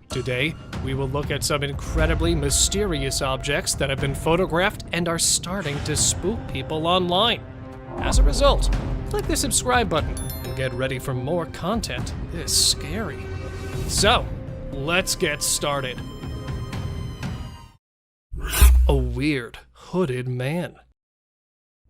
Today, we will look at some incredibly mysterious objects that have been photographed and are starting to spook people online. As a result, click the subscribe button and get ready for more content this scary. So, let's get started. A weird, hooded man.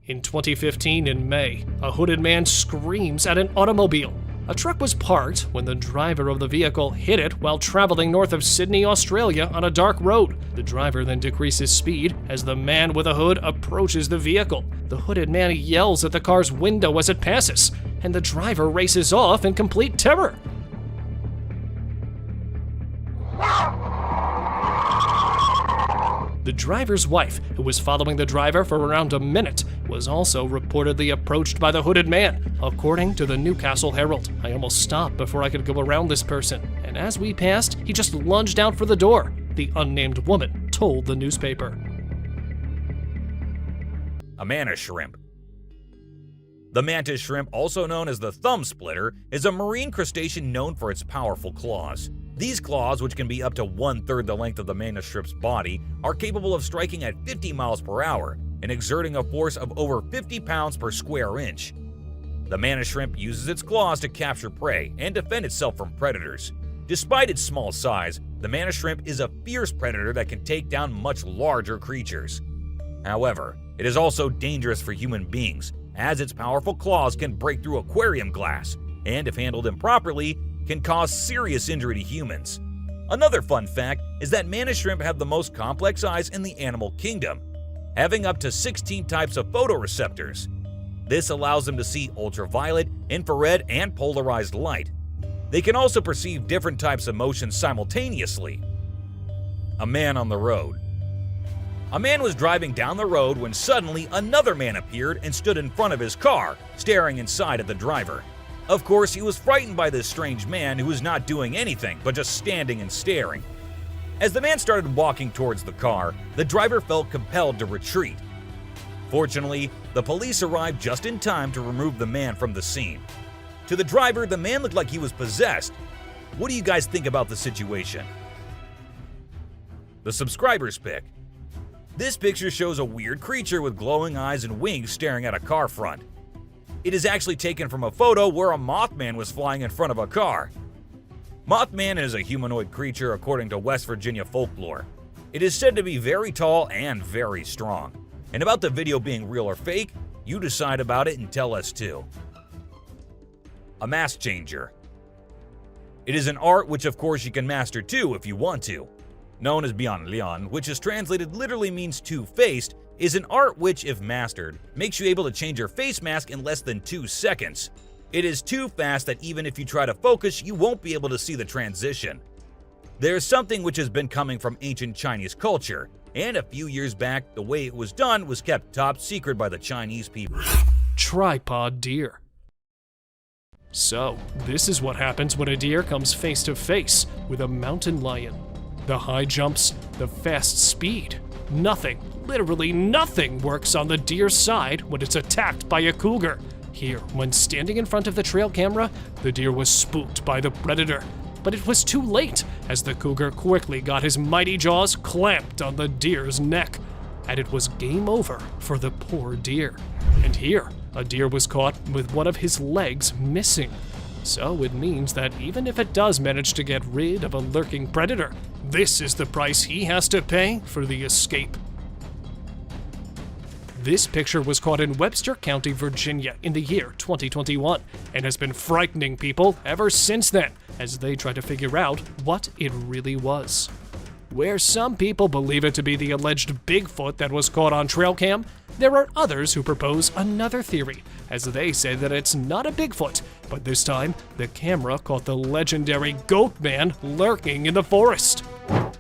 In 2015 in May, a hooded man screams at an automobile. A truck was parked when the driver of the vehicle hit it while traveling north of Sydney, Australia on a dark road. The driver then decreases speed as the man with a hood approaches the vehicle. The hooded man yells at the car's window as it passes, and the driver races off in complete terror. The driver's wife, who was following the driver for around a minute, was also reportedly approached by the hooded man. According to the Newcastle Herald, "I almost stopped before I could go around this person, and as we passed, he just lunged out for the door," the unnamed woman told the newspaper. A mantis shrimp. The mantis shrimp, also known as the thumb splitter, is a marine crustacean known for its powerful claws. These claws, which can be up to 1/3 the length of the mantis shrimp's body, are capable of striking at 50 miles per hour and exerting a force of over 50 pounds per square inch. The mantis shrimp uses its claws to capture prey and defend itself from predators. Despite its small size, the mantis shrimp is a fierce predator that can take down much larger creatures. However, it is also dangerous for human beings, as its powerful claws can break through aquarium glass, and if handled improperly, can cause serious injury to humans. Another fun fact is that mantis shrimp have the most complex eyes in the animal kingdom, having up to 16 types of photoreceptors. This allows them to see ultraviolet, infrared, and polarized light. They can also perceive different types of motion simultaneously. A man on the road. A man was driving down the road when suddenly another man appeared and stood in front of his car, staring inside at the driver. Of course, he was frightened by this strange man who was not doing anything but just standing and staring. As the man started walking towards the car, the driver felt compelled to retreat. Fortunately, the police arrived just in time to remove the man from the scene. To the driver, the man looked like he was possessed. What do you guys think about the situation? The subscribers pick. This picture shows a weird creature with glowing eyes and wings staring at a car front. It is actually taken from a photo where a Mothman was flying in front of a car. Mothman is a humanoid creature according to West Virginia folklore. It is said to be very tall and very strong. And about the video being real or fake, you decide about it and tell us too. A mask changer. It is an art which of course you can master too if you want to. Known as Bianlian, which is translated literally means two-faced, is an art which, if mastered, makes you able to change your face mask in less than 2 seconds. It is too fast that even if you try to focus, you won't be able to see the transition. There's something which has been coming from ancient Chinese culture, and a few years back, the way it was done was kept top secret by the Chinese people. Tripod deer. So, this is what happens when a deer comes face to face with a mountain lion. The high jumps, the fast speed. Nothing, literally nothing, works on the deer's side when it's attacked by a cougar. Here, when standing in front of the trail camera, the deer was spooked by the predator. But it was too late, as the cougar quickly got his mighty jaws clamped on the deer's neck. And it was game over for the poor deer. And here, a deer was caught with one of his legs missing. So it means that even if it does manage to get rid of a lurking predator, this is the price he has to pay for the escape. This picture was caught in Webster County, Virginia in the year 2021 and has been frightening people ever since then as they try to figure out what it really was. Where some people believe it to be the alleged Bigfoot that was caught on trail cam, there are others who propose another theory, as they say that it's not a Bigfoot, but this time the camera caught the legendary Goat Man lurking in the forest.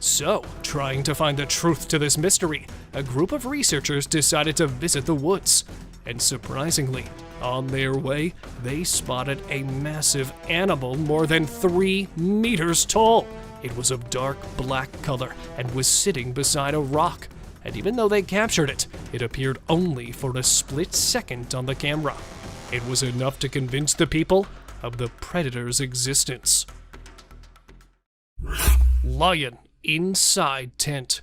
So, trying to find the truth to this mystery, a group of researchers decided to visit the woods. And surprisingly, on their way, they spotted a massive animal more than 3 meters tall. It was of dark black color and was sitting beside a rock. And even though they captured it, it appeared only for a split second on the camera. It was enough to convince the people of the predator's existence. Lion inside tent.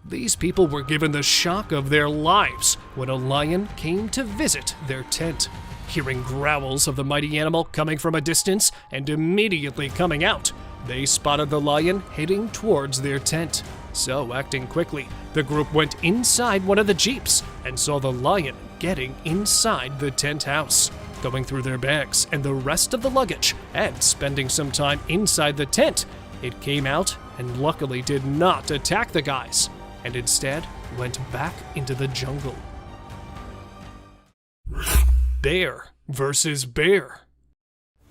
These people were given the shock of their lives when a lion came to visit their tent. Hearing growls of the mighty animal coming from a distance and immediately coming out, they spotted the lion heading towards their tent. So, acting quickly, the group went inside one of the jeeps and saw the lion getting inside the tent house, going through their bags and the rest of the luggage and spending some time inside the tent. It came out and luckily did not attack the guys, and instead went back into the jungle. Bear versus bear.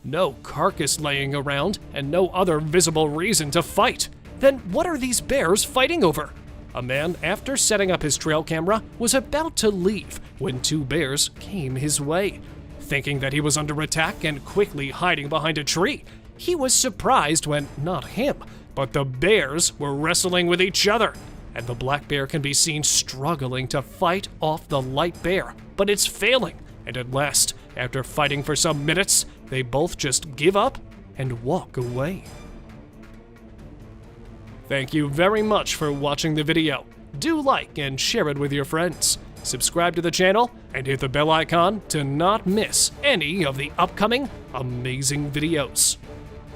No carcass laying around and no other visible reason to fight. Then what are these bears fighting over? A man, after setting up his trail camera, was about to leave when two bears came his way. Thinking that he was under attack and quickly hiding behind a tree, he was surprised when not him, but the bears were wrestling with each other. And the black bear can be seen struggling to fight off the light bear, but it's failing. And at last, after fighting for some minutes, they both just give up and walk away. Thank you very much for watching the video. Do like and share it with your friends. Subscribe to the channel and hit the bell icon to not miss any of the upcoming amazing videos.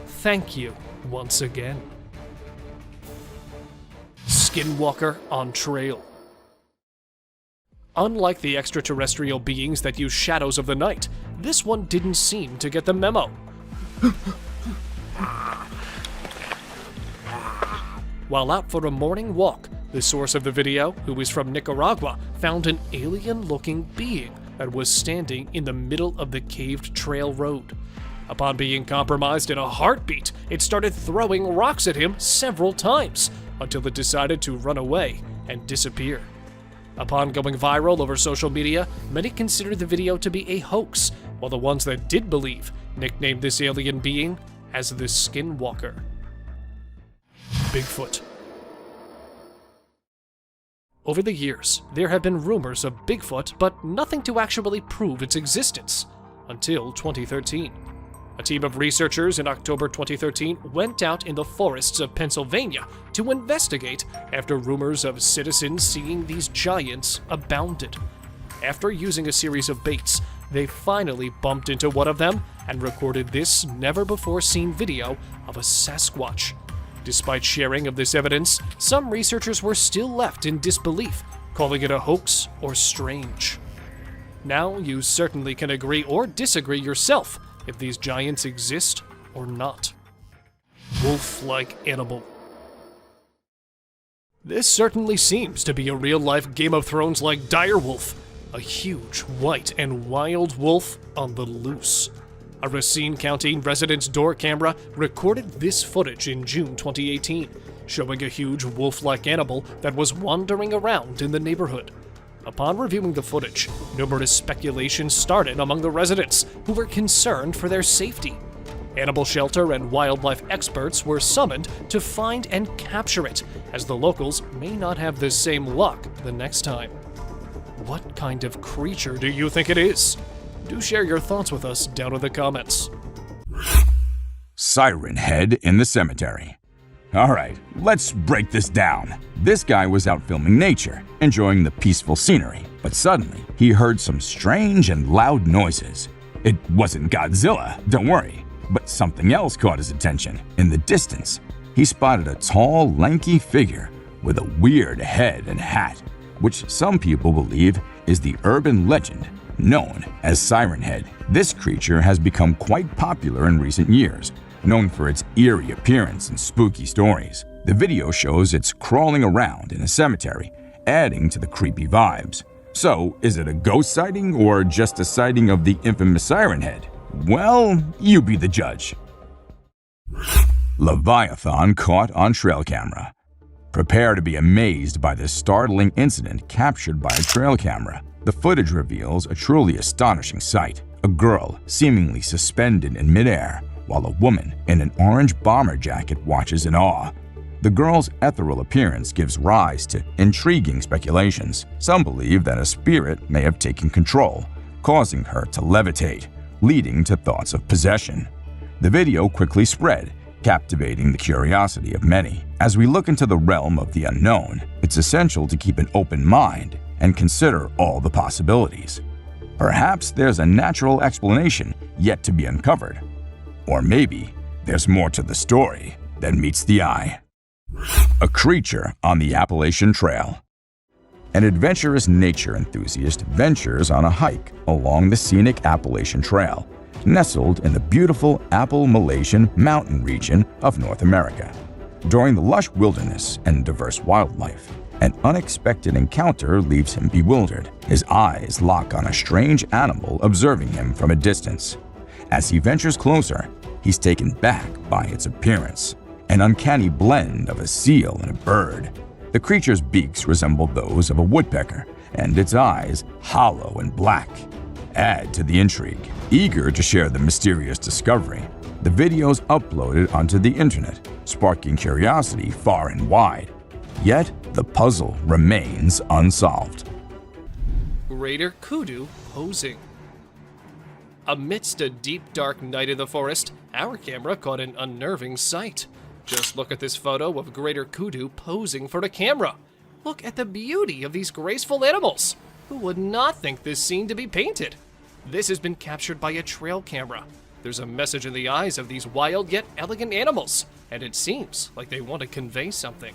Thank you once again. Skinwalker on trail. Unlike the extraterrestrial beings that use shadows of the night, this one didn't seem to get the memo. While out for a morning walk, the source of the video, who is from Nicaragua, found an alien-looking being that was standing in the middle of the caved trail road. Upon being compromised in a heartbeat, it started throwing rocks at him several times, until it decided to run away and disappear. Upon going viral over social media, many considered the video to be a hoax, while the ones that did believe nicknamed this alien being as the Skinwalker. Bigfoot. Over the years, there have been rumors of Bigfoot, but nothing to actually prove its existence, until 2013. A team of researchers in October 2013 went out in the forests of Pennsylvania to investigate after rumors of citizens seeing these giants abounded. After using a series of baits, they finally bumped into one of them and recorded this never-before-seen video of a Sasquatch. Despite sharing of this evidence, some researchers were still left in disbelief, calling it a hoax or strange. Now you certainly can agree or disagree yourself if these giants exist or not. Wolf-like animal. This certainly seems to be a real-life Game of Thrones-like direwolf, a huge, white, and wild wolf on the loose. A Racine County resident's door camera recorded this footage in June 2018, showing a huge wolf-like animal that was wandering around in the neighborhood. Upon reviewing the footage, numerous speculations started among the residents, who were concerned for their safety. Animal shelter and wildlife experts were summoned to find and capture it, as the locals may not have the same luck the next time. What kind of creature do you think it is? Do share your thoughts with us down in the comments. Siren head in the cemetery. Alright, let's break this down. This guy was out filming nature, enjoying the peaceful scenery, but suddenly he heard some strange and loud noises. It wasn't Godzilla, don't worry, but something else caught his attention. In the distance, he spotted a tall, lanky figure with a weird head and hat, which some people believe is the urban legend known as Siren Head. This creature has become quite popular in recent years, known for its eerie appearance and spooky stories. The video shows it's crawling around in a cemetery, adding to the creepy vibes. So, is it a ghost sighting or just a sighting of the infamous Siren Head? Well, you be the judge. Leviathan caught on trail camera. Prepare to be amazed by this startling incident captured by a trail camera. The footage reveals a truly astonishing sight. A girl seemingly suspended in midair, while a woman in an orange bomber jacket watches in awe. The girl's ethereal appearance gives rise to intriguing speculations. Some believe that a spirit may have taken control, causing her to levitate, leading to thoughts of possession. The video quickly spread, captivating the curiosity of many. As we look into the realm of the unknown, it's essential to keep an open mind and consider all the possibilities. Perhaps there's a natural explanation yet to be uncovered. Or maybe there's more to the story than meets the eye. A creature on the Appalachian Trail. An adventurous nature enthusiast ventures on a hike along the scenic Appalachian Trail, nestled in the beautiful Appalachian mountain region of North America. During the lush wilderness and diverse wildlife, an unexpected encounter leaves him bewildered. His eyes lock on a strange animal observing him from a distance. As he ventures closer, he's taken back by its appearance, an uncanny blend of a seal and a bird. The creature's beaks resemble those of a woodpecker, and its eyes, hollow and black, add to the intrigue. Eager to share the mysterious discovery, the video's uploaded onto the internet, sparking curiosity far and wide. Yet, the puzzle remains unsolved. Greater kudu posing. Amidst a deep, dark night in the forest, our camera caught an unnerving sight. Just look at this photo of greater kudu posing for the camera. Look at the beauty of these graceful animals. Who would not think this scene to be painted? This has been captured by a trail camera. There's a message in the eyes of these wild yet elegant animals, and it seems like they want to convey something.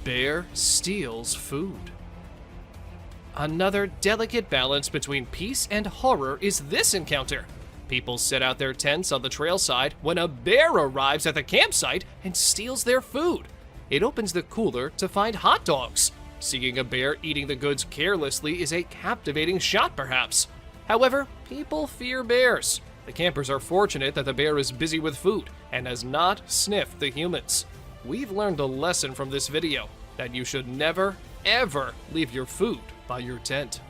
Bear steals food. Another delicate balance between peace and horror is this encounter. People set out their tents on the trail side when a bear arrives at the campsite and steals their food. It opens the cooler to find hot dogs. Seeing a bear eating the goods carelessly is a captivating shot, perhaps. However, people fear bears. The campers are fortunate that the bear is busy with food and has not sniffed the humans. We've learned a lesson from this video, that you should never, ever leave your food by your tent.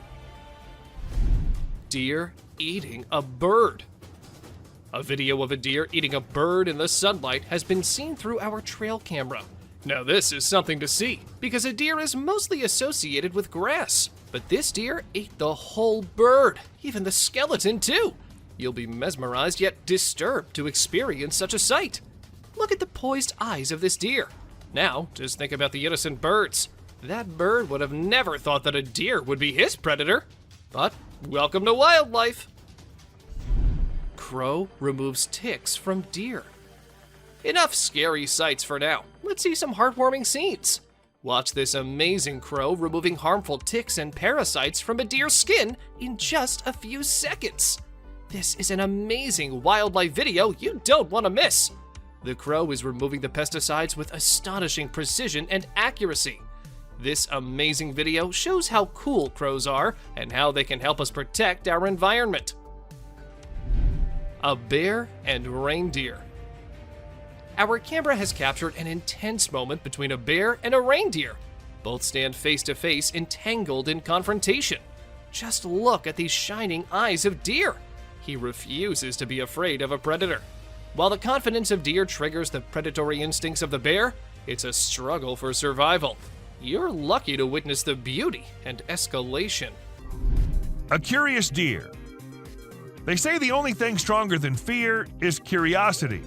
Deer eating a bird. A video of a deer eating a bird in the sunlight has been seen through our trail camera. Now this is something to see, because a deer is mostly associated with grass. But this deer ate the whole bird, even the skeleton too. You'll be mesmerized yet disturbed to experience such a sight. Look at the poised eyes of this deer. Now, just think about the innocent birds. That bird would have never thought that a deer would be his predator. But welcome to wildlife. Crow removes ticks from deer. Enough scary sights for now. Let's see some heartwarming scenes. Watch this amazing crow removing harmful ticks and parasites from a deer's skin in just a few seconds. This is an amazing wildlife video you don't want to miss. The crow is removing the pesticides with astonishing precision and accuracy. This amazing video shows how cool crows are and how they can help us protect our environment. A bear and reindeer. Our camera has captured an intense moment between a bear and a reindeer. Both stand face to face, entangled in confrontation. Just look at these shining eyes of deer. He refuses to be afraid of a predator. While the confidence of deer triggers the predatory instincts of the bear, it's a struggle for survival. You're lucky to witness the beauty and escalation. A curious deer. They say the only thing stronger than fear is curiosity.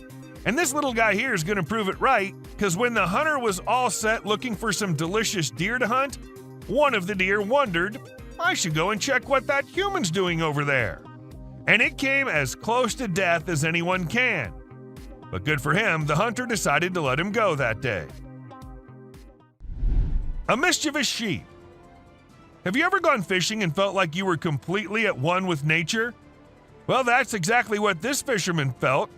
And this little guy here is going to prove it right, because when the hunter was all set looking for some delicious deer to hunt, one of the deer wondered, I should go and check what that human's doing over there. And it came as close to death as anyone can. But good for him, the hunter decided to let him go that day. A mischievous sheep. Have you ever gone fishing and felt like you were completely at one with nature? Well, that's exactly what this fisherman felt.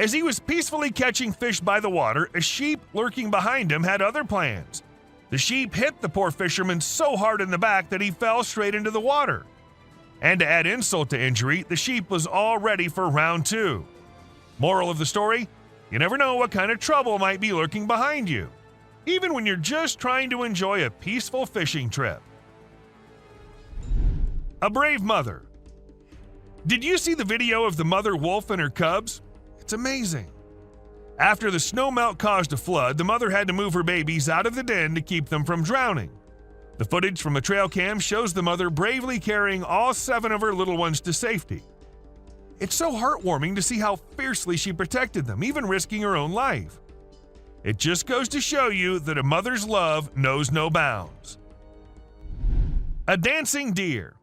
As he was peacefully catching fish by the water, a sheep lurking behind him had other plans. The sheep hit the poor fisherman so hard in the back that he fell straight into the water. And to add insult to injury, the sheep was all ready for round 2. Moral of the story, you never know what kind of trouble might be lurking behind you, even when you're just trying to enjoy a peaceful fishing trip. A brave mother. Did you see the video of the mother wolf and her cubs? It's amazing. After the snowmelt caused a flood, the mother had to move her babies out of the den to keep them from drowning. The footage from a trail cam shows the mother bravely carrying all 7 of her little ones to safety. It's so heartwarming to see how fiercely she protected them, even risking her own life. It just goes to show you that a mother's love knows no bounds. A dancing deer.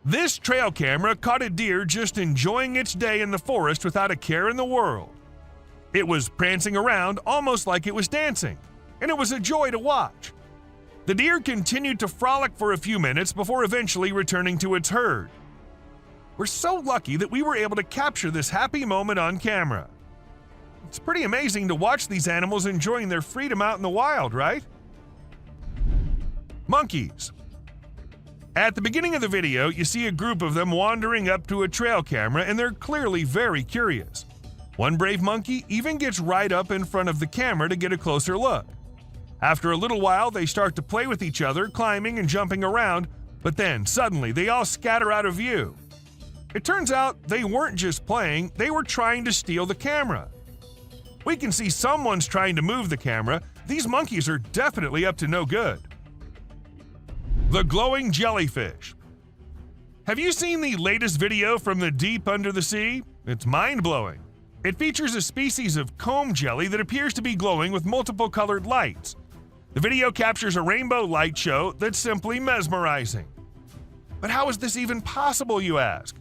This trail camera caught a deer just enjoying its day in the forest without a care in the world. It was prancing around almost like it was dancing, and it was a joy to watch. The deer continued to frolic for a few minutes before eventually returning to its herd. We're so lucky that we were able to capture this happy moment on camera. It's pretty amazing to watch these animals enjoying their freedom out in the wild, right? Monkeys. At the beginning of the video, you see a group of them wandering up to a trail camera, and they're clearly very curious. One brave monkey even gets right up in front of the camera to get a closer look. After a little while, they start to play with each other, climbing and jumping around, but then suddenly they all scatter out of view. It turns out they weren't just playing, they were trying to steal the camera. We can see someone's trying to move the camera. These monkeys are definitely up to no good. The glowing jellyfish. Have you seen the latest video from the deep under the sea? It's mind-blowing. It features a species of comb jelly that appears to be glowing with multiple colored lights. The video captures a rainbow light show that's simply mesmerizing. But how is this even possible, you ask?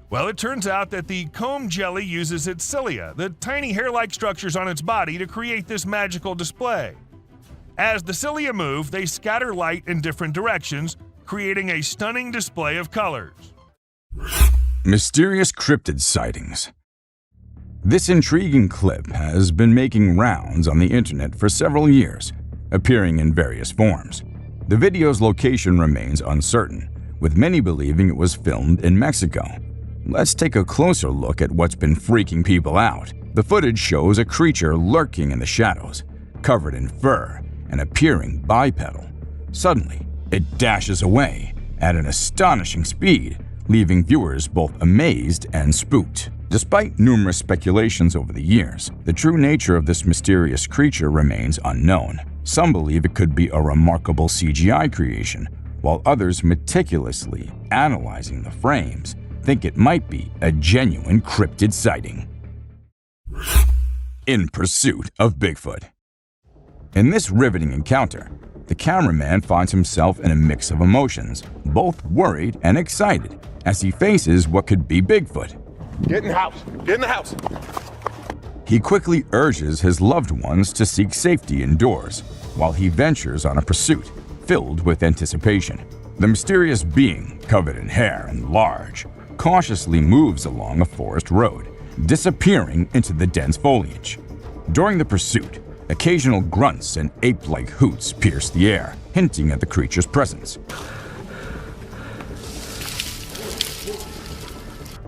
Well, it turns out that the comb jelly uses its cilia, the tiny hair-like structures on its body, to create this magical display. As the cilia move, they scatter light in different directions, creating a stunning display of colors. Mysterious cryptid sightings. This intriguing clip has been making rounds on the internet for several years, appearing in various forms. The video's location remains uncertain, with many believing it was filmed in Mexico. Let's take a closer look at what's been freaking people out. The footage shows a creature lurking in the shadows, covered in fur and appearing bipedal. Suddenly, it dashes away at an astonishing speed, leaving viewers both amazed and spooked. Despite numerous speculations over the years, the true nature of this mysterious creature remains unknown. Some believe it could be a remarkable CGI creation, while others, meticulously analyzing the frames, think it might be a genuine cryptid sighting. In pursuit of Bigfoot. In this riveting encounter, the cameraman finds himself in a mix of emotions, both worried and excited, as he faces what could be Bigfoot. Get in the house! Get in the house! He quickly urges his loved ones to seek safety indoors, while he ventures on a pursuit filled with anticipation. The mysterious being, covered in hair and large, cautiously moves along a forest road, disappearing into the dense foliage. During the pursuit, occasional grunts and ape-like hoots pierce the air, hinting at the creature's presence.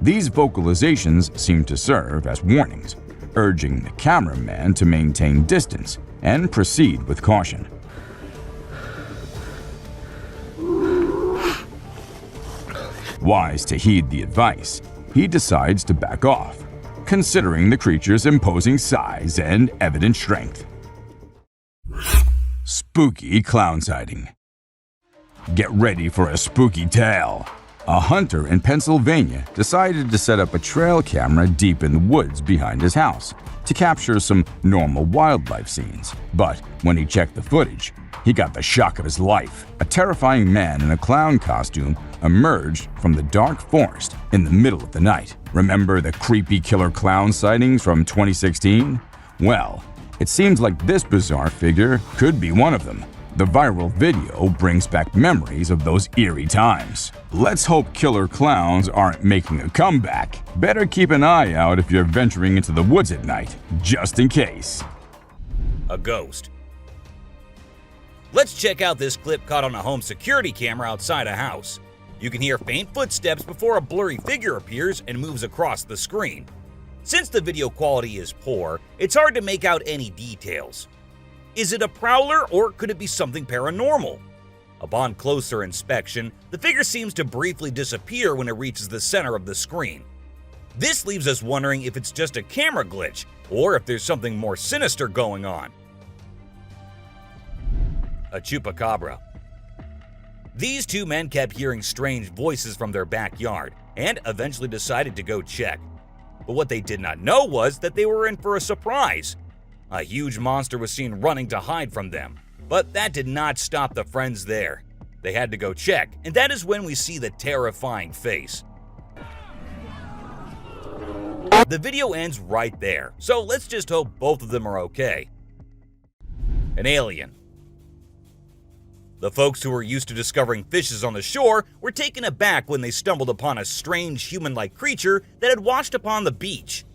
These vocalizations seem to serve as warnings, urging the cameraman to maintain distance and proceed with caution. Wise to heed the advice, he decides to back off, considering the creature's imposing size and evident strength. Spooky clown sighting. Get ready for a spooky tale. A hunter in Pennsylvania decided to set up a trail camera deep in the woods behind his house to capture some normal wildlife scenes. But when he checked the footage, he got the shock of his life. A terrifying man in a clown costume emerged from the dark forest in the middle of the night. Remember the creepy killer clown sightings from 2016? Well, it seems like this bizarre figure could be one of them. The viral video brings back memories of those eerie times. Let's hope killer clowns aren't making a comeback. Better keep an eye out if you're venturing into the woods at night, just in case. A ghost. Let's check out this clip caught on a home security camera outside a house. You can hear faint footsteps before a blurry figure appears and moves across the screen. Since the video quality is poor, it's hard to make out any details. Is it a prowler, or could it be something paranormal? Upon closer inspection, the figure seems to briefly disappear when it reaches the center of the screen. This leaves us wondering if it's just a camera glitch, or if there's something more sinister going on. A chupacabra. These two men kept hearing strange voices from their backyard and eventually decided to go check. But what they did not know was that they were in for a surprise. A huge monster was seen running to hide from them, but that did not stop the friends there. They had to go check, and that is when we see the terrifying face. The video ends right there, so let's just hope both of them are okay. An alien. The folks who were used to discovering fishes on the shore were taken aback when they stumbled upon a strange human-like creature that had washed upon the beach.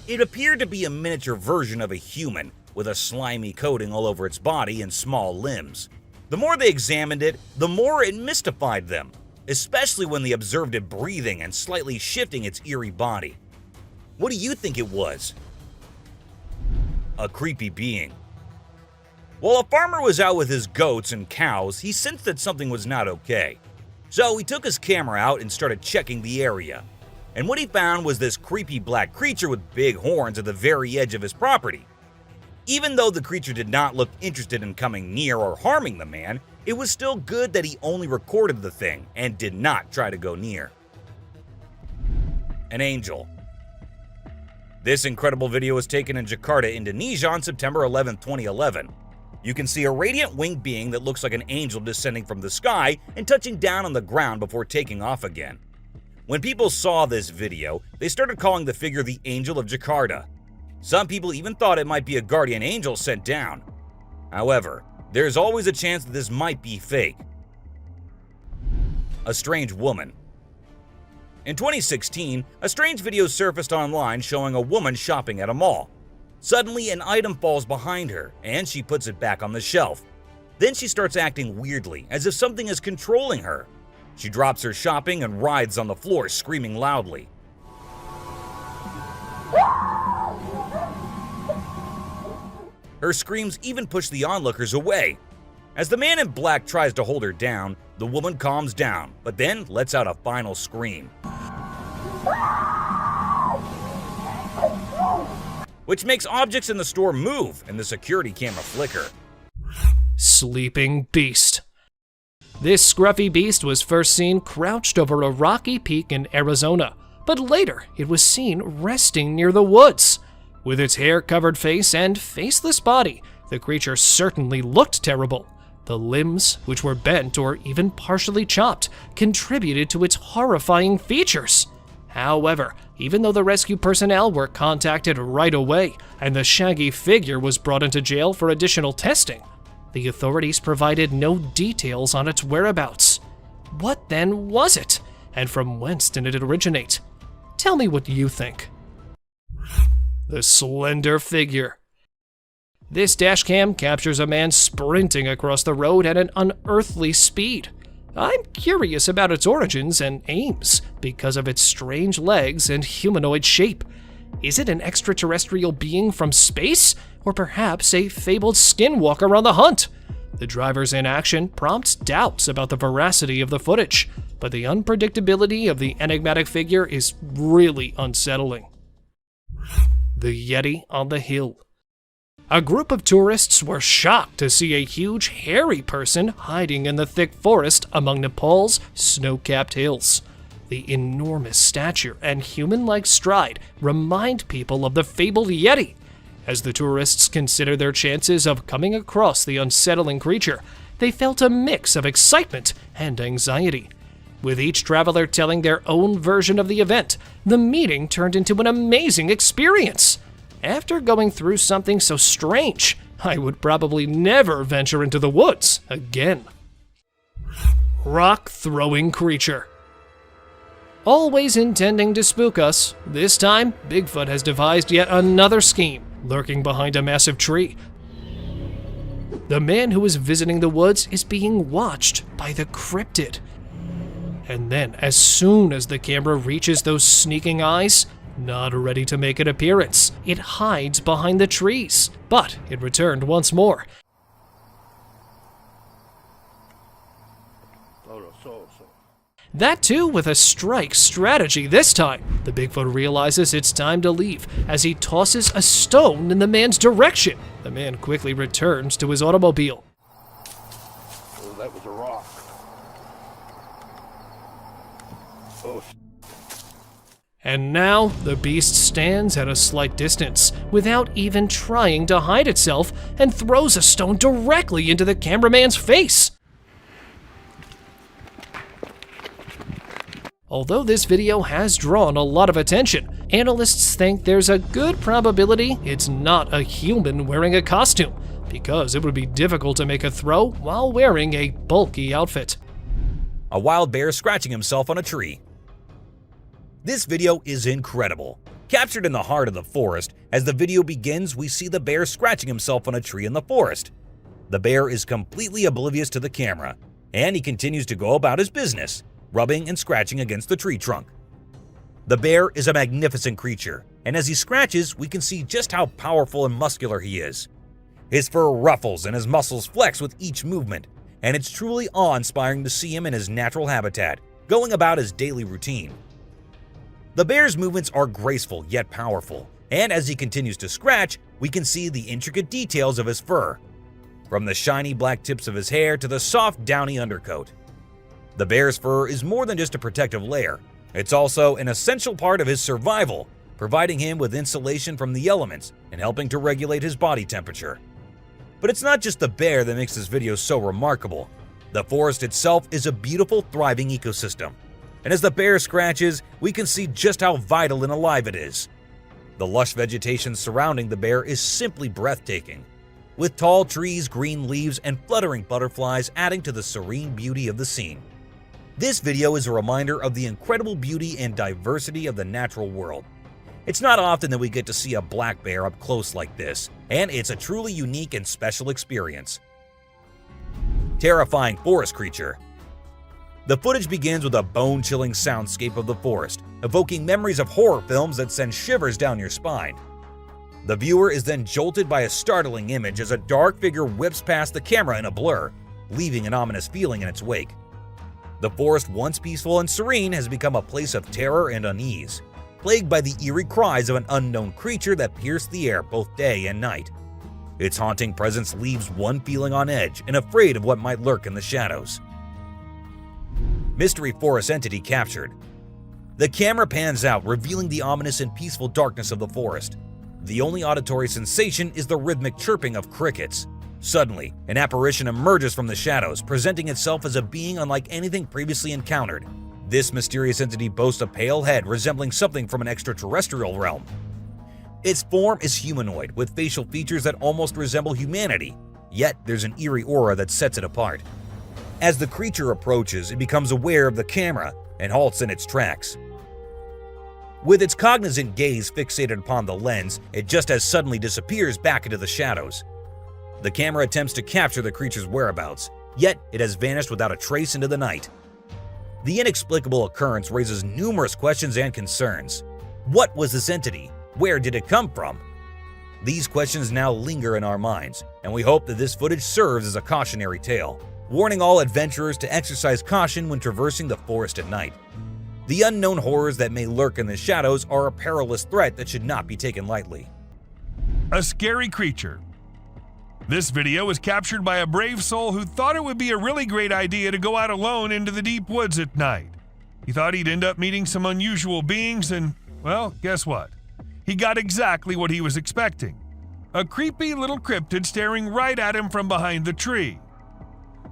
It appeared to be a miniature version of a human, with a slimy coating all over its body and small limbs. The more they examined it, the more it mystified them, especially when they observed it breathing and slightly shifting its eerie body. What do you think it was? A creepy being. While a farmer was out with his goats and cows, he sensed that something was not okay. So he took his camera out and started checking the area. And what he found was this creepy black creature with big horns at the very edge of his property. Even though the creature did not look interested in coming near or harming the man, it was still good that he only recorded the thing and did not try to go near. An angel. This incredible video was taken in Jakarta, Indonesia on September 11, 2011. You can see a radiant winged being that looks like an angel descending from the sky and touching down on the ground before taking off again. When people saw this video, they started calling the figure the Angel of Jakarta. Some people even thought it might be a guardian angel sent down. However, there's always a chance that this might be fake. A strange woman. In 2016, a strange video surfaced online showing a woman shopping at a mall. Suddenly, an item falls behind her, and she puts it back on the shelf. Then she starts acting weirdly, as if something is controlling her. She drops her shopping and writhes on the floor, screaming loudly. Her screams even push the onlookers away. As the man in black tries to hold her down, the woman calms down, but then lets out a final scream, which makes objects in the store move and the security camera flicker. Sleeping beast. This scruffy beast was first seen crouched over a rocky peak in Arizona, but later it was seen resting near the woods. With its hair-covered face and faceless body, the creature certainly looked terrible. The limbs, which were bent or even partially chopped, contributed to its horrifying features. However, even though the rescue personnel were contacted right away and the shaggy figure was brought into jail for additional testing, the authorities provided no details on its whereabouts. What then was it? And from whence did it originate? Tell me what you think. The slender figure. This dashcam captures a man sprinting across the road at an unearthly speed. I'm curious about its origins and aims because of its strange legs and humanoid shape. Is it an extraterrestrial being from space, or perhaps a fabled skinwalker on the hunt? The driver's inaction prompts doubts about the veracity of the footage, but the unpredictability of the enigmatic figure is really unsettling. The Yeti on the Hill. A group of tourists were shocked to see a huge, hairy person hiding in the thick forest among Nepal's snow-capped hills. The enormous stature and human-like stride remind people of the fabled Yeti. As the tourists considered their chances of coming across the unsettling creature, they felt a mix of excitement and anxiety. With each traveler telling their own version of the event, the meeting turned into an amazing experience. After going through something so strange, I would probably never venture into the woods again. Rock-throwing creature. Always intending to spook us, this time Bigfoot has devised yet another scheme, lurking behind a massive tree. The man who is visiting the woods is being watched by the cryptid. And then, as soon as the camera reaches those sneaking eyes, not ready to make an appearance, it hides behind the trees. But it returned once more. That too with a strike strategy this time. The Bigfoot realizes it's time to leave as he tosses a stone in the man's direction. The man quickly returns to his automobile. Oh, that was a rock. And now, the beast stands at a slight distance, without even trying to hide itself, and throws a stone directly into the cameraman's face. Although this video has drawn a lot of attention, analysts think there's a good probability it's not a human wearing a costume, because it would be difficult to make a throw while wearing a bulky outfit. A wild bear scratching himself on a tree. This video is incredible. Captured in the heart of the forest, as the video begins, we see the bear scratching himself on a tree in the forest. The bear is completely oblivious to the camera, and he continues to go about his business, rubbing and scratching against the tree trunk. The bear is a magnificent creature, and as he scratches, we can see just how powerful and muscular he is. His fur ruffles and his muscles flex with each movement, and it's truly awe-inspiring to see him in his natural habitat, going about his daily routine. The bear's movements are graceful yet powerful, and as he continues to scratch, we can see the intricate details of his fur, from the shiny black tips of his hair to the soft downy undercoat. The bear's fur is more than just a protective layer. It's also an essential part of his survival, providing him with insulation from the elements and helping to regulate his body temperature. But it's not just the bear that makes this video so remarkable. The forest itself is a beautiful, thriving ecosystem. And as the bear scratches, we can see just how vital and alive it is. The lush vegetation surrounding the bear is simply breathtaking, with tall trees, green leaves, and fluttering butterflies adding to the serene beauty of the scene. This video is a reminder of the incredible beauty and diversity of the natural world. It's not often that we get to see a black bear up close like this, and it's a truly unique and special experience. Terrifying forest creature. The footage begins with a bone-chilling soundscape of the forest, evoking memories of horror films that send shivers down your spine. The viewer is then jolted by a startling image as a dark figure whips past the camera in a blur, leaving an ominous feeling in its wake. The forest, once peaceful and serene, has become a place of terror and unease, plagued by the eerie cries of an unknown creature that pierce the air both day and night. Its haunting presence leaves one feeling on edge and afraid of what might lurk in the shadows. Mystery forest entity captured. The camera pans out, revealing the ominous and peaceful darkness of the forest. The only auditory sensation is the rhythmic chirping of crickets. Suddenly, an apparition emerges from the shadows, presenting itself as a being unlike anything previously encountered. This mysterious entity boasts a pale head resembling something from an extraterrestrial realm. Its form is humanoid, with facial features that almost resemble humanity, yet there's an eerie aura that sets it apart. As the creature approaches, it becomes aware of the camera and halts in its tracks. With its cognizant gaze fixated upon the lens, it just as suddenly disappears back into the shadows. The camera attempts to capture the creature's whereabouts, yet it has vanished without a trace into the night. The inexplicable occurrence raises numerous questions and concerns. What was this entity? Where did it come from? These questions now linger in our minds, and we hope that this footage serves as a cautionary tale, warning all adventurers to exercise caution when traversing the forest at night. The unknown horrors that may lurk in the shadows are a perilous threat that should not be taken lightly. A scary creature. This video was captured by a brave soul who thought it would be a really great idea to go out alone into the deep woods at night. He thought he'd end up meeting some unusual beings and, well, guess what? He got exactly what he was expecting. A creepy little cryptid staring right at him from behind the tree.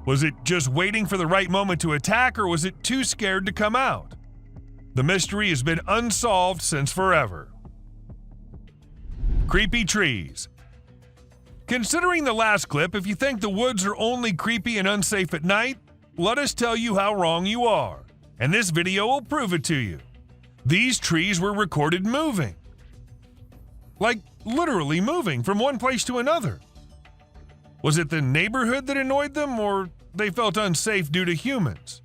Was it just waiting for the right moment to attack, or was it too scared to come out? The mystery has been unsolved since forever. Creepy trees. Considering the last clip, if you think the woods are only creepy and unsafe at night, let us tell you how wrong you are, and this video will prove it to you. These trees were recorded moving. Like literally moving from one place to another. Was it the neighborhood that annoyed them, or they felt unsafe due to humans?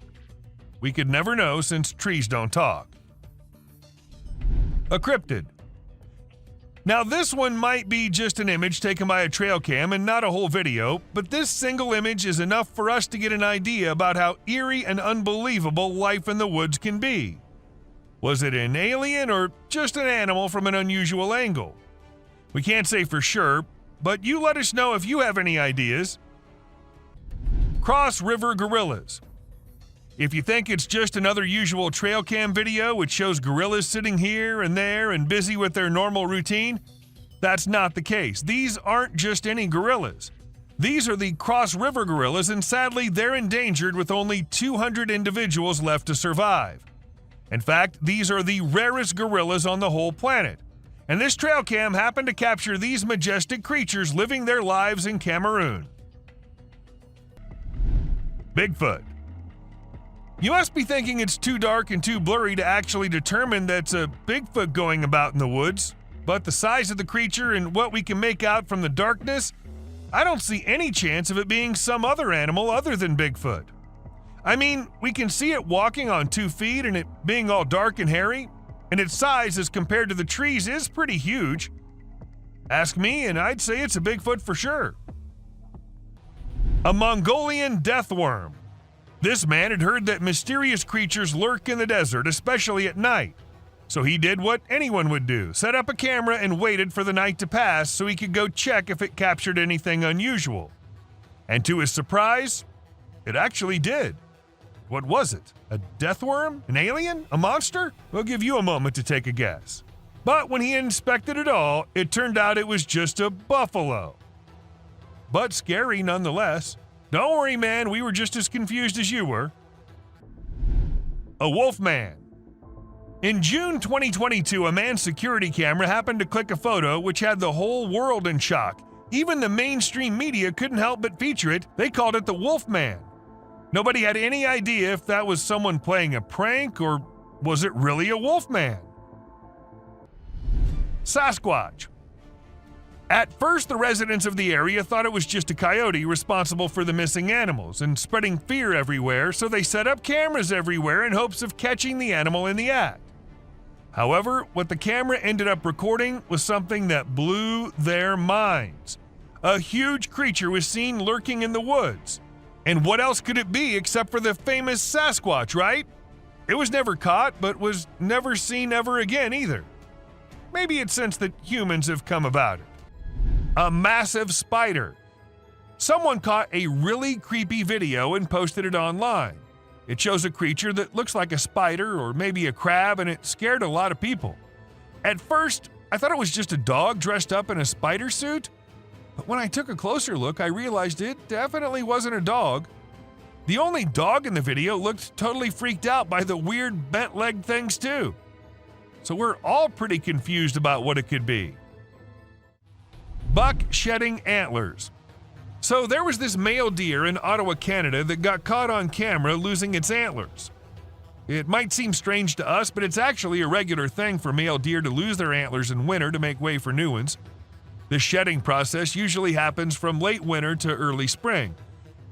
We could never know since trees don't talk. A cryptid. Now this one might be just an image taken by a trail cam and not a whole video, but this single image is enough for us to get an idea about how eerie and unbelievable life in the woods can be. Was it an alien or just an animal from an unusual angle? We can't say for sure, but you let us know if you have any ideas. Cross River Gorillas. If you think it's just another usual trail cam video which shows gorillas sitting here and there and busy with their normal routine, that's not the case. These aren't just any gorillas. These are the Cross River gorillas, and sadly they're endangered with only 200 individuals left to survive. In fact, these are the rarest gorillas on the whole planet. And this trail cam happened to capture these majestic creatures living their lives in Cameroon. Bigfoot. You must be thinking it's too dark and too blurry to actually determine that's a Bigfoot going about in the woods, but the size of the creature and what we can make out from the darkness, I don't see any chance of it being some other animal other than Bigfoot. I mean, we can see it walking on 2 feet and it being all dark and hairy, and its size as compared to the trees is pretty huge. Ask me and I'd say it's a Bigfoot for sure. A Mongolian death worm. This man had heard that mysterious creatures lurk in the desert, especially at night. So he did what anyone would do, set up a camera and waited for the night to pass so he could go check if it captured anything unusual. And to his surprise, it actually did. What was it? A death worm? An alien? A monster? We'll give you a moment to take a guess. But when he inspected it all, it turned out it was just a buffalo. But scary nonetheless. Don't worry, man, we were just as confused as you were. A wolf man. In June 2022, a man's security camera happened to click a photo which had the whole world in shock. Even the mainstream media couldn't help but feature it. They called it the Wolf Man. Nobody had any idea if that was someone playing a prank or was it really a wolf man? Sasquatch. At first, the residents of the area thought it was just a coyote responsible for the missing animals and spreading fear everywhere, so they set up cameras everywhere in hopes of catching the animal in the act. However, what the camera ended up recording was something that blew their minds. A huge creature was seen lurking in the woods. And what else could it be except for the famous Sasquatch, right? It was never caught, but was never seen ever again either. Maybe it's since that humans have come about it. A massive spider. Someone caught a really creepy video and posted it online. It shows a creature that looks like a spider or maybe a crab, and it scared a lot of people. At first, I thought it was just a dog dressed up in a spider suit. But when I took a closer look, I realized it definitely wasn't a dog. The only dog in the video looked totally freaked out by the weird bent-legged things too. So we're all pretty confused about what it could be. Buck shedding antlers. So there was this male deer in Ottawa, Canada that got caught on camera losing its antlers. It might seem strange to us, but it's actually a regular thing for male deer to lose their antlers in winter to make way for new ones. The shedding process usually happens from late winter to early spring.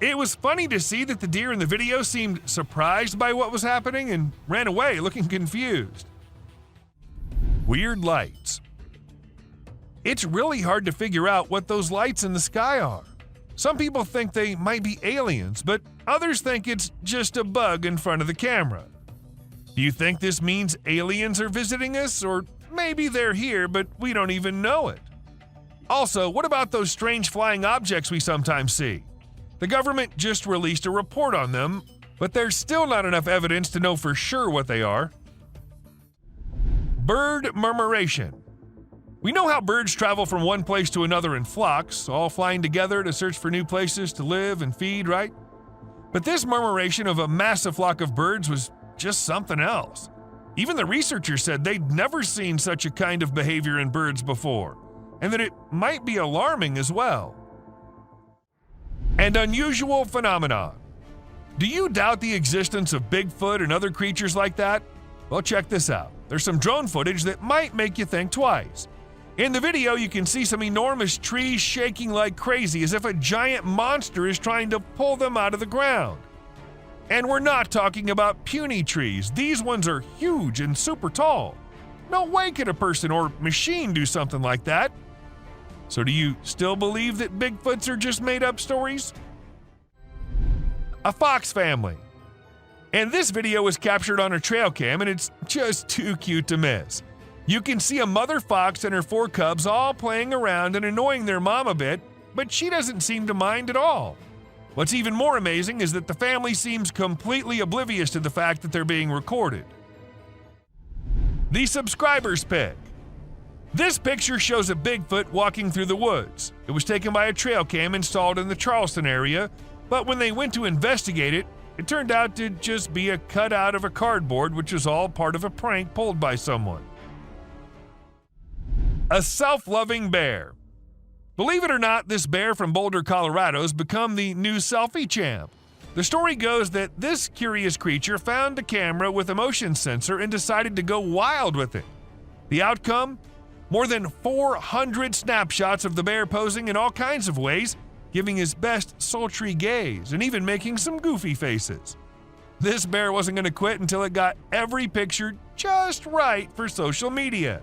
It was funny to see that the deer in the video seemed surprised by what was happening and ran away looking confused. Weird lights. It's really hard to figure out what those lights in the sky are. Some people think they might be aliens, but others think it's just a bug in front of the camera. Do you think this means aliens are visiting us, or maybe they're here but we don't even know it? Also, what about those strange flying objects we sometimes see? The government just released a report on them, but there's still not enough evidence to know for sure what they are. Bird murmuration. We know how birds travel from one place to another in flocks, all flying together to search for new places to live and feed, right? But this murmuration of a massive flock of birds was just something else. Even the researchers said they'd never seen such a kind of behavior in birds before, and that it might be alarming as well. And unusual phenomenon. Do you doubt the existence of Bigfoot and other creatures like that? Well, check this out. There's some drone footage that might make you think twice. In the video, you can see some enormous trees shaking like crazy as if a giant monster is trying to pull them out of the ground. And we're not talking about puny trees. These ones are huge and super tall. No way could a person or machine do something like that. So do you still believe that Bigfoots are just made-up stories? A fox family. And this video was captured on a trail cam, and it's just too cute to miss. You can see a mother fox and her 4 cubs all playing around and annoying their mom a bit, but she doesn't seem to mind at all. What's even more amazing is that the family seems completely oblivious to the fact that they're being recorded. The subscriber's pick. This picture shows a Bigfoot walking through the woods. It was taken by a trail cam installed in the Charleston area, but when they went to investigate it, it turned out to just be a cutout of a cardboard, which was all part of a prank pulled by someone. A self-loving bear. Believe it or not, this bear from Boulder, Colorado has become the new selfie champ. The story goes that this curious creature found a camera with a motion sensor and decided to go wild with it. The outcome? More than 400 snapshots of the bear posing in all kinds of ways, giving his best sultry gaze and even making some goofy faces. This bear wasn't going to quit until it got every picture just right for social media.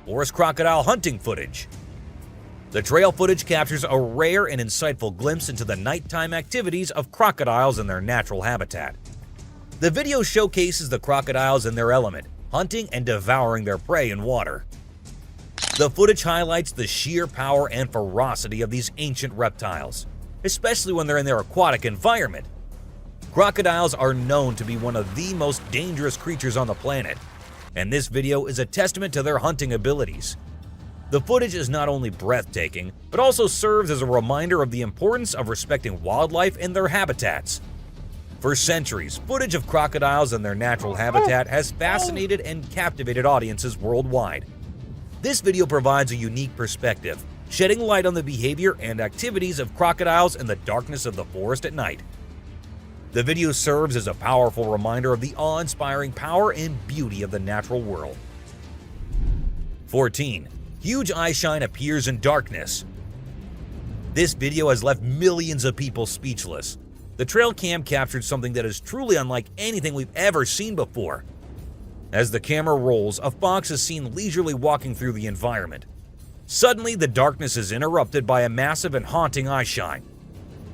Forest crocodile hunting footage. The trail footage captures a rare and insightful glimpse into the nighttime activities of crocodiles in their natural habitat. The video showcases the crocodiles in their element, hunting and devouring their prey in water. The footage highlights the sheer power and ferocity of these ancient reptiles, especially when they're in their aquatic environment. Crocodiles are known to be one of the most dangerous creatures on the planet, and this video is a testament to their hunting abilities. The footage is not only breathtaking, but also serves as a reminder of the importance of respecting wildlife and their habitats. For centuries, footage of crocodiles in their natural habitat has fascinated and captivated audiences worldwide. This video provides a unique perspective, shedding light on the behavior and activities of crocodiles in the darkness of the forest at night. The video serves as a powerful reminder of the awe-inspiring power and beauty of the natural world. 14. Huge eye shine appears in darkness. This video has left millions of people speechless. The trail cam captured something that is truly unlike anything we've ever seen before. As the camera rolls, a fox is seen leisurely walking through the environment. Suddenly, the darkness is interrupted by a massive and haunting eye shine.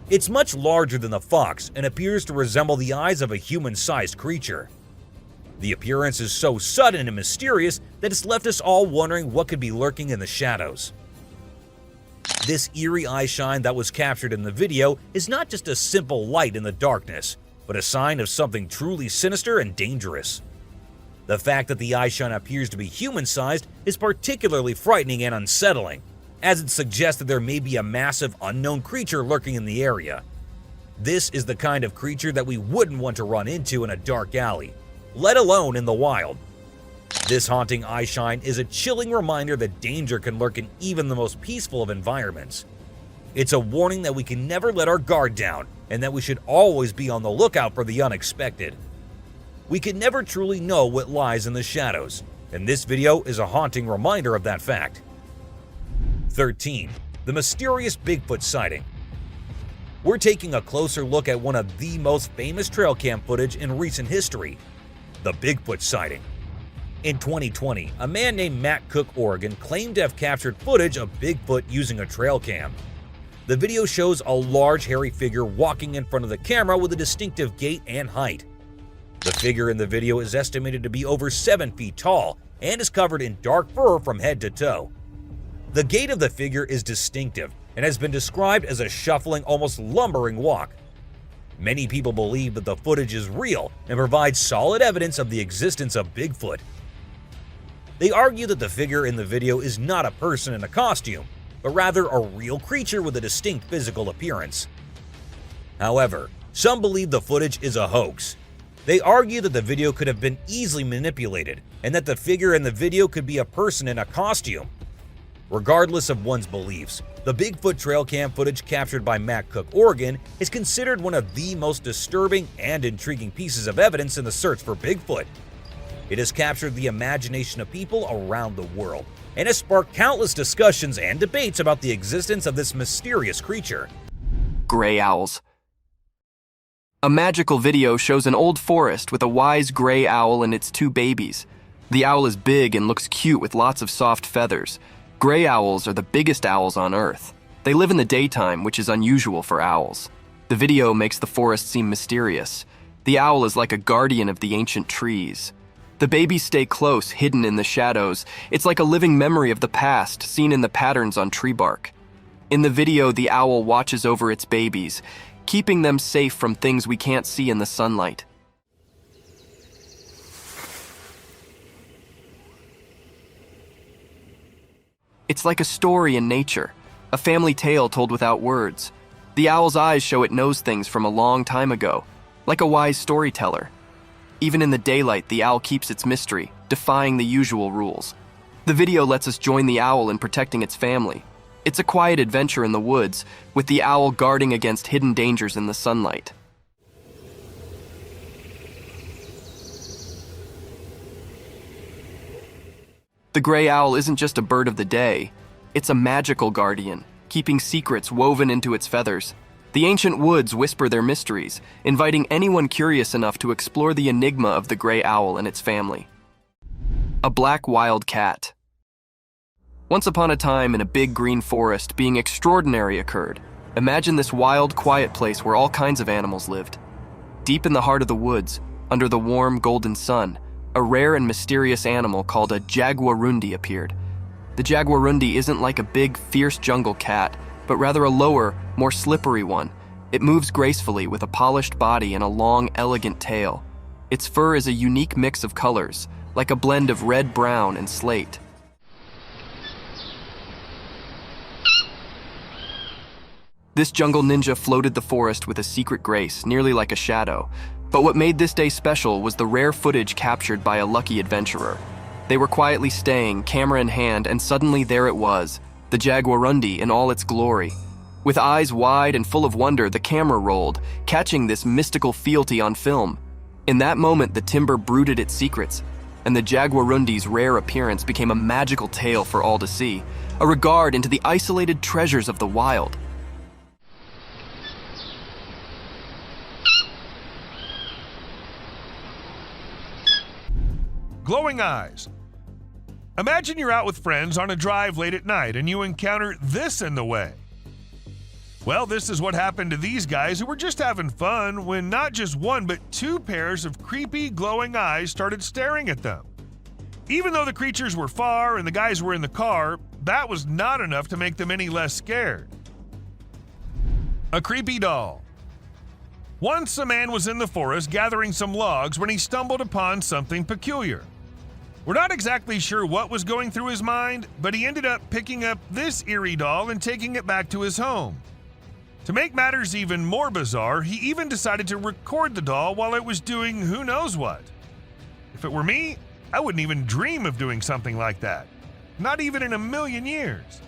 It's much larger than the fox and appears to resemble the eyes of a human-sized creature. The appearance is so sudden and mysterious that it's left us all wondering what could be lurking in the shadows. This eerie eye shine that was captured in the video is not just a simple light in the darkness, but a sign of something truly sinister and dangerous. The fact that the eye shine appears to be human-sized is particularly frightening and unsettling, as it suggests that there may be a massive unknown creature lurking in the area. This is the kind of creature that we wouldn't want to run into in a dark alley, let alone in the wild. This haunting eye shine is a chilling reminder that danger can lurk in even the most peaceful of environments. It's a warning that we can never let our guard down and that we should always be on the lookout for the unexpected. We can never truly know what lies in the shadows, and this video is a haunting reminder of that fact. 13. The mysterious Bigfoot sighting. We're taking a closer look at one of the most famous trail cam footage in recent history, the Bigfoot sighting. In 2020, a man named Matt Cook, Oregon, claimed to have captured footage of Bigfoot using a trail cam. The video shows a large hairy figure walking in front of the camera with a distinctive gait and height. The figure in the video is estimated to be over 7 feet tall and is covered in dark fur from head to toe. The gait of the figure is distinctive and has been described as a shuffling, almost lumbering walk. Many people believe that the footage is real and provides solid evidence of the existence of Bigfoot. They argue that the figure in the video is not a person in a costume, but rather a real creature with a distinct physical appearance. However, some believe the footage is a hoax. They argue that the video could have been easily manipulated and that the figure in the video could be a person in a costume. Regardless of one's beliefs, the Bigfoot trail cam footage captured by Matt Cook, Oregon is considered one of the most disturbing and intriguing pieces of evidence in the search for Bigfoot. It has captured the imagination of people around the world and has sparked countless discussions and debates about the existence of this mysterious creature. Gray owls. A magical video shows an old forest with a wise gray owl and its 2 babies. The owl is big and looks cute with lots of soft feathers. Gray owls are the biggest owls on Earth. They live in the daytime, which is unusual for owls. The video makes the forest seem mysterious. The owl is like a guardian of the ancient trees. The babies stay close, hidden in the shadows. It's like a living memory of the past, seen in the patterns on tree bark. In the video, the owl watches over its babies. keeping them safe from things we can't see in the sunlight. It's like a story in nature, a family tale told without words. The owl's eyes show it knows things from a long time ago, like a wise storyteller. Even in the daylight, the owl keeps its mystery, defying the usual rules. The video lets us join the owl in protecting its family. It's a quiet adventure in the woods, with the owl guarding against hidden dangers in the sunlight. The gray owl isn't just a bird of the day, it's a magical guardian, keeping secrets woven into its feathers. The ancient woods whisper their mysteries, inviting anyone curious enough to explore the enigma of the gray owl and its family. A black wild cat. Once upon a time in a big green forest, being extraordinary occurred. Imagine this wild, quiet place where all kinds of animals lived. Deep in the heart of the woods, under the warm, golden sun, a rare and mysterious animal called a jaguarundi appeared. The jaguarundi isn't like a big, fierce jungle cat, but rather a lower, more slippery one. It moves gracefully with a polished body and a long, elegant tail. Its fur is a unique mix of colors, like a blend of red, brown, and slate. This jungle ninja floated the forest with a secret grace, nearly like a shadow. But what made this day special was the rare footage captured by a lucky adventurer. They were quietly staying, camera in hand, and suddenly there it was, the jaguarundi in all its glory. With eyes wide and full of wonder, the camera rolled, catching this mystical fealty on film. In that moment, the timber brooded its secrets, and the jaguarundi's rare appearance became a magical tale for all to see, a regard into the isolated treasures of the wild. Glowing eyes. Imagine you're out with friends on a drive late at night and you encounter this in the way. Well, this is what happened to these guys who were just having fun when not just one but two pairs of creepy glowing eyes started staring at them. Even though the creatures were far and the guys were in the car, that was not enough to make them any less scared. A creepy doll. Once a man was in the forest gathering some logs when he stumbled upon something peculiar. We're not exactly sure what was going through his mind, but he ended up picking up this eerie doll and taking it back to his home. To make matters even more bizarre, he even decided to record the doll while it was doing who knows what. If it were me, I wouldn't even dream of doing something like that. Not even in a million years.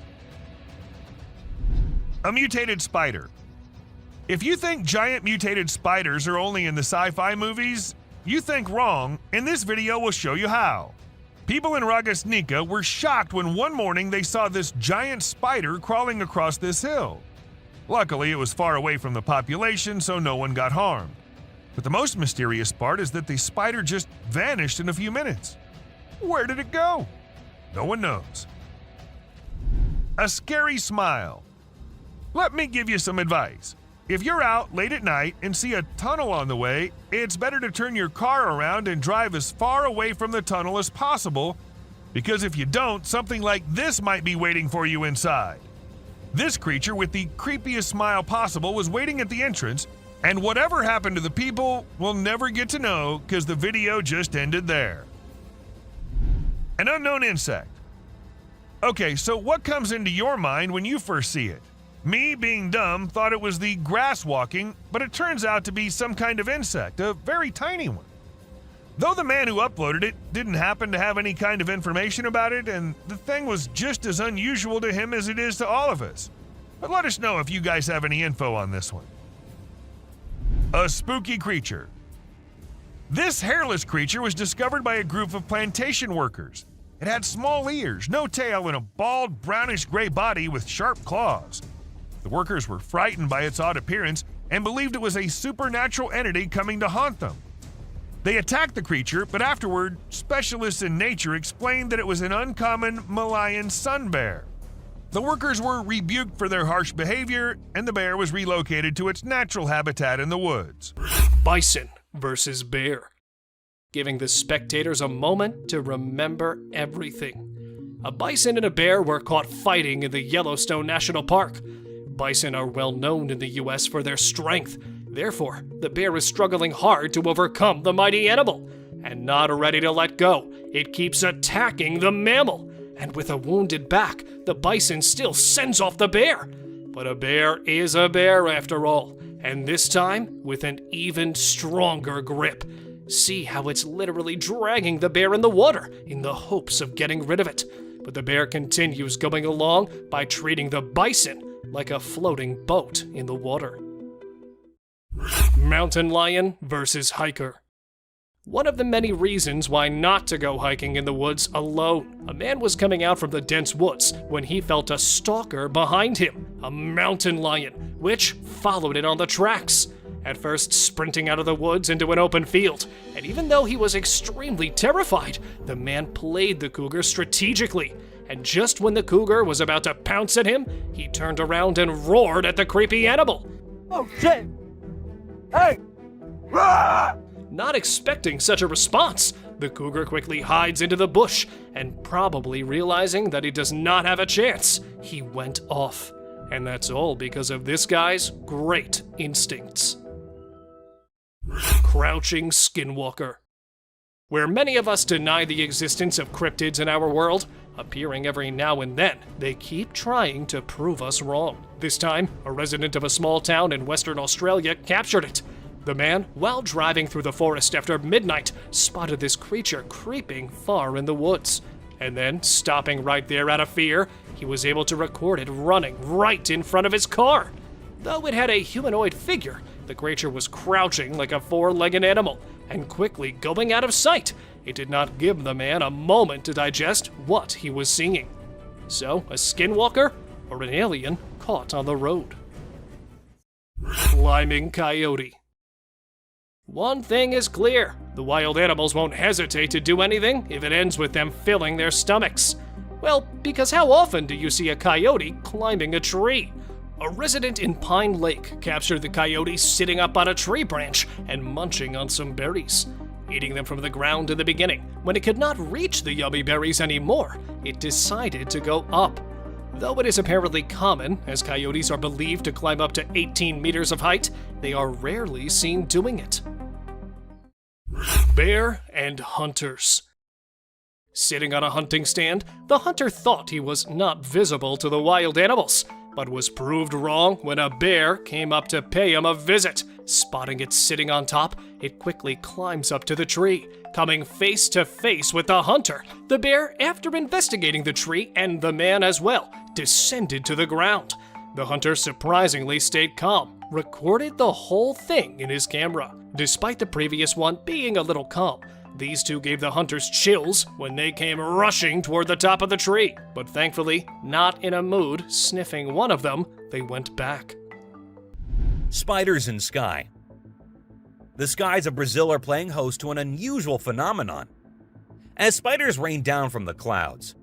A mutated spider. If you think giant mutated spiders are only in the sci-fi movies, you think wrong, and this video will show you how. People in Ragasnika were shocked when one morning they saw this giant spider crawling across this hill. Luckily, it was far away from the population, so no one got harmed. But the most mysterious part is that the spider just vanished in a few minutes. Where did it go? No one knows. A scary smile. Let me give you some advice. If you're out late at night and see a tunnel on the way, it's better to turn your car around and drive as far away from the tunnel as possible, because if you don't, something like this might be waiting for you inside. This creature with the creepiest smile possible was waiting at the entrance, and whatever happened to the people, we'll never get to know because the video just ended there. An unknown insect. Okay, so what comes into your mind when you first see it? Me, being dumb, thought it was the grass walking, but it turns out to be some kind of insect, a very tiny one. Though the man who uploaded it didn't happen to have any kind of information about it, and the thing was just as unusual to him as it is to all of us. But let us know if you guys have any info on this one. A spooky creature. This hairless creature was discovered by a group of plantation workers. It had small ears, no tail, and a bald, brownish-gray body with sharp claws. The workers were frightened by its odd appearance and believed it was a supernatural entity coming to haunt them. They attacked the creature, but afterward, specialists in nature explained that it was an uncommon Malayan sun bear. The workers were rebuked for their harsh behavior, and the bear was relocated to its natural habitat in the woods. Bison versus bear, giving the spectators a moment to remember everything. A bison and a bear were caught fighting in the Yellowstone National Park. bison are well known in the US for their strength. Therefore, the bear is struggling hard to overcome the mighty animal. And not ready to let go, it keeps attacking the mammal. And with a wounded back, the bison still sends off the bear. But a bear is a bear after all, and this time with an even stronger grip. See how it's literally dragging the bear in the water in the hopes of getting rid of it. But the bear continues going along by treating the bison like a floating boat in the water. Mountain lion versus hiker. One of the many reasons why not to go hiking in the woods alone. A man was coming out from the dense woods when he felt a stalker behind him, a mountain lion, which followed it on the tracks. At first sprinting out of the woods into an open field, and even though he was extremely terrified, the man played the cougar strategically. And just when the cougar was about to pounce at him, he turned around and roared at the creepy animal. Oh shit! Hey! Ah! Not expecting such a response, the cougar quickly hides into the bush, and probably realizing that he does not have a chance, he went off. And that's all because of this guy's great instincts. Crouching skinwalker. Where many of us deny the existence of cryptids in our world, appearing every now and then, they keep trying to prove us wrong. This time, a resident of a small town in Western Australia captured it. The man, while driving through the forest after midnight, spotted this creature creeping far in the woods. And then, stopping right there out of fear, he was able to record it running right in front of his car. Though it had a humanoid figure, the creature was crouching like a four-legged animal and quickly going out of sight. It did not give the man a moment to digest what he was seeing. So, a skinwalker or an alien caught on the road? Climbing coyote. One thing is clear, the wild animals won't hesitate to do anything if it ends with them filling their stomachs. Well, because how often do you see a coyote climbing a tree? A resident in Pine Lake captured the coyote sitting up on a tree branch and munching on some berries. Eating them from the ground in the beginning, when it could not reach the yummy berries anymore, it decided to go up. Though it is apparently common, as coyotes are believed to climb up to 18 meters of height, they are rarely seen doing it. Bear and hunters. Sitting on a hunting stand, the hunter thought he was not visible to the wild animals, but was proved wrong when a bear came up to pay him a visit. Spotting it sitting on top, it quickly climbs up to the tree, coming face to face with the hunter. The bear, after investigating the tree and the man as well, descended to the ground. The hunter surprisingly stayed calm, recorded the whole thing in his camera. Despite the previous one being a little calm, these two gave the hunters chills when they came rushing toward the top of the tree. But thankfully, not in a mood, sniffing one of them, they went back. Spiders in sky. The skies of Brazil are playing host to an unusual phenomenon, as spiders rain down from the clouds.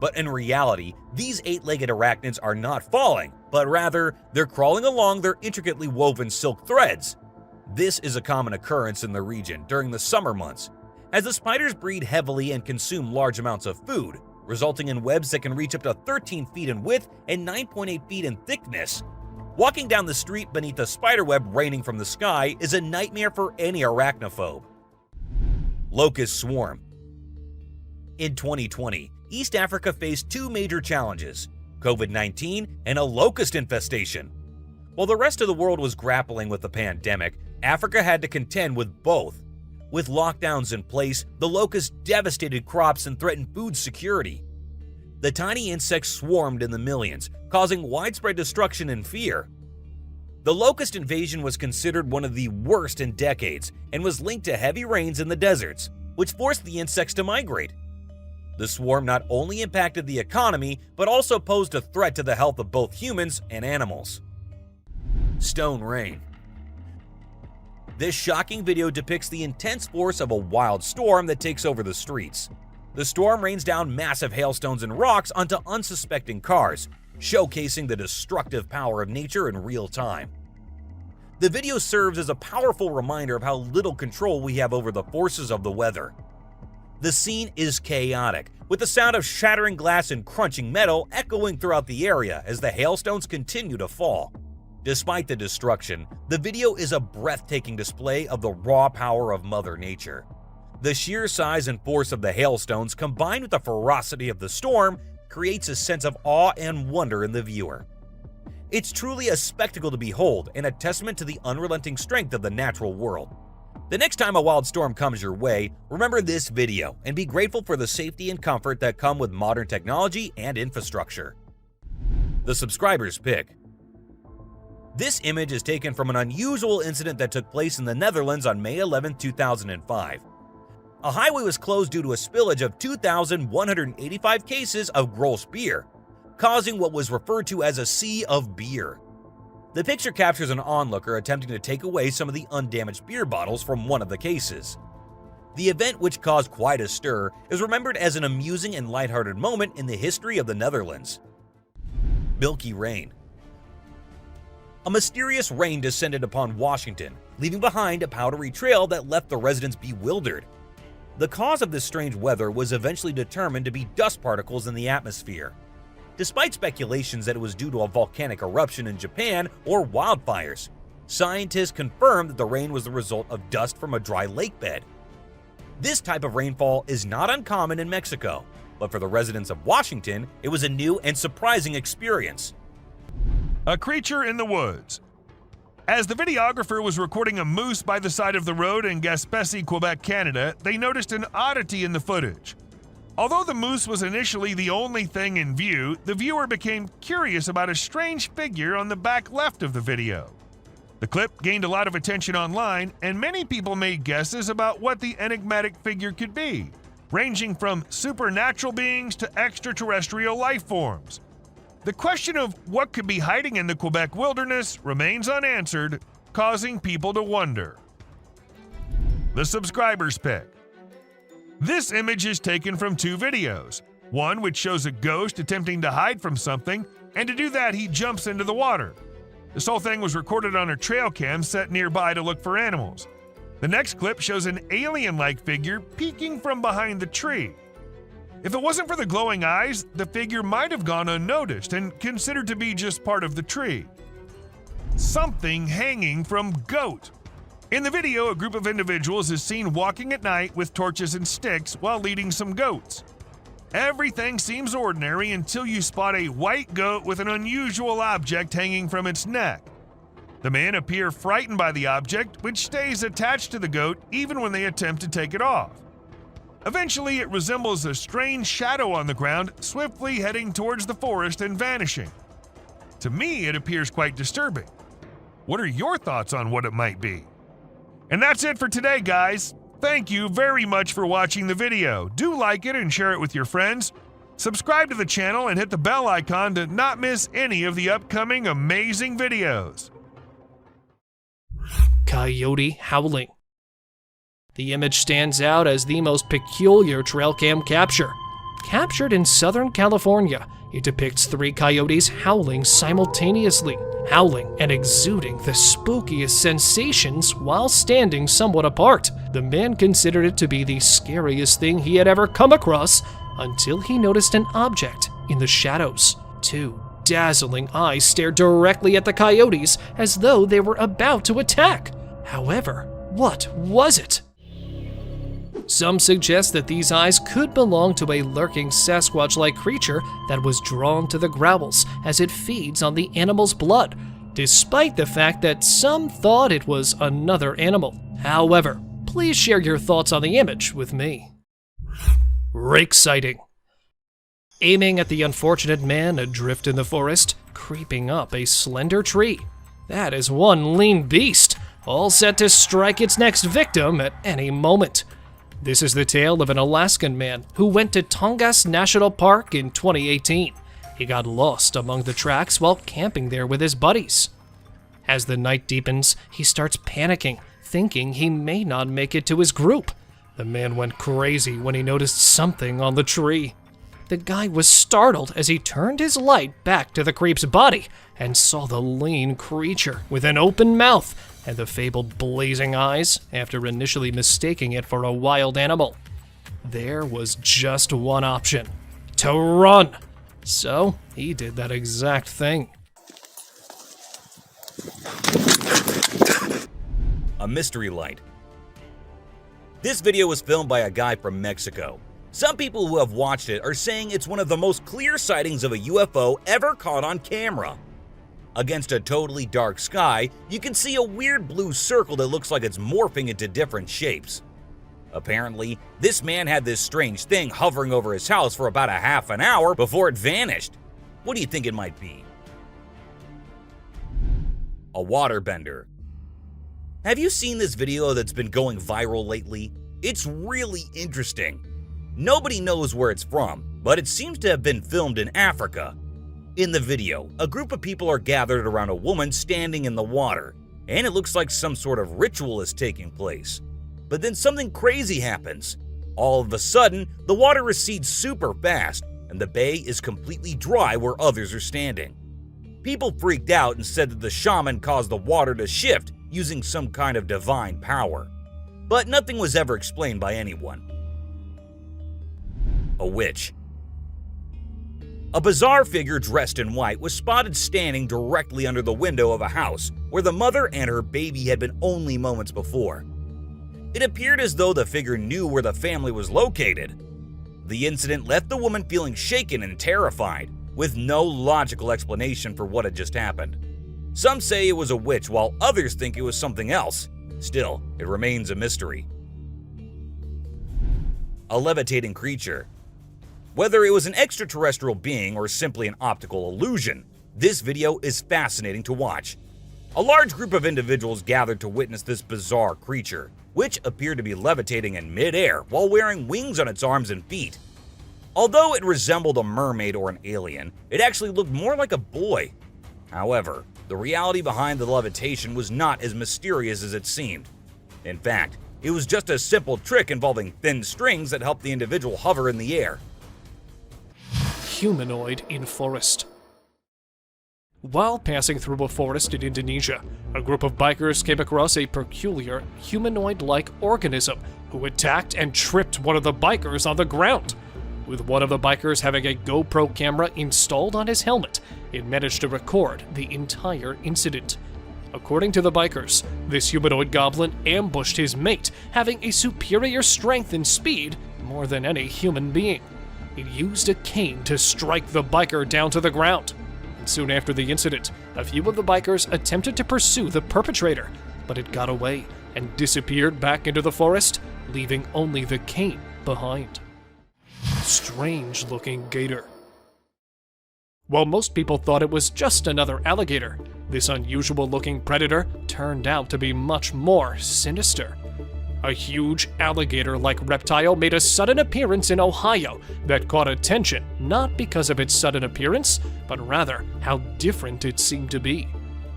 But in reality, these eight-legged arachnids are not falling, but rather, they're crawling along their intricately woven silk threads. This is a common occurrence in the region during the summer months, as the spiders breed heavily and consume large amounts of food, resulting in webs that can reach up to 13 feet in width and 9.8 feet in thickness. Walking down the street beneath a spiderweb raining from the sky is a nightmare for any arachnophobe. Locust swarm. In 2020, East Africa faced two major challenges: COVID-19 and a locust infestation. While the rest of the world was grappling with the pandemic, Africa had to contend with both. With lockdowns in place, the locusts devastated crops and threatened food security. The tiny insects swarmed in the millions, causing widespread destruction and fear. The locust invasion was considered one of the worst in decades and was linked to heavy rains in the deserts, which forced the insects to migrate. The swarm not only impacted the economy, but also posed a threat to the health of both humans and animals. Stone rain. This shocking video depicts the intense force of a wild storm that takes over the streets. The storm rains down massive hailstones and rocks onto unsuspecting cars, showcasing the destructive power of nature in real time. The video serves as a powerful reminder of how little control we have over the forces of the weather. The scene is chaotic, with the sound of shattering glass and crunching metal echoing throughout the area as the hailstones continue to fall. Despite the destruction, the video is a breathtaking display of the raw power of Mother Nature. The sheer size and force of the hailstones combined with the ferocity of the storm creates a sense of awe and wonder in the viewer. It's truly a spectacle to behold and a testament to the unrelenting strength of the natural world. The next time a wild storm comes your way, remember this video and be grateful for the safety and comfort that come with modern technology and infrastructure. The subscriber's pick. This image is taken from an unusual incident that took place in the Netherlands on May 11, 2005. A highway was closed due to a spillage of 2,185 cases of gross beer, causing what was referred to as a sea of beer. The picture captures an onlooker attempting to take away some of the undamaged beer bottles from one of the cases. The event, which caused quite a stir, is remembered as an amusing and lighthearted moment in the history of the Netherlands. Milky Rain. A mysterious rain descended upon Washington, leaving behind a powdery trail that left the residents bewildered. The cause of this strange weather was eventually determined to be dust particles in the atmosphere. Despite speculations that it was due to a volcanic eruption in Japan or wildfires, scientists confirmed that the rain was the result of dust from a dry lake bed. This type of rainfall is not uncommon in Mexico, but for the residents of Washington, it was a new and surprising experience. A creature in the woods. As the videographer was recording a moose by the side of the road in Gaspésie, Quebec, Canada, they noticed an oddity in the footage. Although the moose was initially the only thing in view, the viewer became curious about a strange figure on the back left of the video. The clip gained a lot of attention online, and many people made guesses about what the enigmatic figure could be, ranging from supernatural beings to extraterrestrial life forms. The question of what could be hiding in the Quebec wilderness remains unanswered, causing people to wonder. The subscriber's pick. This image is taken from two videos, one which shows a ghost attempting to hide from something, and to do that he jumps into the water. This whole thing was recorded on a trail cam set nearby to look for animals. The next clip shows an alien-like figure peeking from behind the tree. If it wasn't for the glowing eyes, the figure might have gone unnoticed and considered to be just part of the tree. Something hanging from goat. In the video, a group of individuals is seen walking at night with torches and sticks while leading some goats. Everything seems ordinary until you spot a white goat with an unusual object hanging from its neck. The men appear frightened by the object, which stays attached to the goat even when they attempt to take it off. Eventually, it resembles a strange shadow on the ground, swiftly heading towards the forest and vanishing. To me, it appears quite disturbing. What are your thoughts on what it might be? And that's it for today, guys. Thank you very much for watching the video. Do like it and share it with your friends. Subscribe to the channel and hit the bell icon to not miss any of the upcoming amazing videos. Coyote howling. The image stands out as the most peculiar trail cam capture. Captured in Southern California, it depicts three coyotes howling simultaneously, howling and exuding the spookiest sensations while standing somewhat apart. The man considered it to be the scariest thing he had ever come across until he noticed an object in the shadows. Two dazzling eyes stared directly at the coyotes as though they were about to attack. However, what was it? Some suggest that these eyes could belong to a lurking Sasquatch-like creature that was drawn to the growls as it feeds on the animal's blood, despite the fact that some thought it was another animal. However, please share your thoughts on the image with me. Rake sighting. Aiming at the unfortunate man adrift in the forest, creeping up a slender tree. That is one lean beast, all set to strike its next victim at any moment. This is the tale of an Alaskan man who went to Tongass National Park in 2018. He got lost among the tracks while camping there with his buddies. As the night deepens, he starts panicking, thinking he may not make it to his group. The man went crazy when he noticed something on the tree. The guy was startled as he turned his light back to the creep's body and saw the lean creature with an open mouth and the fabled blazing eyes after initially mistaking it for a wild animal. There was just one option: to run. So he did that exact thing. A mystery light. This video was filmed by a guy from Mexico. Some people who have watched it are saying it's one of the most clear sightings of a UFO ever caught on camera. Against a totally dark sky, you can see a weird blue circle that looks like it's morphing into different shapes. Apparently, this man had this strange thing hovering over his house for about a half an hour before it vanished. What do you think it might be? A waterbender. Have you seen this video that's been going viral lately? It's really interesting. Nobody knows where it's from, but it seems to have been filmed in Africa. In the video, a group of people are gathered around a woman standing in the water, and it looks like some sort of ritual is taking place. But then something crazy happens. All of a sudden, the water recedes super fast, and the bay is completely dry where others are standing. People freaked out and said that the shaman caused the water to shift using some kind of divine power. But nothing was ever explained by anyone. A witch. A bizarre figure dressed in white was spotted standing directly under the window of a house where the mother and her baby had been only moments before. It appeared as though the figure knew where the family was located. The incident left the woman feeling shaken and terrified, with no logical explanation for what had just happened. Some say it was a witch, while others think it was something else. Still, it remains a mystery. A levitating creature. Whether it was an extraterrestrial being or simply an optical illusion, this video is fascinating to watch. A large group of individuals gathered to witness this bizarre creature, which appeared to be levitating in midair while wearing wings on its arms and feet. Although it resembled a mermaid or an alien, it actually looked more like a boy. However, the reality behind the levitation was not as mysterious as it seemed. In fact, it was just a simple trick involving thin strings that helped the individual hover in the air. Humanoid in forest. While passing through a forest in Indonesia, a group of bikers came across a peculiar humanoid-like organism who attacked and tripped one of the bikers on the ground. With one of the bikers having a GoPro camera installed on his helmet, it managed to record the entire incident. According to the bikers, this humanoid goblin ambushed his mate, having a superior strength and speed more than any human being. It used a cane to strike the biker down to the ground. And soon after the incident, a few of the bikers attempted to pursue the perpetrator, but it got away and disappeared back into the forest, leaving only the cane behind. Strange-looking gator. While most people thought it was just another alligator, this unusual-looking predator turned out to be much more sinister. A huge alligator-like reptile made a sudden appearance in Ohio that caught attention not because of its sudden appearance, but rather how different it seemed to be.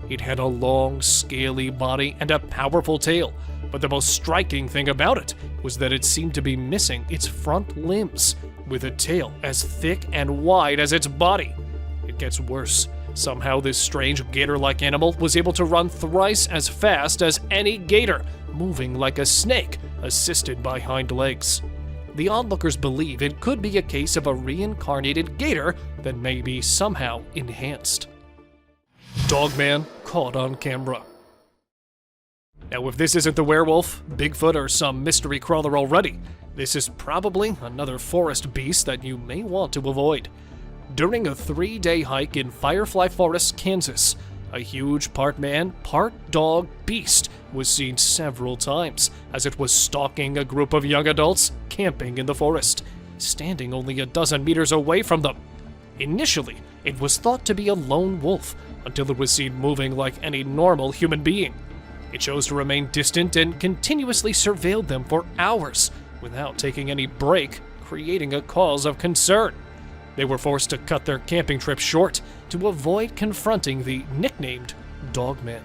It had a long, scaly body and a powerful tail, but the most striking thing about it was that it seemed to be missing its front limbs, with a tail as thick and wide as its body. It gets worse. Somehow this strange gator-like animal was able to run thrice as fast as any gator, moving like a snake, assisted by hind legs. The onlookers believe it could be a case of a reincarnated gator that may be somehow enhanced. Dogman caught on camera. Now, if this isn't the werewolf, Bigfoot, or some mystery crawler already, this is probably another forest beast that you may want to avoid. During a 3-day hike in Firefly Forest, Kansas, a huge part man, part dog beast was seen several times as it was stalking a group of young adults camping in the forest, standing only a dozen meters away from them. Initially, it was thought to be a lone wolf until it was seen moving like any normal human being. It chose to remain distant and continuously surveilled them for hours without taking any break, creating a cause of concern. They were forced to cut their camping trip short to avoid confronting the nicknamed Dogman.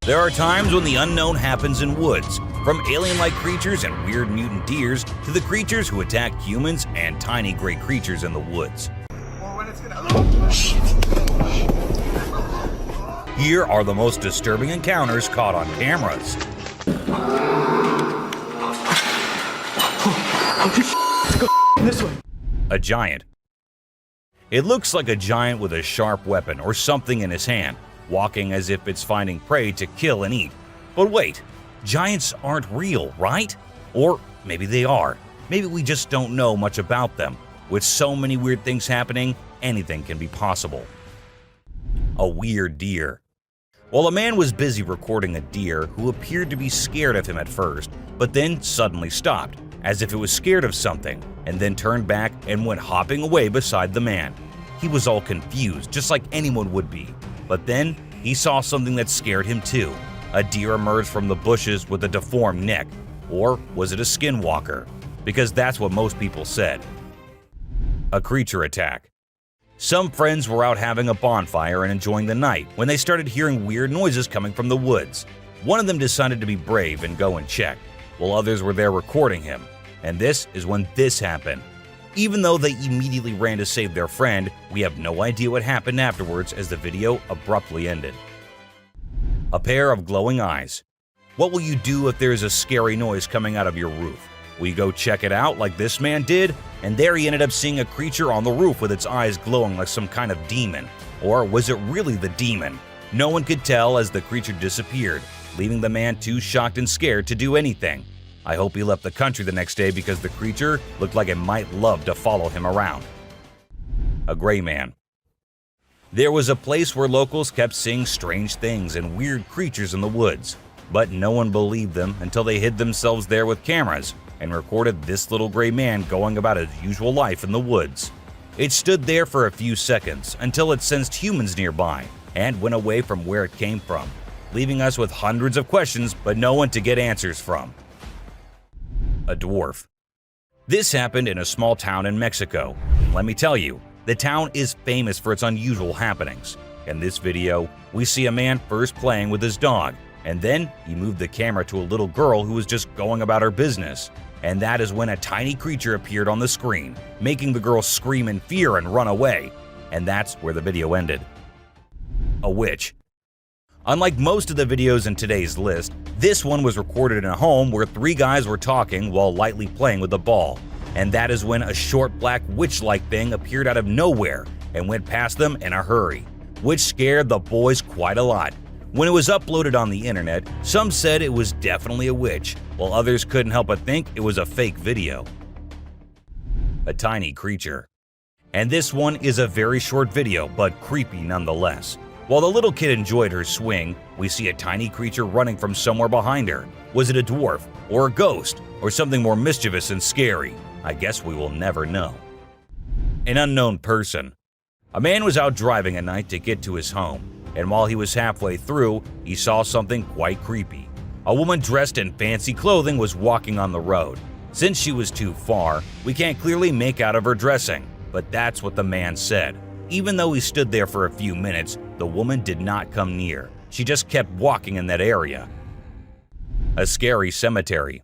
There are times when the unknown happens in woods, from alien-like creatures and weird mutant deers to the creatures who attack humans and tiny gray creatures in the woods. Here are the most disturbing encounters caught on cameras. This way. A giant. It looks like a giant with a sharp weapon or something in his hand, walking as if it's finding prey to kill and eat. But wait, giants aren't real, right? Or maybe they are. Maybe we just don't know much about them. With so many weird things happening, anything can be possible. A weird deer. Well, a man was busy recording a deer who appeared to be scared of him at first, but then suddenly stopped, as if it was scared of something, and then turned back and went hopping away beside the man. He was all confused, just like anyone would be. But then he saw something that scared him too. A deer emerged from the bushes with a deformed neck. Or was it a skinwalker? Because that's what most people said. A creature attack. Some friends were out having a bonfire and enjoying the night when they started hearing weird noises coming from the woods. One of them decided to be brave and go and check, while others were there recording him. And this is when this happened. Even though they immediately ran to save their friend, we have no idea what happened afterwards as the video abruptly ended. A pair of glowing eyes. What will you do if there is a scary noise coming out of your roof? Will you go check it out like this man did? And there he ended up seeing a creature on the roof with its eyes glowing like some kind of demon. Or was it really the demon? No one could tell as the creature disappeared, leaving the man too shocked and scared to do anything. I hope he left the country the next day because the creature looked like it might love to follow him around. A gray man. There was a place where locals kept seeing strange things and weird creatures in the woods, but no one believed them until they hid themselves there with cameras and recorded this little gray man going about his usual life in the woods. It stood there for a few seconds until it sensed humans nearby and went away from where it came from, leaving us with hundreds of questions but no one to get answers from. A dwarf. This happened in a small town in Mexico. Let me tell you, the town is famous for its unusual happenings. In this video, we see a man first playing with his dog, and then he moved the camera to a little girl who was just going about her business. And that is when a tiny creature appeared on the screen, making the girl scream in fear and run away. And that's where the video ended. A witch. Unlike most of the videos in today's list, this one was recorded in a home where three guys were talking while lightly playing with a ball. And that is when a short black witch-like thing appeared out of nowhere and went past them in a hurry, which scared the boys quite a lot. When it was uploaded on the internet, some said it was definitely a witch, while others couldn't help but think it was a fake video. A tiny creature. And this one is a very short video, but creepy nonetheless. While the little kid enjoyed her swing, we see a tiny creature running from somewhere behind her. Was it a dwarf, or a ghost, or something more mischievous and scary? I guess we will never know. An unknown person. A man was out driving at night to get to his home, and while he was halfway through, he saw something quite creepy. A woman dressed in fancy clothing was walking on the road. Since she was too far, we can't clearly make out of her dressing, but that's what the man said. Even though he stood there for a few minutes, the woman did not come near. She just kept walking in that area. A scary cemetery.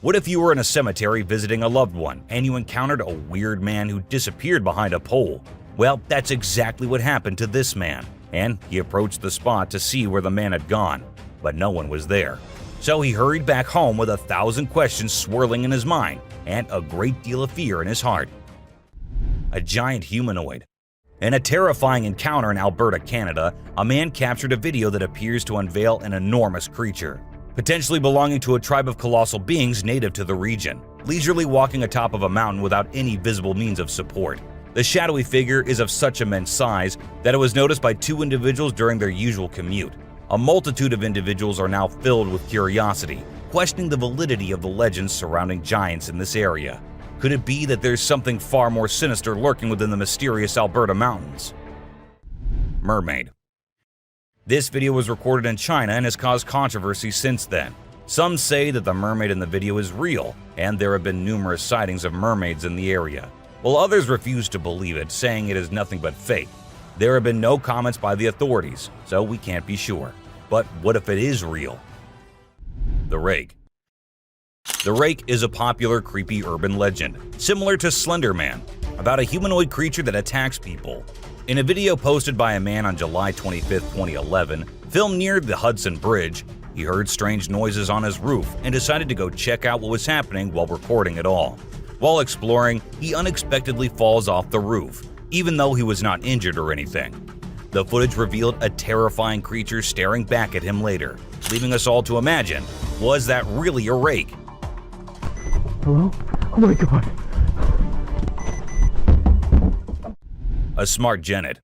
What if you were in a cemetery visiting a loved one and you encountered a weird man who disappeared behind a pole? Well, that's exactly what happened to this man, and he approached the spot to see where the man had gone, but no one was there. So he hurried back home with 1,000 questions swirling in his mind and a great deal of fear in his heart. A giant humanoid. In a terrifying encounter in Alberta, Canada, a man captured a video that appears to unveil an enormous creature, potentially belonging to a tribe of colossal beings native to the region, leisurely walking atop of a mountain without any visible means of support. The shadowy figure is of such immense size that it was noticed by 2 individuals during their usual commute. A multitude of individuals are now filled with curiosity, questioning the validity of the legends surrounding giants in this area. Could it be that there's something far more sinister lurking within the mysterious Alberta mountains? Mermaid. This video was recorded in China and has caused controversy since then. Some say that the mermaid in the video is real, and there have been numerous sightings of mermaids in the area, while others refuse to believe it, saying it is nothing but fake. There have been no comments by the authorities, so we can't be sure. But what if it is real? The Rake. The Rake is a popular creepy urban legend, similar to Slender Man, about a humanoid creature that attacks people. In a video posted by a man on July 25, 2011, Filmed near the Hudson Bridge, he heard strange noises on his roof and decided to go check out what was happening while recording it all. While exploring, he unexpectedly falls off the roof, even though he was not injured or anything. The footage revealed a terrifying creature staring back at him later, leaving us all to imagine, was that really a rake? Hello? Oh my god. A smart genet.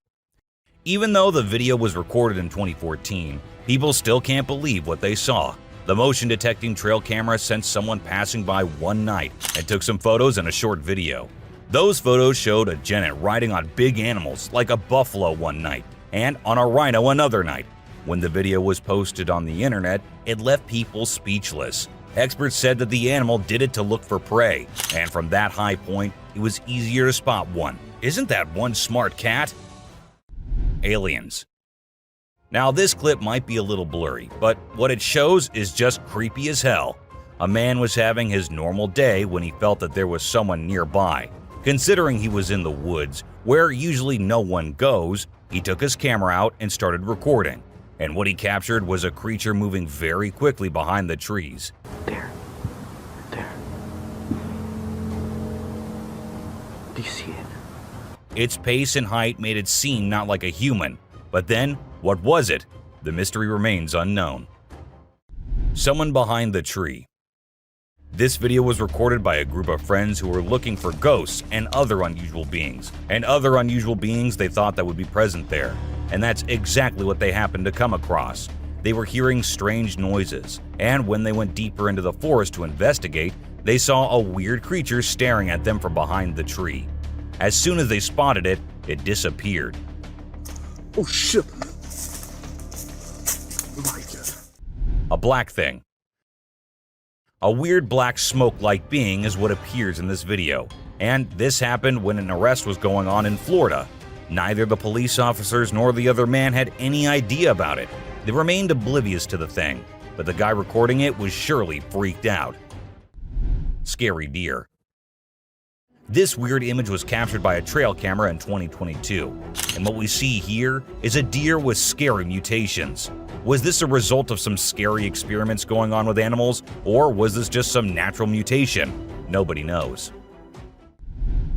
Even though the video was recorded in 2014, people still can't believe what they saw. The motion detecting trail camera sensed someone passing by one night and took some photos and a short video. Those photos showed a genet riding on big animals like a buffalo one night and on a rhino another night. When the video was posted on the internet, it left people speechless. Experts said that the animal did it to look for prey, and from that high point, it was easier to spot one. Isn't that one smart cat? Aliens. Now this clip might be a little blurry, but what it shows is just creepy as hell. A man was having his normal day when he felt that there was someone nearby. Considering he was in the woods, where usually no one goes, he took his camera out and started recording. And what he captured was a creature moving very quickly behind the trees. There. Do you see it? Its pace and height made it seem not like a human. But then, what was it? The mystery remains unknown. Someone behind the tree. This video was recorded by a group of friends who were looking for ghosts and other unusual beings. They thought that would be present there. And that's exactly what they happened to come across. They were hearing strange noises, and when they went deeper into the forest to investigate, they saw a weird creature staring at them from behind the tree. As soon as they spotted it, it disappeared. Oh shit. My God. A black thing. A weird black smoke-like being is what appears in this video, and this happened when an arrest was going on in Florida. Neither the police officers nor the other man had any idea about it. They remained oblivious to the thing, but the guy recording it was surely freaked out. Scary deer. This weird image was captured by a trail camera in 2022, and what we see here is a deer with scary mutations. Was this a result of some scary experiments going on with animals, or was this just some natural mutation? Nobody knows.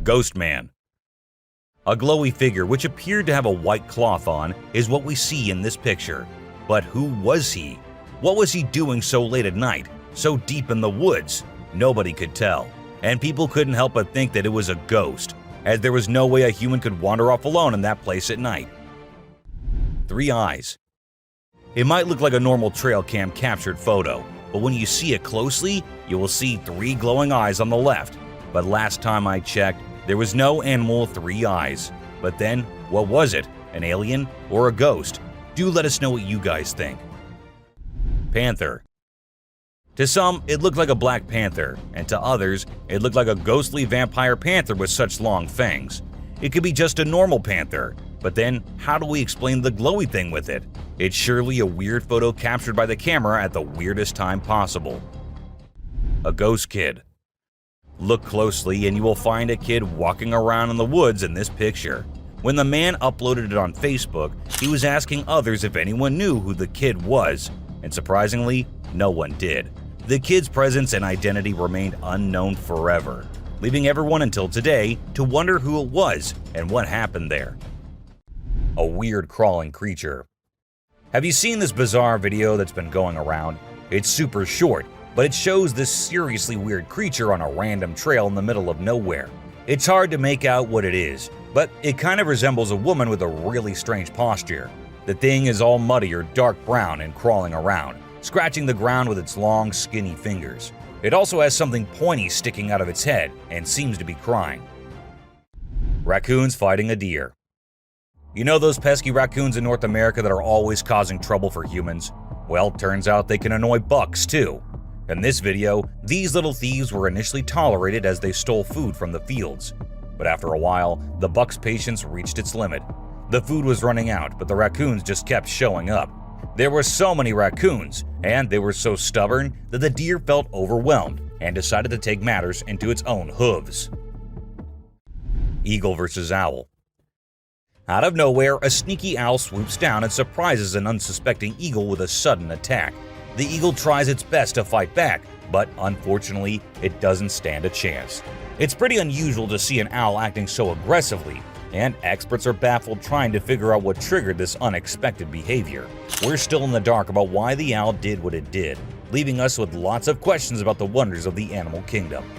Ghost Man. A glowy figure which appeared to have a white cloth on is what we see in this picture. But who was he? What was he doing so late at night, so deep in the woods? Nobody could tell. And people couldn't help but think that it was a ghost, as there was no way a human could wander off alone in that place at night. 3 eyes. It might look like a normal trail cam captured photo, but when you see it closely, you will see 3 glowing eyes on the left. But last time I checked, there was no animal with 3 eyes. But then, what was it? An alien or a ghost? Do let us know what you guys think. Panther. To some, it looked like a black panther, and to others, it looked like a ghostly vampire panther with such long fangs. It could be just a normal panther, but then how do we explain the glowy thing with it? It's surely a weird photo captured by the camera at the weirdest time possible. A ghost kid. Look closely and you will find a kid walking around in the woods in this picture. When the man uploaded it on Facebook, he was asking others if anyone knew who the kid was, and surprisingly, no one did. The kid's presence and identity remained unknown forever, leaving everyone until today to wonder who it was and what happened there. A weird crawling creature. Have you seen this bizarre video that's been going around? It's super short, but it shows this seriously weird creature on a random trail in the middle of nowhere. It's hard to make out what it is, but it kind of resembles a woman with a really strange posture. The thing is all muddy or dark brown and crawling around, scratching the ground with its long, skinny fingers. It also has something pointy sticking out of its head and seems to be crying. Raccoons fighting a deer. You know those pesky raccoons in North America that are always causing trouble for humans? Well, turns out they can annoy bucks too. In this video, these little thieves were initially tolerated as they stole food from the fields. But after a while, the buck's patience reached its limit. The food was running out, but the raccoons just kept showing up. There were so many raccoons, and they were so stubborn that the deer felt overwhelmed and decided to take matters into its own hooves. Eagle versus owl. Out of nowhere, a sneaky owl swoops down and surprises an unsuspecting eagle with a sudden attack. The eagle tries its best to fight back, but unfortunately, it doesn't stand a chance. It's pretty unusual to see an owl acting so aggressively, and experts are baffled trying to figure out what triggered this unexpected behavior. We're still in the dark about why the owl did what it did, leaving us with lots of questions about the wonders of the animal kingdom.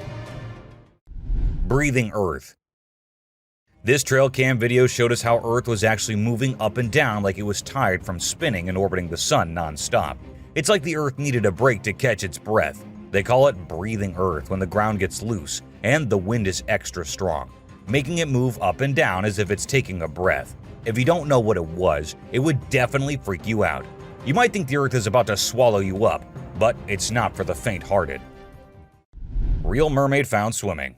Breathing Earth. This trail cam video showed us how Earth was actually moving up and down like it was tired from spinning and orbiting the sun non-stop. It's like the Earth needed a break to catch its breath. They call it breathing Earth when the ground gets loose and the wind is extra strong, making it move up and down as if it's taking a breath. If you don't know what it was, it would definitely freak you out. You might think the Earth is about to swallow you up, but it's not for the faint-hearted. Real mermaid found swimming.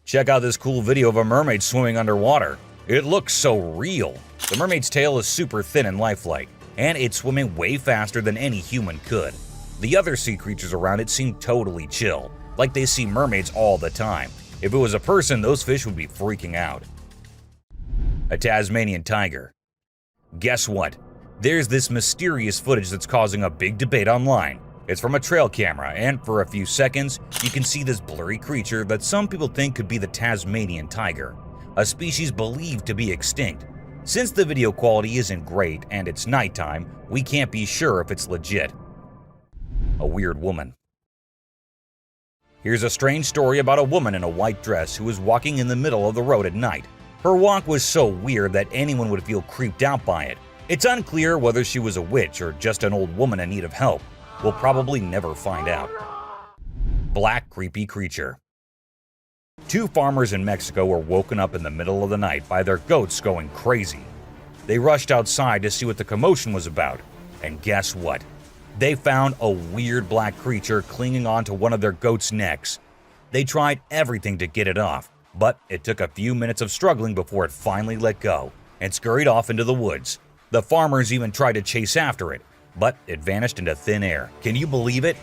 Check out this cool video of a mermaid swimming underwater. It looks so real. The mermaid's tail is super thin and lifelike, and it's swimming way faster than any human could. The other sea creatures around it seem totally chill, like they see mermaids all the time. If it was a person, those fish would be freaking out. A Tasmanian tiger. Guess what? There's this mysterious footage that's causing a big debate online. It's from a trail camera, and for a few seconds, you can see this blurry creature that some people think could be the Tasmanian tiger, a species believed to be extinct. Since the video quality isn't great and it's nighttime, we can't be sure if it's legit. A weird woman. Here's a strange story about a woman in a white dress who was walking in the middle of the road at night. Her walk was so weird that anyone would feel creeped out by it. It's unclear whether she was a witch or just an old woman in need of help. We'll probably never find out. Black creepy creature. Two farmers in Mexico were woken up in the middle of the night by their goats going crazy. They rushed outside to see what the commotion was about, and guess what? They found a weird black creature clinging onto one of their goats' necks. They tried everything to get it off, but it took a few minutes of struggling before it finally let go and scurried off into the woods. The farmers even tried to chase after it, but it vanished into thin air. Can you believe it?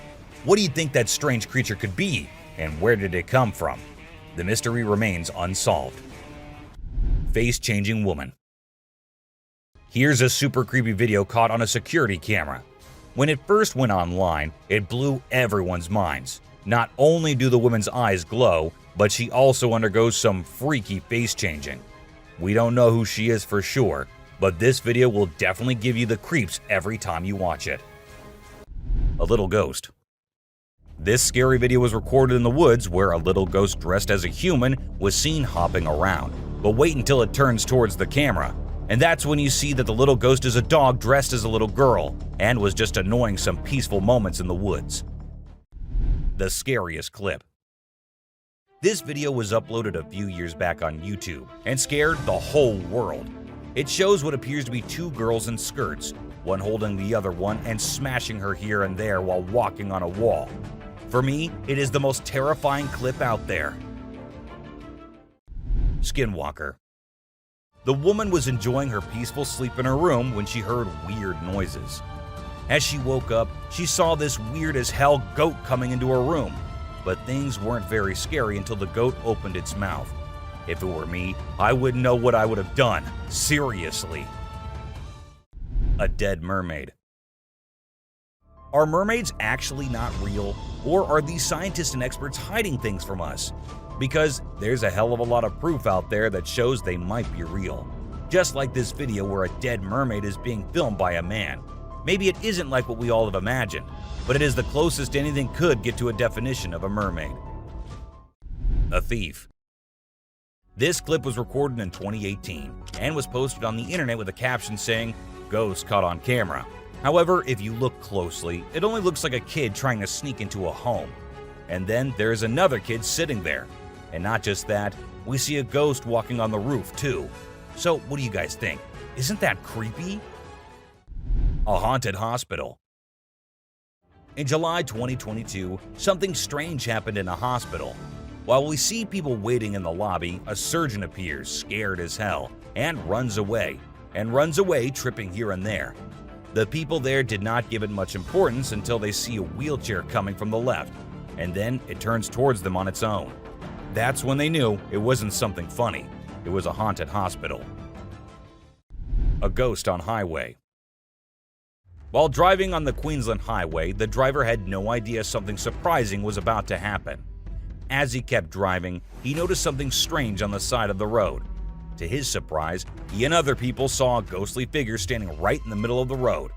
What do you think that strange creature could be, and where did it come from? The mystery remains unsolved. Face-changing woman. Here's a super creepy video caught on a security camera. When it first went online, it blew everyone's minds. Not only do the woman's eyes glow, but she also undergoes some freaky face changing. We don't know who she is for sure, but this video will definitely give you the creeps every time you watch it. A little ghost. This scary video was recorded in the woods where a little ghost dressed as a human was seen hopping around. But wait until it turns towards the camera, and that's when you see that the little ghost is a dog dressed as a little girl and was just annoying some peaceful moments in the woods. The scariest clip. This video was uploaded a few years back on YouTube and scared the whole world. It shows what appears to be two girls in skirts, one holding the other one and smashing her here and there while walking on a wall. For me, it is the most terrifying clip out there. Skinwalker. The woman was enjoying her peaceful sleep in her room when she heard weird noises. As she woke up, she saw this weird as hell goat coming into her room, but things weren't very scary until the goat opened its mouth. If it were me, I wouldn't know what I would have done. Seriously. A dead mermaid. Are mermaids actually not real, or are these scientists and experts hiding things from us? Because there's a hell of a lot of proof out there that shows they might be real. Just like this video where a dead mermaid is being filmed by a man. Maybe it isn't like what we all have imagined, but it is the closest anything could get to a definition of a mermaid. A thief. This clip was recorded in 2018 and was posted on the internet with a caption saying, "Ghost caught on camera." However, if you look closely, it only looks like a kid trying to sneak into a home. And then there's another kid sitting there. And not just that, we see a ghost walking on the roof too. So what do you guys think? Isn't that creepy? A haunted hospital. In July 2022, something strange happened in a hospital. While we see people waiting in the lobby, a surgeon appears, scared as hell, and runs away tripping here and there. The people there did not give it much importance until they see a wheelchair coming from the left, and then it turns towards them on its own. That's when they knew it wasn't something funny. It was a haunted hospital. A ghost on highway. While driving on the Queensland highway, the driver had no idea something surprising was about to happen. As he kept driving, he noticed something strange on the side of the road. To his surprise, he and other people saw a ghostly figure standing right in the middle of the road.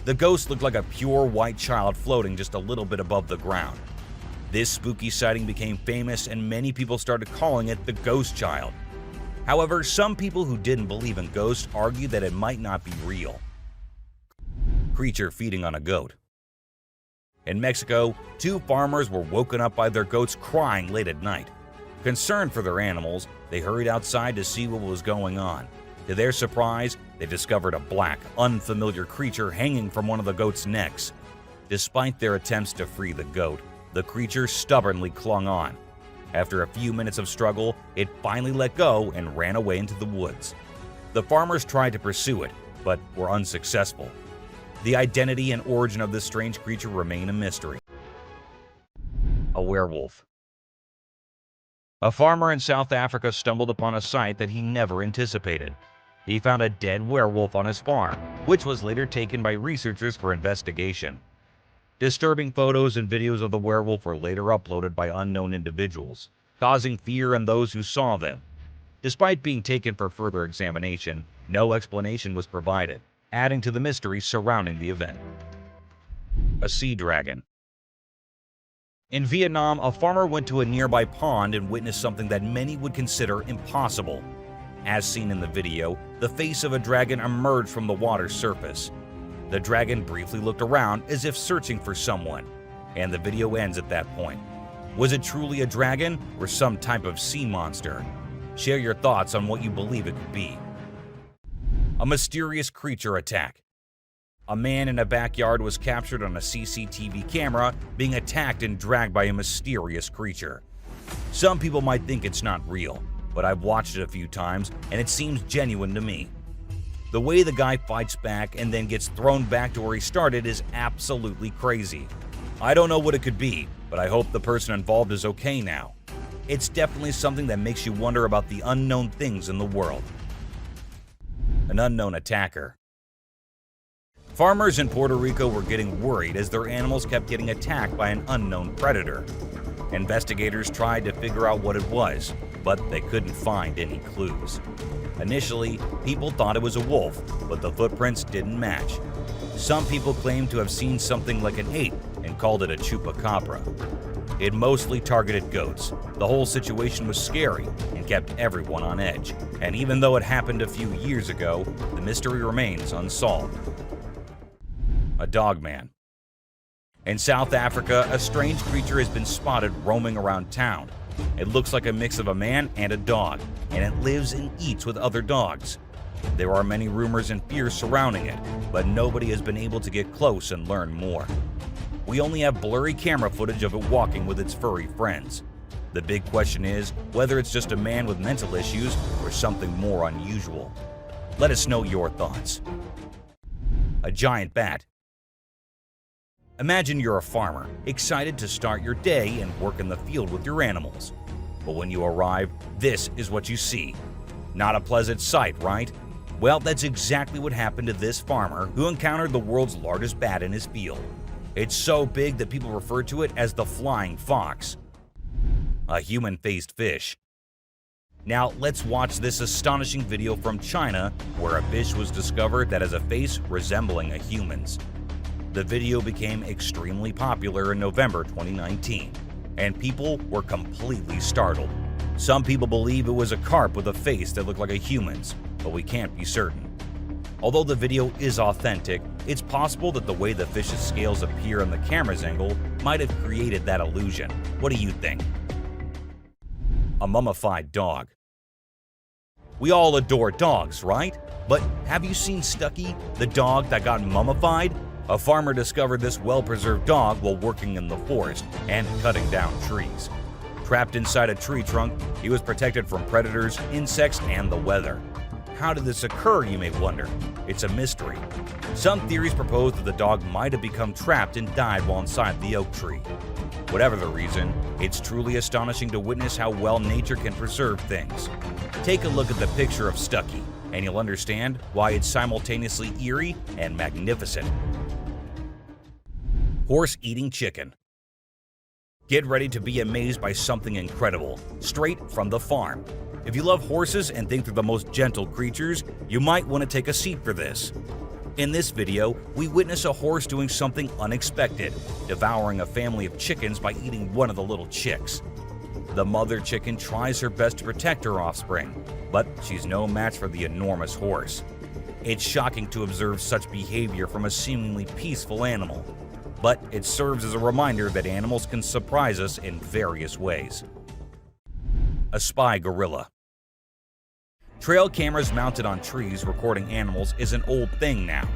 The ghost looked like a pure white child floating just a little bit above the ground. This spooky sighting became famous and many people started calling it the Ghost Child. However, some people who didn't believe in ghosts argued that it might not be real. Creature feeding on a goat. In Mexico, 2 farmers were woken up by their goats crying late at night. Concerned for their animals, they hurried outside to see what was going on. To their surprise, they discovered a black, unfamiliar creature hanging from one of the goats' necks. Despite their attempts to free the goat, the creature stubbornly clung on. After a few minutes of struggle, it finally let go and ran away into the woods. The farmers tried to pursue it, but were unsuccessful. The identity and origin of this strange creature remain a mystery. A werewolf. A farmer in South Africa stumbled upon a sight that he never anticipated. He found a dead werewolf on his farm, which was later taken by researchers for investigation. Disturbing photos and videos of the werewolf were later uploaded by unknown individuals, causing fear in those who saw them. Despite being taken for further examination, no explanation was provided, adding to the mystery surrounding the event. A sea dragon. In Vietnam, a farmer went to a nearby pond and witnessed something that many would consider impossible. As seen in the video, the face of a dragon emerged from the water's surface. The dragon briefly looked around as if searching for someone, and the video ends at that point. Was it truly a dragon or some type of sea monster? Share your thoughts on what you believe it could be. A mysterious creature attack. A man in a backyard was captured on a CCTV camera being attacked and dragged by a mysterious creature. Some people might think it's not real, but I've watched it a few times and it seems genuine to me. The way the guy fights back and then gets thrown back to where he started is absolutely crazy. I don't know what it could be, but I hope the person involved is okay now. It's definitely something that makes you wonder about the unknown things in the world. An unknown attacker. Farmers in Puerto Rico were getting worried as their animals kept getting attacked by an unknown predator. Investigators tried to figure out what it was, but they couldn't find any clues. Initially, people thought it was a wolf, but the footprints didn't match. Some people claimed to have seen something like an ape and called it a chupacabra. It mostly targeted goats. The whole situation was scary and kept everyone on edge. And even though it happened a few years ago, the mystery remains unsolved. A dogman. In South Africa, a strange creature has been spotted roaming around town. It looks like a mix of a man and a dog, and it lives and eats with other dogs. There are many rumors and fears surrounding it, but nobody has been able to get close and learn more. We only have blurry camera footage of it walking with its furry friends. The big question is whether it's just a man with mental issues or something more unusual. Let us know your thoughts. A giant bat. Imagine you're a farmer, excited to start your day and work in the field with your animals. But when you arrive, this is what you see. Not a pleasant sight, right? Well, that's exactly what happened to this farmer who encountered the world's largest bat in his field. It's so big that people refer to it as the flying fox. A human-faced fish. Now, let's watch this astonishing video from China where a fish was discovered that has a face resembling a human's. The video became extremely popular in November 2019, and people were completely startled. Some people believe it was a carp with a face that looked like a human's, but we can't be certain. Although the video is authentic, it's possible that the way the fish's scales appear on the camera's angle might have created that illusion. What do you think? A mummified dog. We all adore dogs, right? But have you seen Stucky, the dog that got mummified? A farmer discovered this well-preserved dog while working in the forest and cutting down trees. Trapped inside a tree trunk, he was protected from predators, insects, and the weather. How did this occur, you may wonder? It's a mystery. Some theories propose that the dog might have become trapped and died while inside the oak tree. Whatever the reason, it's truly astonishing to witness how well nature can preserve things. Take a look at the picture of Stucky. and you'll understand why it's simultaneously eerie and magnificent. Horse-eating chicken. Get ready to be amazed by something incredible, straight from the farm. If you love horses and think they're the most gentle creatures, you might want to take a seat for this. In this video, we witness a horse doing something unexpected, devouring a family of chickens by eating one of the little chicks. The mother chicken tries her best to protect her offspring, but she's no match for the enormous horse. It's shocking to observe such behavior from a seemingly peaceful animal, but it serves as a reminder that animals can surprise us in various ways. A spy gorilla. Trail cameras mounted on trees recording animals is an old thing now.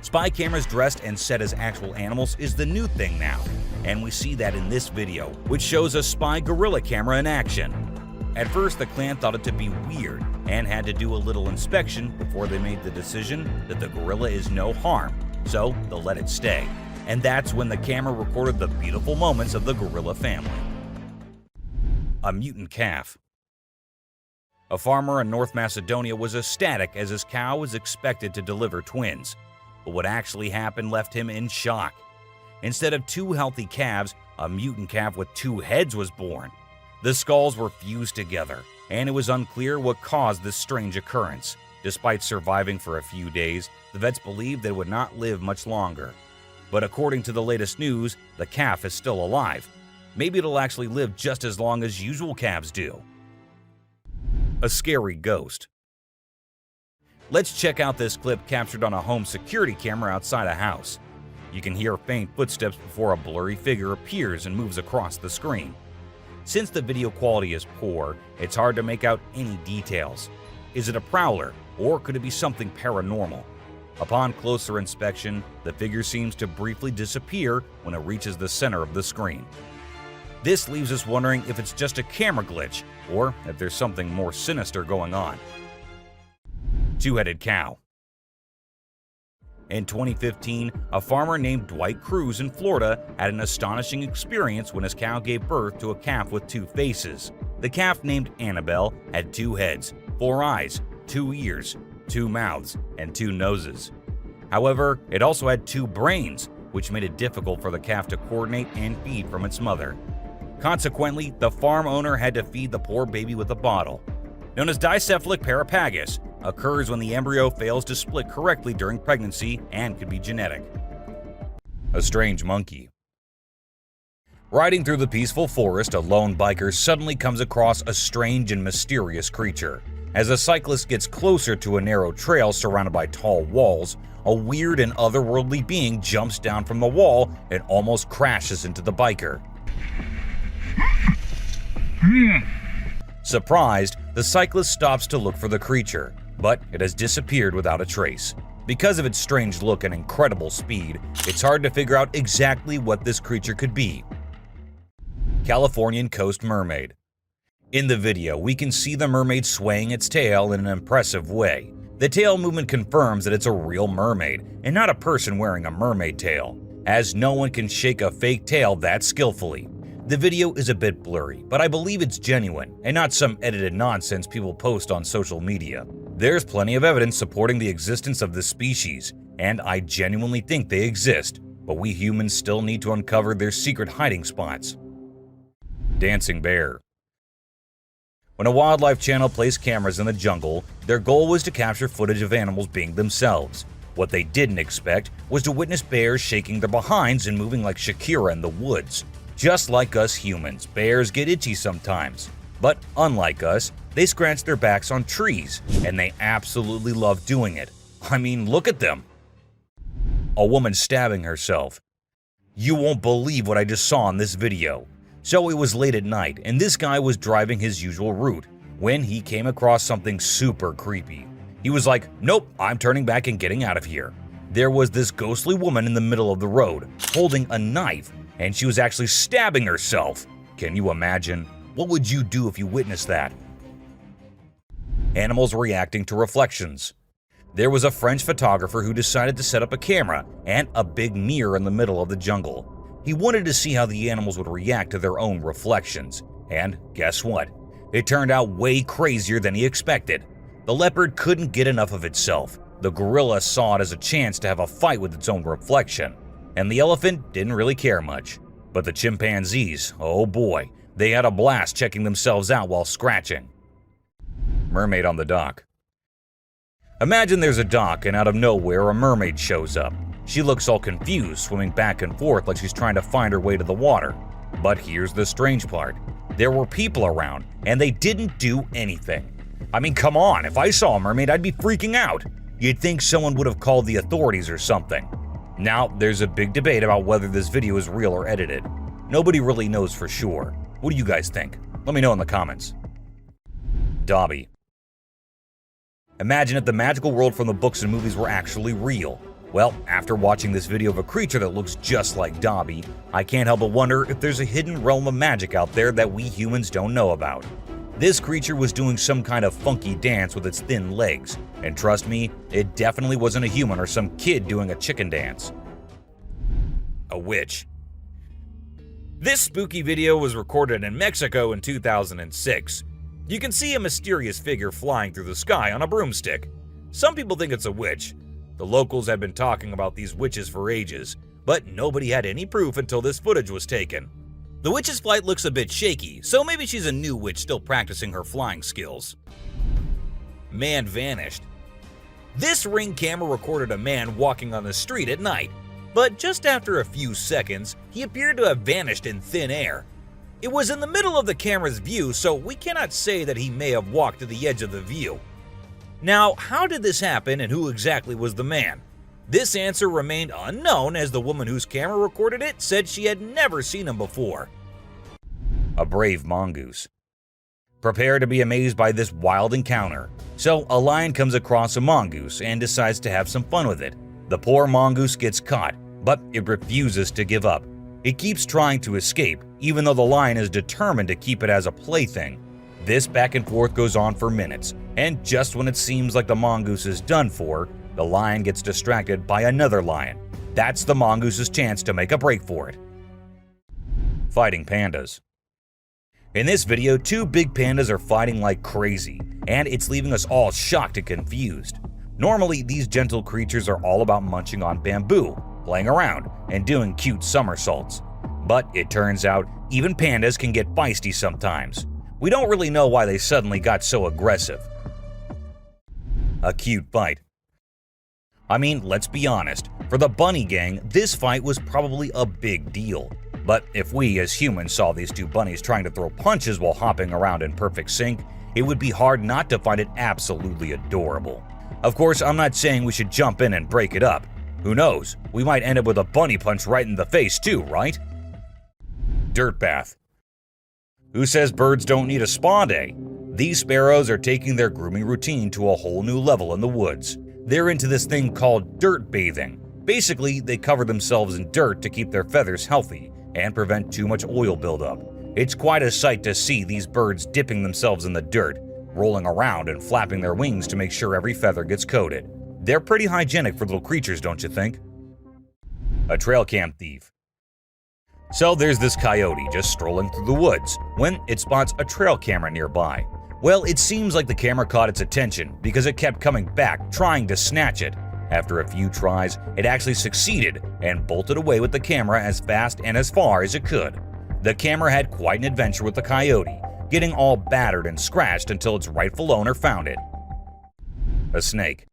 Spy cameras dressed and set as actual animals is the new thing now, and we see that in this video, which shows a spy gorilla camera in action. At first, the clan thought it to be weird and had to do a little inspection before they made the decision that the gorilla is no harm, so they'll let it stay. And that's when the camera recorded the beautiful moments of the gorilla family. A mutant calf. A farmer in North Macedonia was ecstatic as his cow was expected to deliver twins. But what actually happened left him in shock. Instead of 2 healthy calves, a mutant calf with 2 heads was born. The skulls were fused together, and it was unclear what caused this strange occurrence. Despite surviving for a few days, the vets believed that it would not live much longer. But according to the latest news, the calf is still alive. Maybe it'll actually live just as long as usual calves do. A scary ghost. Let's check out this clip captured on a home security camera outside a house. You can hear faint footsteps before a blurry figure appears and moves across the screen. Since the video quality is poor, it's hard to make out any details. Is it a prowler, or could it be something paranormal? Upon closer inspection, the figure seems to briefly disappear when it reaches the center of the screen. This leaves us wondering if it's just a camera glitch, or if there's something more sinister going on. Two-headed cow. In 2015, a farmer named Dwight Cruz in Florida had an astonishing experience when his cow gave birth to a calf with 2 faces. The calf, named Annabelle, had 2 heads, 4 eyes, 2 ears, 2 mouths, and 2 noses. However, it also had 2 brains, which made it difficult for the calf to coordinate and feed from its mother. Consequently, the farm owner had to feed the poor baby with a bottle. Known as dicephalic parapagus, occurs when the embryo fails to split correctly during pregnancy and could be genetic. A strange monkey. Riding through the peaceful forest, a lone biker suddenly comes across a strange and mysterious creature. As a cyclist gets closer to a narrow trail surrounded by tall walls, a weird and otherworldly being jumps down from the wall and almost crashes into the biker. Surprised, the cyclist stops to look for the creature, but it has disappeared without a trace. Because of its strange look and incredible speed, it's hard to figure out exactly what this creature could be. Californian coast mermaid. In the video, we can see the mermaid swaying its tail in an impressive way. The tail movement confirms that it's a real mermaid, and not a person wearing a mermaid tail, as no one can shake a fake tail that skillfully. The video is a bit blurry, but I believe it's genuine, and not some edited nonsense people post on social media. There's plenty of evidence supporting the existence of this species, and I genuinely think they exist, but we humans still need to uncover their secret hiding spots. Dancing bear. When a wildlife channel placed cameras in the jungle, their goal was to capture footage of animals being themselves. What they didn't expect was to witness bears shaking their behinds and moving like Shakira in the woods. Just like us humans, bears get itchy sometimes. But unlike us, they scratch their backs on trees, and they absolutely love doing it. I mean, look at them. A woman stabbing herself. You won't believe what I just saw in this video. So it was late at night, and this guy was driving his usual route when he came across something super creepy. He was like, nope, I'm turning back and getting out of here. There was this ghostly woman in the middle of the road, holding a knife, and she was actually stabbing herself. Can you imagine? What would you do if you witnessed that? Animals reacting to reflections. There was a French photographer who decided to set up a camera and a big mirror in the middle of the jungle. He wanted to see how the animals would react to their own reflections. And guess what? It turned out way crazier than he expected. The leopard couldn't get enough of itself. The gorilla saw it as a chance to have a fight with its own reflection. And the elephant didn't really care much. But the chimpanzees, oh boy, they had a blast checking themselves out while scratching. Mermaid on the dock. Imagine there's a dock and out of nowhere a mermaid shows up. She looks all confused, swimming back and forth like she's trying to find her way to the water. But here's the strange part. There were people around, and they didn't do anything. I mean, come on, if I saw a mermaid, I'd be freaking out. You'd think someone would have called the authorities or something. Now, there's a big debate about whether this video is real or edited. Nobody really knows for sure. What do you guys think? Let me know in the comments. Dobby. Imagine if the magical world from the books and movies were actually real. Well, after watching this video of a creature that looks just like Dobby, I can't help but wonder if there's a hidden realm of magic out there that we humans don't know about. This creature was doing some kind of funky dance with its thin legs, and trust me, it definitely wasn't a human or some kid doing a chicken dance. A witch. This spooky video was recorded in Mexico in 2006. You can see a mysterious figure flying through the sky on a broomstick. Some people think it's a witch. The locals had been talking about these witches for ages, but nobody had any proof until this footage was taken. The witch's flight looks a bit shaky, so maybe she's a new witch still practicing her flying skills. Man vanished. This Ring camera recorded a man walking on the street at night, but just after a few seconds, he appeared to have vanished in thin air. It was in the middle of the camera's view, so we cannot say that he may have walked to the edge of the view. Now, how did this happen and who exactly was the man? This answer remained unknown as the woman whose camera recorded it said she had never seen him before. A brave mongoose. Prepare to be amazed by this wild encounter. So, a lion comes across a mongoose and decides to have some fun with it. The poor mongoose gets caught, but it refuses to give up. It keeps trying to escape, even though the lion is determined to keep it as a plaything. This back and forth goes on for minutes, and just when it seems like the mongoose is done for, the lion gets distracted by another lion. That's the mongoose's chance to make a break for it. Fighting pandas. In this video, two big pandas are fighting like crazy, and it's leaving us all shocked and confused. Normally, these gentle creatures are all about munching on bamboo, playing around, and doing cute somersaults. But it turns out, even pandas can get feisty sometimes. We don't really know why they suddenly got so aggressive. A cute fight. I mean, let's be honest, for the bunny gang, this fight was probably a big deal. But if we as humans saw these two bunnies trying to throw punches while hopping around in perfect sync, it would be hard not to find it absolutely adorable. Of course, I'm not saying we should jump in and break it up. Who knows, we might end up with a bunny punch right in the face too, right? Dirt bath. Who says birds don't need a spa day? These sparrows are taking their grooming routine to a whole new level in the woods. They're into this thing called dirt bathing. Basically, they cover themselves in dirt to keep their feathers healthy and prevent too much oil buildup. It's quite a sight to see these birds dipping themselves in the dirt, rolling around and flapping their wings to make sure every feather gets coated. They're pretty hygienic for little creatures, don't you think? A trail cam thief. So there's this coyote just strolling through the woods when it spots a trail camera nearby. Well, it seems like the camera caught its attention because it kept coming back trying to snatch it. After a few tries, it actually succeeded and bolted away with the camera as fast and as far as it could. The camera had quite an adventure with the coyote, getting all battered and scratched until its rightful owner found it. A snake.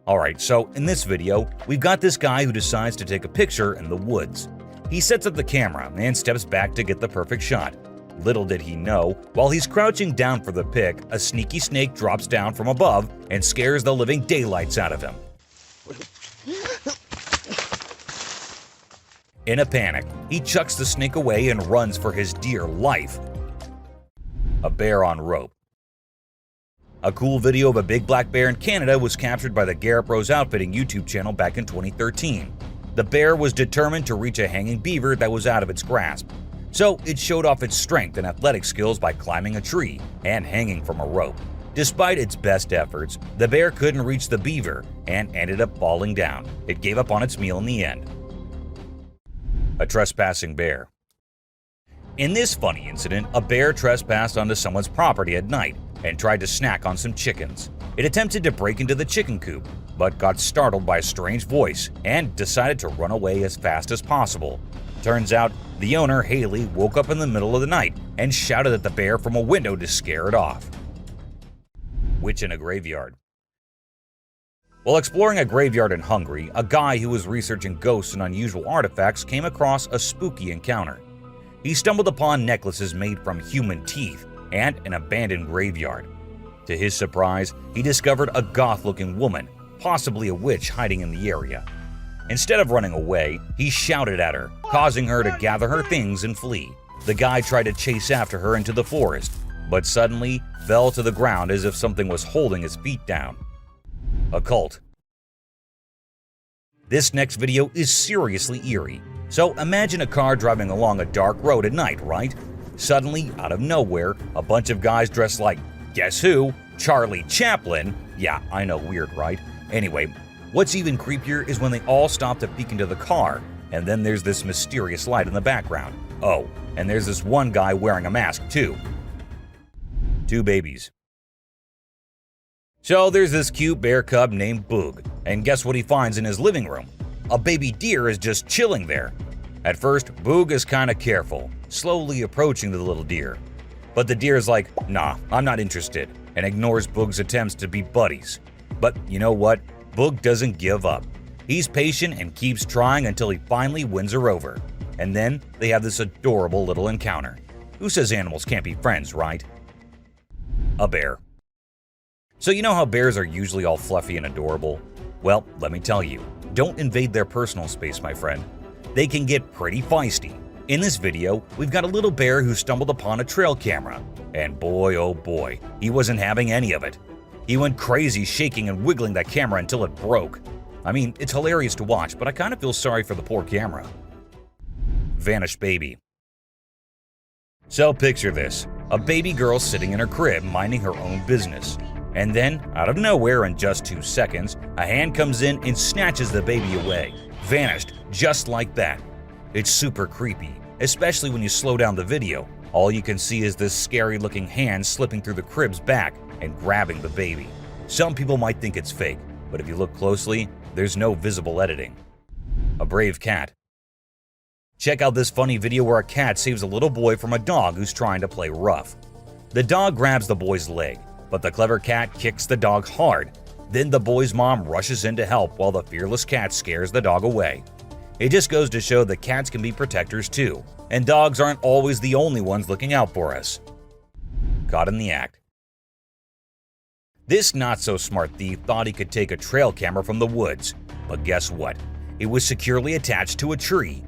Alright, so in this video, we've got this guy who decides to take a picture in the woods. He sets up the camera and steps back to get the perfect shot. Little did he know, while he's crouching down for the pic, a sneaky snake drops down from above and scares the living daylights out of him. In a panic, he chucks the snake away and runs for his dear life. A bear on rope. A cool video of a big black bear in Canada was captured by the Garrett Bros Outfitting YouTube channel back in 2013. The bear was determined to reach a hanging beaver that was out of its grasp. So it showed off its strength and athletic skills by climbing a tree and hanging from a rope. Despite its best efforts, the bear couldn't reach the beaver and ended up falling down. It gave up on its meal in the end. A trespassing bear. In this funny incident, a bear trespassed onto someone's property at night and tried to snack on some chickens. It attempted to break into the chicken coop, but got startled by a strange voice and decided to run away as fast as possible. Turns out, the owner, Haley, woke up in the middle of the night and shouted at the bear from a window to scare it off. Witch in a graveyard. While exploring a graveyard in Hungary, a guy who was researching ghosts and unusual artifacts came across a spooky encounter. He stumbled upon necklaces made from human teeth and an abandoned graveyard. To his surprise, he discovered a goth-looking woman, possibly a witch, hiding in the area. Instead of running away, he shouted at her, causing her to gather her things and flee. The guy tried to chase after her into the forest, but suddenly fell to the ground as if something was holding his feet down. Occult. This next video is seriously eerie. So imagine a car driving along a dark road at night, right? Suddenly, out of nowhere, a bunch of guys dressed like, guess who? Charlie Chaplin. Yeah, I know, weird, right? Anyway, what's even creepier is when they all stop to peek into the car, and then there's this mysterious light in the background. Oh, and there's this one guy wearing a mask too. Two babies. So there's this cute bear cub named Boog, and guess what he finds in his living room? A baby deer is just chilling there. At first, Boog is kinda careful, slowly approaching the little deer. But the deer is like, nah, I'm not interested, and ignores Boog's attempts to be buddies. But you know what? Boog doesn't give up. He's patient and keeps trying until he finally wins her over. And then they have this adorable little encounter. Who says animals can't be friends, right? A bear. So you know how bears are usually all fluffy and adorable? Well, let me tell you, don't invade their personal space, my friend. They can get pretty feisty. In this video, we've got a little bear who stumbled upon a trail camera. And boy, oh boy, he wasn't having any of it. He went crazy shaking and wiggling that camera until it broke. I mean, it's hilarious to watch, but I kind of feel sorry for the poor camera. Vanished baby. So picture this, a baby girl sitting in her crib minding her own business. And then, out of nowhere in just 2 seconds, a hand comes in and snatches the baby away. Vanished, just like that. It's super creepy, especially when you slow down the video. All you can see is this scary looking hand slipping through the crib's back and grabbing the baby. Some people might think it's fake, but if you look closely, there's no visible editing. A brave cat. Check out this funny video where a cat saves a little boy from a dog who's trying to play rough. The dog grabs the boy's leg, but the clever cat kicks the dog hard. Then the boy's mom rushes in to help while the fearless cat scares the dog away. It just goes to show that cats can be protectors too, and dogs aren't always the only ones looking out for us. Caught in the act. This not-so-smart thief thought he could take a trail camera from the woods, but guess what? It was securely attached to a tree.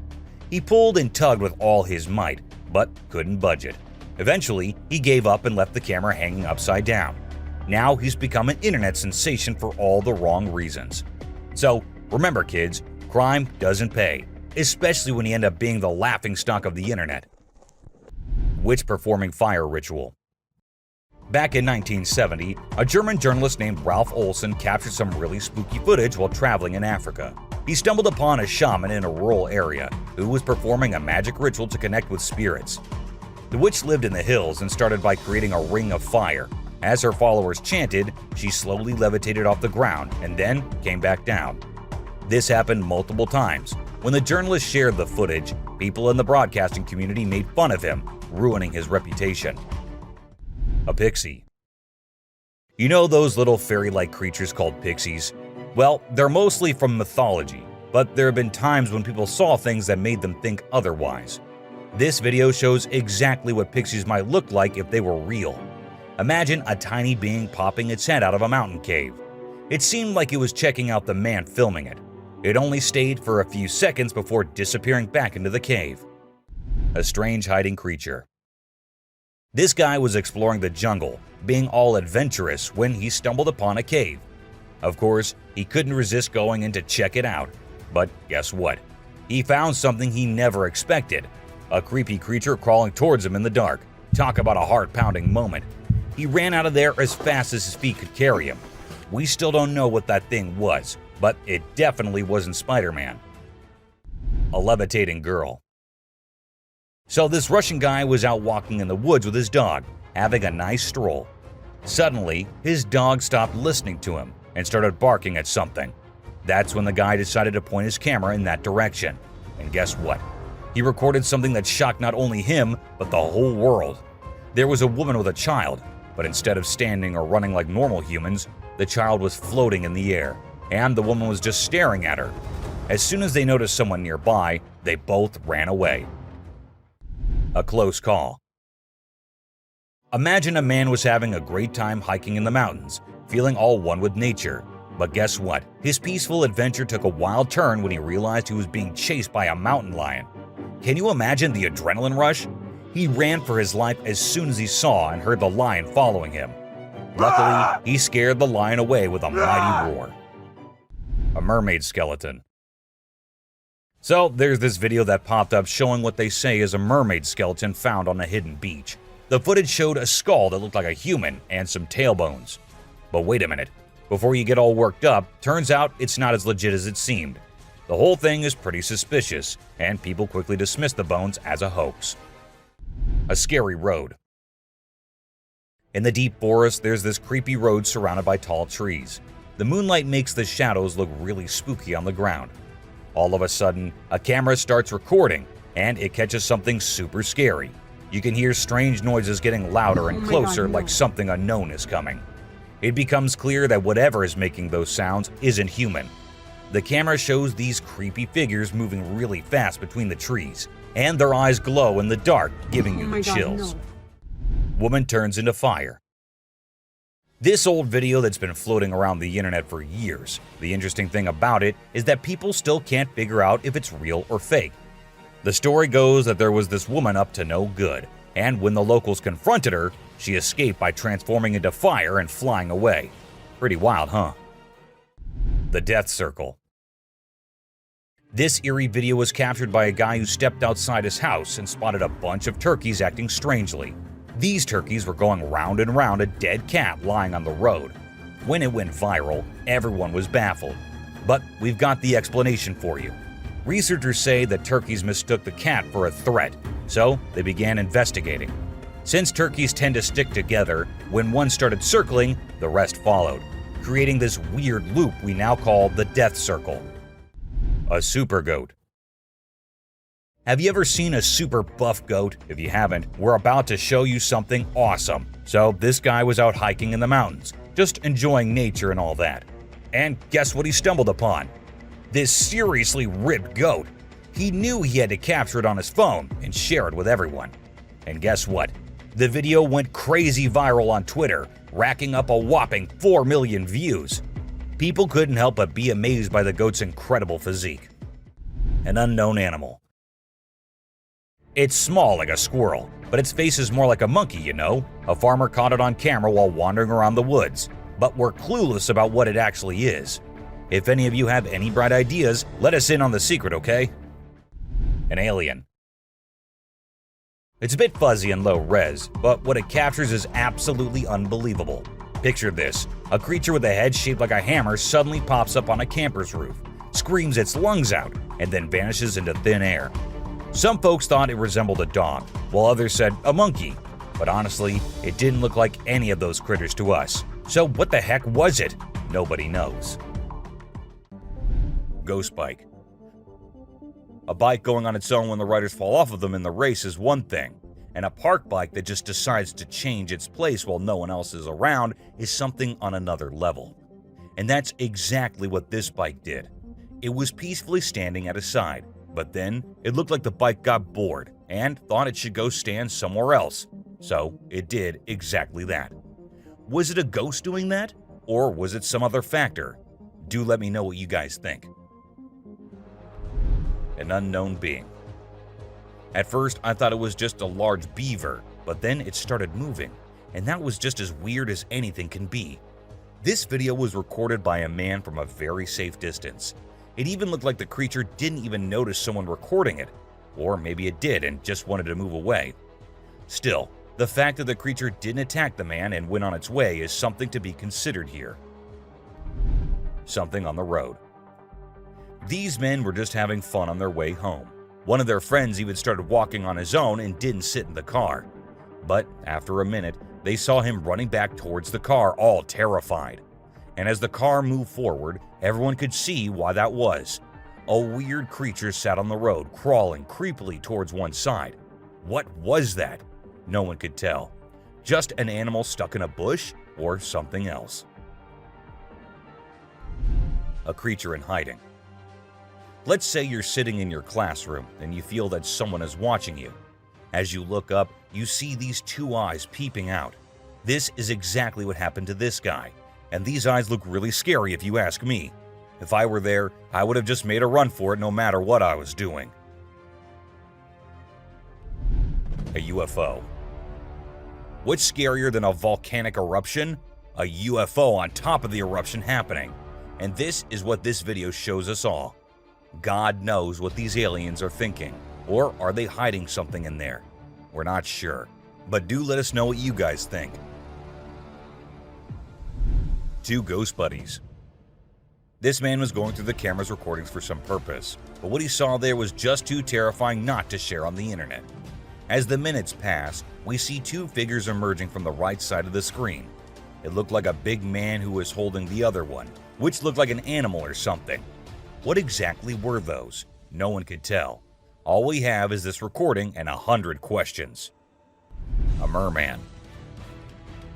He pulled and tugged with all his might, but couldn't budge it. Eventually, he gave up and left the camera hanging upside down. Now he's become an internet sensation for all the wrong reasons. So, remember kids, crime doesn't pay, especially when you end up being the laughingstock of the internet. Witch performing fire ritual. Back in 1970, a German journalist named Ralph Olsen captured some really spooky footage while traveling in Africa. He stumbled upon a shaman in a rural area who was performing a magic ritual to connect with spirits. The witch lived in the hills and started by creating a ring of fire. As her followers chanted, she slowly levitated off the ground and then came back down. This happened multiple times. When the journalist shared the footage, people in the broadcasting community made fun of him, ruining his reputation. A pixie. You know those little fairy-like creatures called pixies? Well, they're mostly from mythology, but there have been times when people saw things that made them think otherwise. This video shows exactly what pixies might look like if they were real. Imagine a tiny being popping its head out of a mountain cave. It seemed like it was checking out the man filming it. It only stayed for a few seconds before disappearing back into the cave. A strange hiding creature. This guy was exploring the jungle, being all adventurous when he stumbled upon a cave. Of course, he couldn't resist going in to check it out. But guess what? He found something he never expected. A creepy creature crawling towards him in the dark. Talk about a heart-pounding moment. He ran out of there as fast as his feet could carry him. We still don't know what that thing was, but it definitely wasn't Spider-Man. A levitating girl. So this Russian guy was out walking in the woods with his dog, having a nice stroll. Suddenly, his dog stopped listening to him and started barking at something. That's when the guy decided to point his camera in that direction. And guess what? He recorded something that shocked not only him, but the whole world. There was a woman with a child, but instead of standing or running like normal humans, the child was floating in the air, and the woman was just staring at her. As soon as they noticed someone nearby, they both ran away. A close call. Imagine a man was having a great time hiking in the mountains, feeling all one with nature. But guess what? His peaceful adventure took a wild turn when he realized he was being chased by a mountain lion. Can you imagine the adrenaline rush? He ran for his life as soon as he saw and heard the lion following him. Luckily, he scared the lion away with a mighty roar. A mermaid skeleton. So there's this video that popped up showing what they say is a mermaid skeleton found on a hidden beach. The footage showed a skull that looked like a human and some tailbones. But wait a minute. Before you get all worked up, turns out it's not as legit as it seemed. The whole thing is pretty suspicious, and people quickly dismiss the bones as a hoax. A scary road. In the deep forest, there's this creepy road surrounded by tall trees. The moonlight makes the shadows look really spooky on the ground. All of a sudden, a camera starts recording, and it catches something super scary. You can hear strange noises getting louder and closer, like something unknown is coming. It becomes clear that whatever is making those sounds isn't human. The camera shows these creepy figures moving really fast between the trees, and their eyes glow in the dark, giving you the chills. Woman turns into fire. This old video that's been floating around the internet for years. The interesting thing about it is that people still can't figure out if it's real or fake. The story goes that there was this woman up to no good, and when the locals confronted her, she escaped by transforming into fire and flying away. Pretty wild, huh? The Death Circle. This eerie video was captured by a guy who stepped outside his house and spotted a bunch of turkeys acting strangely. These turkeys were going round and round a dead cat lying on the road. When it went viral, everyone was baffled. But we've got the explanation for you. Researchers say that turkeys mistook the cat for a threat, so they began investigating. Since turkeys tend to stick together, when one started circling, the rest followed, creating this weird loop we now call the Death Circle. A super goat. Have you ever seen a super buff goat? If you haven't, we're about to show you something awesome. So this guy was out hiking in the mountains, just enjoying nature and all that. And guess what he stumbled upon? This seriously ripped goat. He knew he had to capture it on his phone and share it with everyone. And guess what? The video went crazy viral on Twitter, racking up a whopping 4 million views. People couldn't help but be amazed by the goat's incredible physique. An unknown animal. It's small like a squirrel, but its face is more like a monkey, you know? A farmer caught it on camera while wandering around the woods, but we're clueless about what it actually is. If any of you have any bright ideas, let us in on the secret, okay? An alien. It's a bit fuzzy and low res, but what it captures is absolutely unbelievable. Picture this: a creature with a head shaped like a hammer suddenly pops up on a camper's roof, screams its lungs out, and then vanishes into thin air. Some folks thought it resembled a dog, while others said a monkey. But honestly, it didn't look like any of those critters to us. So what the heck was it? Nobody knows. Ghost bike. A bike going on its own when the riders fall off of them in the race is one thing, and a park bike that just decides to change its place while no one else is around is something on another level. And that's exactly what this bike did. It was peacefully standing at a side, but then it looked like the bike got bored and thought it should go stand somewhere else. So it did exactly that. Was it a ghost doing that? Or was it some other factor? Do let me know what you guys think. An unknown being. At first, I thought it was just a large beaver, but then it started moving, and that was just as weird as anything can be. This video was recorded by a man from a very safe distance. It even looked like the creature didn't even notice someone recording it, or maybe it did and just wanted to move away. Still, the fact that the creature didn't attack the man and went on its way is something to be considered here. Something on the road. These men were just having fun on their way home. One of their friends even started walking on his own and didn't sit in the car. But after a minute, they saw him running back towards the car, all terrified. And as the car moved forward, everyone could see why that was. A weird creature sat on the road, crawling creepily towards one side. What was that? No one could tell. Just an animal stuck in a bush or something else. A creature in hiding. Let's say you're sitting in your classroom and you feel that someone is watching you. As you look up, you see these two eyes peeping out. This is exactly what happened to this guy, and these eyes look really scary if you ask me. If I were there, I would have just made a run for it no matter what I was doing. A UFO. What's scarier than a volcanic eruption? A UFO on top of the eruption happening. And this is what this video shows us all. God knows what these aliens are thinking. Or are they hiding something in there? We're not sure. But do let us know what you guys think. Two ghost buddies. This man was going through the camera's recordings for some purpose, but what he saw there was just too terrifying not to share on the internet. As the minutes pass, we see two figures emerging from the right side of the screen. It looked like a big man who was holding the other one, which looked like an animal or something. What exactly were those? No one could tell. All we have is this recording and 100 questions. A merman.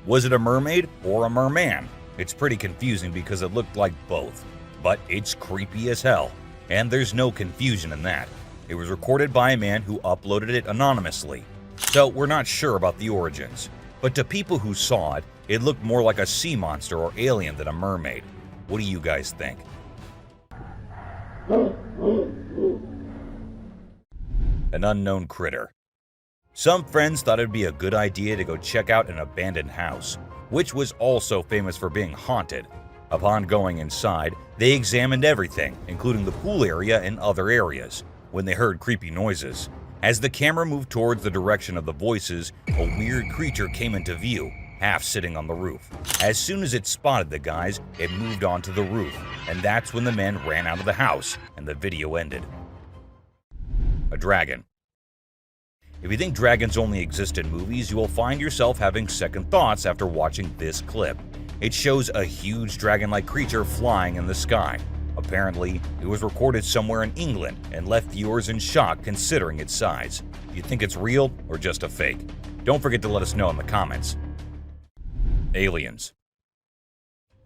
Was it a mermaid or a merman? It's pretty confusing because it looked like both, but it's creepy as hell, and there's no confusion in that. It was recorded by a man who uploaded it anonymously, so we're not sure about the origins. But to people who saw it, it looked more like a sea monster or alien than a mermaid. What do you guys think? An unknown critter. Some friends thought it'd be a good idea to go check out an abandoned house, which was also famous for being haunted. Upon going inside, they examined everything, including the pool area and other areas, when they heard creepy noises. As the camera moved towards the direction of the voices, a weird creature came into view, half sitting on the roof. As soon as it spotted the guys, it moved onto the roof, and that's when the men ran out of the house and the video ended. A dragon. If you think dragons only exist in movies, you will find yourself having second thoughts after watching this clip. It shows a huge dragon-like creature flying in the sky. Apparently, it was recorded somewhere in England and left viewers in shock considering its size. Do you think it's real or just a fake? Don't forget to let us know in the comments. Aliens.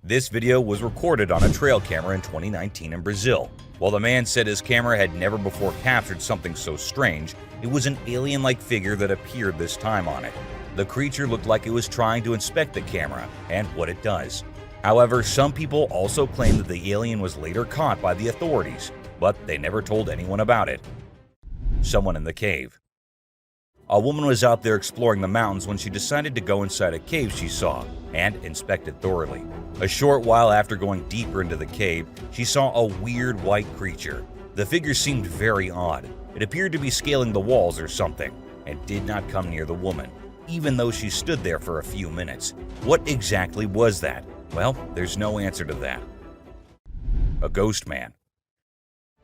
This video was recorded on a trail camera in 2019 in Brazil. While the man said his camera had never before captured something so strange, it was an alien-like figure that appeared this time on it. The creature looked like it was trying to inspect the camera and what it does. However, some people also claim that the alien was later caught by the authorities, but they never told anyone about it. Someone in the cave. A woman was out there exploring the mountains when she decided to go inside a cave she saw and inspect it thoroughly. A short while after going deeper into the cave, she saw a weird white creature. The figure seemed very odd. It appeared to be scaling the walls or something and did not come near the woman, even though she stood there for a few minutes. What exactly was that? Well, there's no answer to that. A ghost man.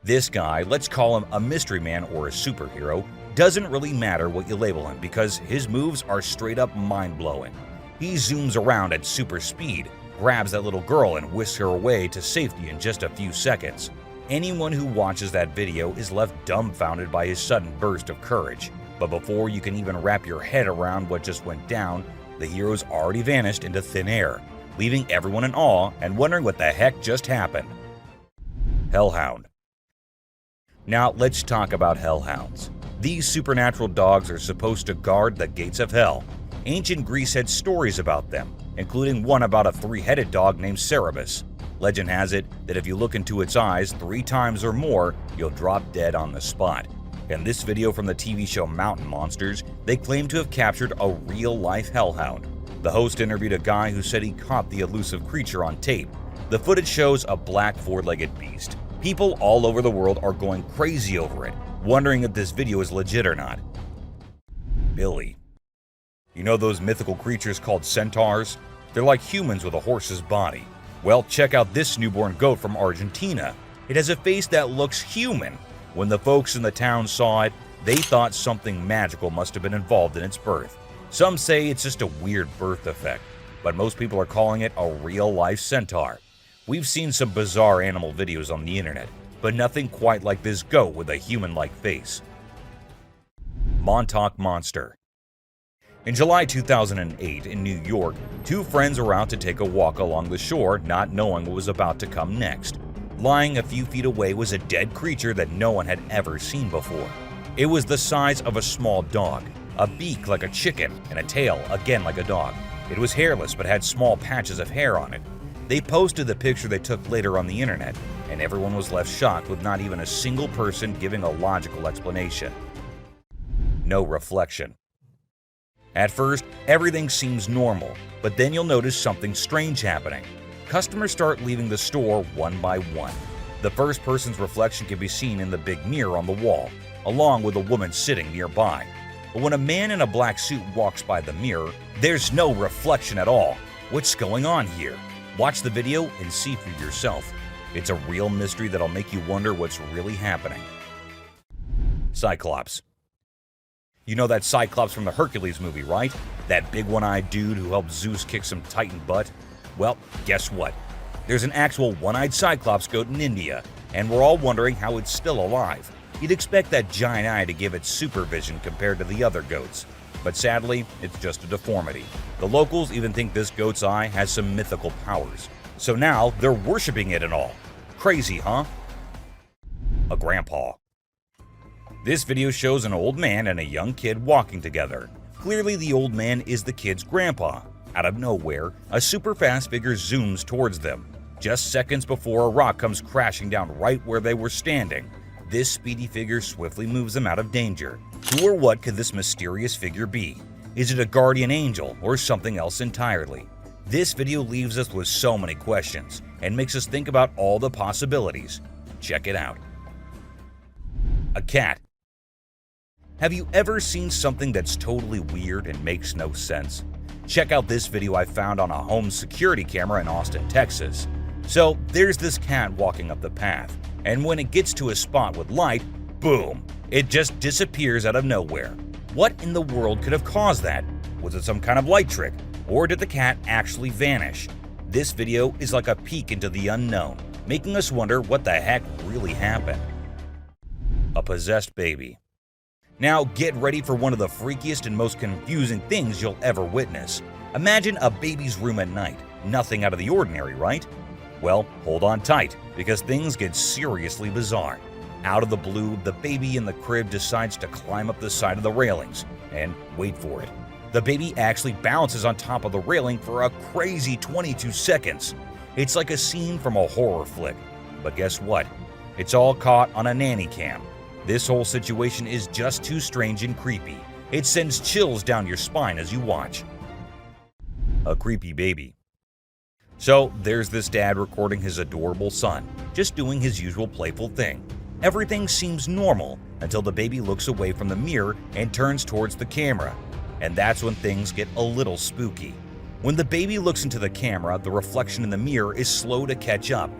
This guy, let's call him a mystery man or a superhero, doesn't really matter what you label him because his moves are straight up mind-blowing. He zooms around at super speed, grabs that little girl and whisks her away to safety in just a few seconds. Anyone who watches that video is left dumbfounded by his sudden burst of courage. But before you can even wrap your head around what just went down, the hero's already vanished into thin air, leaving everyone in awe and wondering what the heck just happened. Hellhound. Now let's talk about hellhounds. These supernatural dogs are supposed to guard the gates of hell. Ancient Greece had stories about them, including one about a three-headed dog named Cerberus. Legend has it that if you look into its eyes 3 times or more, you'll drop dead on the spot. In this video from the TV show Mountain Monsters, they claim to have captured a real-life hellhound. The host interviewed a guy who said he caught the elusive creature on tape. The footage shows a black 4-legged beast. People all over the world are going crazy over it, wondering if this video is legit or not. Billy. You know those mythical creatures called centaurs? They're like humans with a horse's body. Well, check out this newborn goat from Argentina. It has a face that looks human. When the folks in the town saw it, they thought something magical must have been involved in its birth. Some say it's just a weird birth defect, but most people are calling it a real-life centaur. We've seen some bizarre animal videos on the internet, but nothing quite like this goat with a human-like face. Montauk Monster. In July 2008 in New York, two friends were out to take a walk along the shore, not knowing what was about to come next. Lying a few feet away was a dead creature that no one had ever seen before. It was the size of a small dog, a beak like a chicken, and a tail again like a dog. It was hairless but had small patches of hair on it. They posted the picture they took later on the internet, and everyone was left shocked with not even a single person giving a logical explanation. No reflection. At first, everything seems normal, but then you'll notice something strange happening. Customers start leaving the store one by one. The first person's reflection can be seen in the big mirror on the wall, along with a woman sitting nearby. But when a man in a black suit walks by the mirror, there's no reflection at all. What's going on here? Watch the video and see for yourself. It's a real mystery that'll make you wonder what's really happening. Cyclops. You know that Cyclops from the Hercules movie, right? That big one-eyed dude who helped Zeus kick some Titan butt? Well, guess what? There's an actual one-eyed Cyclops goat in India, and we're all wondering how it's still alive. You'd expect that giant eye to give it supervision compared to the other goats. But sadly, it's just a deformity. The locals even think this goat's eye has some mythical powers. So now they're worshipping it and all. Crazy, huh? A grandpa. This video shows an old man and a young kid walking together. Clearly the old man is the kid's grandpa. Out of nowhere, a super fast figure zooms towards them, just seconds before a rock comes crashing down right where they were standing. This speedy figure swiftly moves them out of danger. Who or what could this mysterious figure be? Is it a guardian angel or something else entirely? This video leaves us with so many questions and makes us think about all the possibilities. Check it out. A cat. Have you ever seen something that's totally weird and makes no sense? Check out this video I found on a home security camera in Austin, Texas. So there's this cat walking up the path, and when it gets to a spot with light, boom, it just disappears out of nowhere. What in the world could have caused that? Was it some kind of light trick, or did the cat actually vanish? This video is like a peek into the unknown, making us wonder what the heck really happened. A possessed baby. Now get ready for one of the freakiest and most confusing things you'll ever witness. Imagine a baby's room at night. Nothing out of the ordinary, right? Well, hold on tight, because things get seriously bizarre. Out of the blue, the baby in the crib decides to climb up the side of the railings. And wait for it. The baby actually bounces on top of the railing for a crazy 22 seconds. It's like a scene from a horror flick. But guess what? It's all caught on a nanny cam. This whole situation is just too strange and creepy. It sends chills down your spine as you watch. A creepy baby. So there's this dad recording his adorable son, just doing his usual playful thing. Everything seems normal until the baby looks away from the mirror and turns towards the camera. And that's when things get a little spooky. When the baby looks into the camera, the reflection in the mirror is slow to catch up.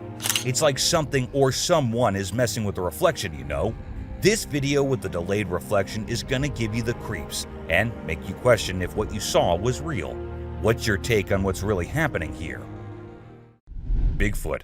It's like something or someone is messing with the reflection, you know? This video with the delayed reflection is gonna give you the creeps and make you question if what you saw was real. What's your take on what's really happening here? Bigfoot.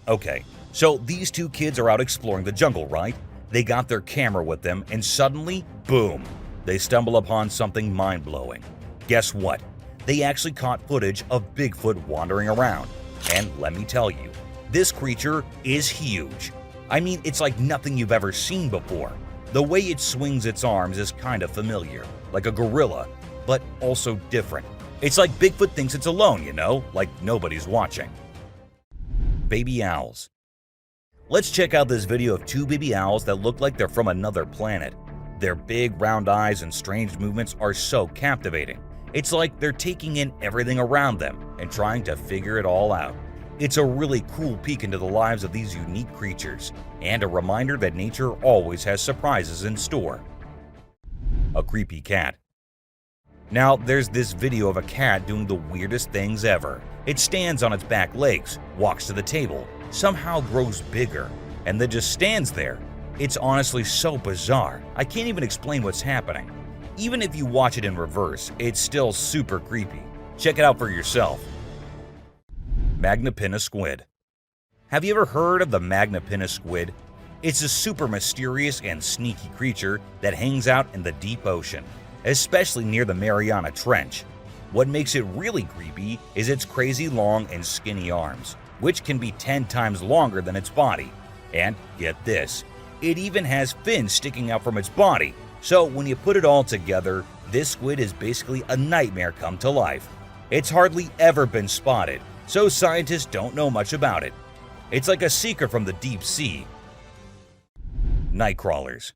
Okay, so these two kids are out exploring the jungle, right? They got their camera with them and suddenly, boom, they stumble upon something mind-blowing. Guess what? They actually caught footage of Bigfoot wandering around. And let me tell you, this creature is huge. I mean, it's like nothing you've ever seen before. The way it swings its arms is kind of familiar, like a gorilla, but also different. It's like Bigfoot thinks it's alone, you know, like nobody's watching. Baby owls. Let's check out this video of two baby owls that look like they're from another planet. Their big round eyes and strange movements are so captivating. It's like they're taking in everything around them and trying to figure it all out. It's a really cool peek into the lives of these unique creatures, and a reminder that nature always has surprises in store. A creepy cat. Now, there's this video of a cat doing the weirdest things ever. It stands on its back legs, walks to the table, somehow grows bigger, and then just stands there. It's honestly so bizarre, I can't even explain what's happening. Even if you watch it in reverse, it's still super creepy. Check it out for yourself. Magnapinna squid. Have you ever heard of the Magnapinna squid? It's a super mysterious and sneaky creature that hangs out in the deep ocean, especially near the Mariana Trench. What makes it really creepy is its crazy long and skinny arms, which can be 10 times longer than its body. And get this, it even has fins sticking out from its body. So when you put it all together, this squid is basically a nightmare come to life. It's hardly ever been spotted, so scientists don't know much about it. It's like a secret from the deep sea. Night crawlers.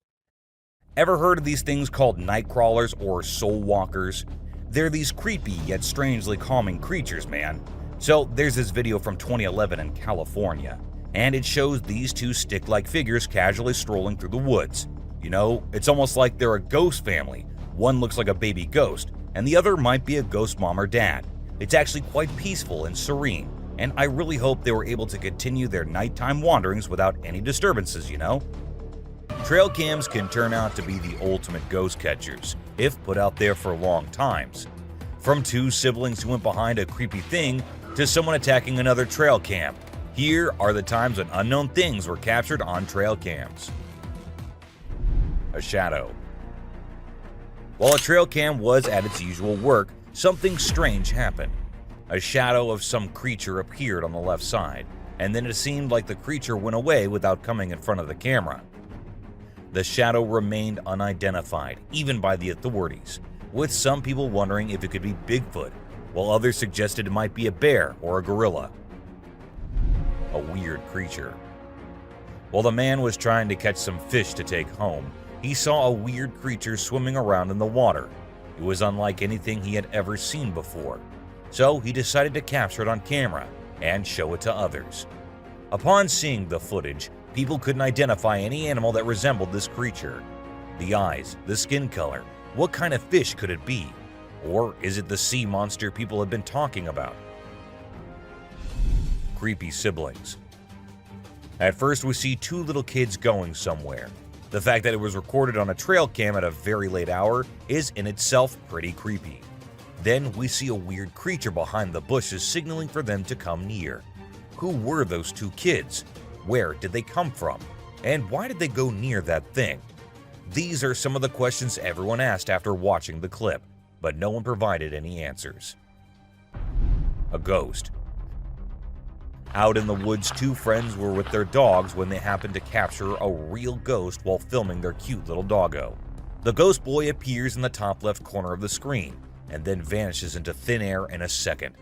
Ever heard of these things called night crawlers or soul walkers? They're these creepy yet strangely calming creatures, man. So there's this video from 2011 in California, and it shows these two stick-like figures casually strolling through the woods. You know, it's almost like they're a ghost family. One looks like a baby ghost, and the other might be a ghost mom or dad. It's actually quite peaceful and serene, and I really hope they were able to continue their nighttime wanderings without any disturbances, you know? Trail cams can turn out to be the ultimate ghost catchers, if put out there for long times. From two siblings who went behind a creepy thing to someone attacking another trail cam, here are the times when unknown things were captured on trail cams. A shadow. While a trail cam was at its usual work, something strange happened. A shadow of some creature appeared on the left side, and then it seemed like the creature went away without coming in front of the camera. The shadow remained unidentified, even by the authorities, with some people wondering if it could be Bigfoot, while others suggested it might be a bear or a gorilla. A weird creature. While the man was trying to catch some fish to take home, he saw a weird creature swimming around in the water. It was unlike anything he had ever seen before, so he decided to capture it on camera and show it to others. Upon seeing the footage, people couldn't identify any animal that resembled this creature. The eyes, the skin color, what kind of fish could it be? Or is it the sea monster people have been talking about? Creepy siblings. At first we see two little kids going somewhere. The fact that it was recorded on a trail cam at a very late hour is in itself pretty creepy. Then we see a weird creature behind the bushes signaling for them to come near. Who were those two kids? Where did they come from? And why did they go near that thing? These are some of the questions everyone asked after watching the clip, but no one provided any answers. A ghost. Out in the woods, two friends were with their dogs when they happened to capture a real ghost while filming their cute little doggo. The ghost boy appears in the top left corner of the screen and then vanishes into thin air in a second.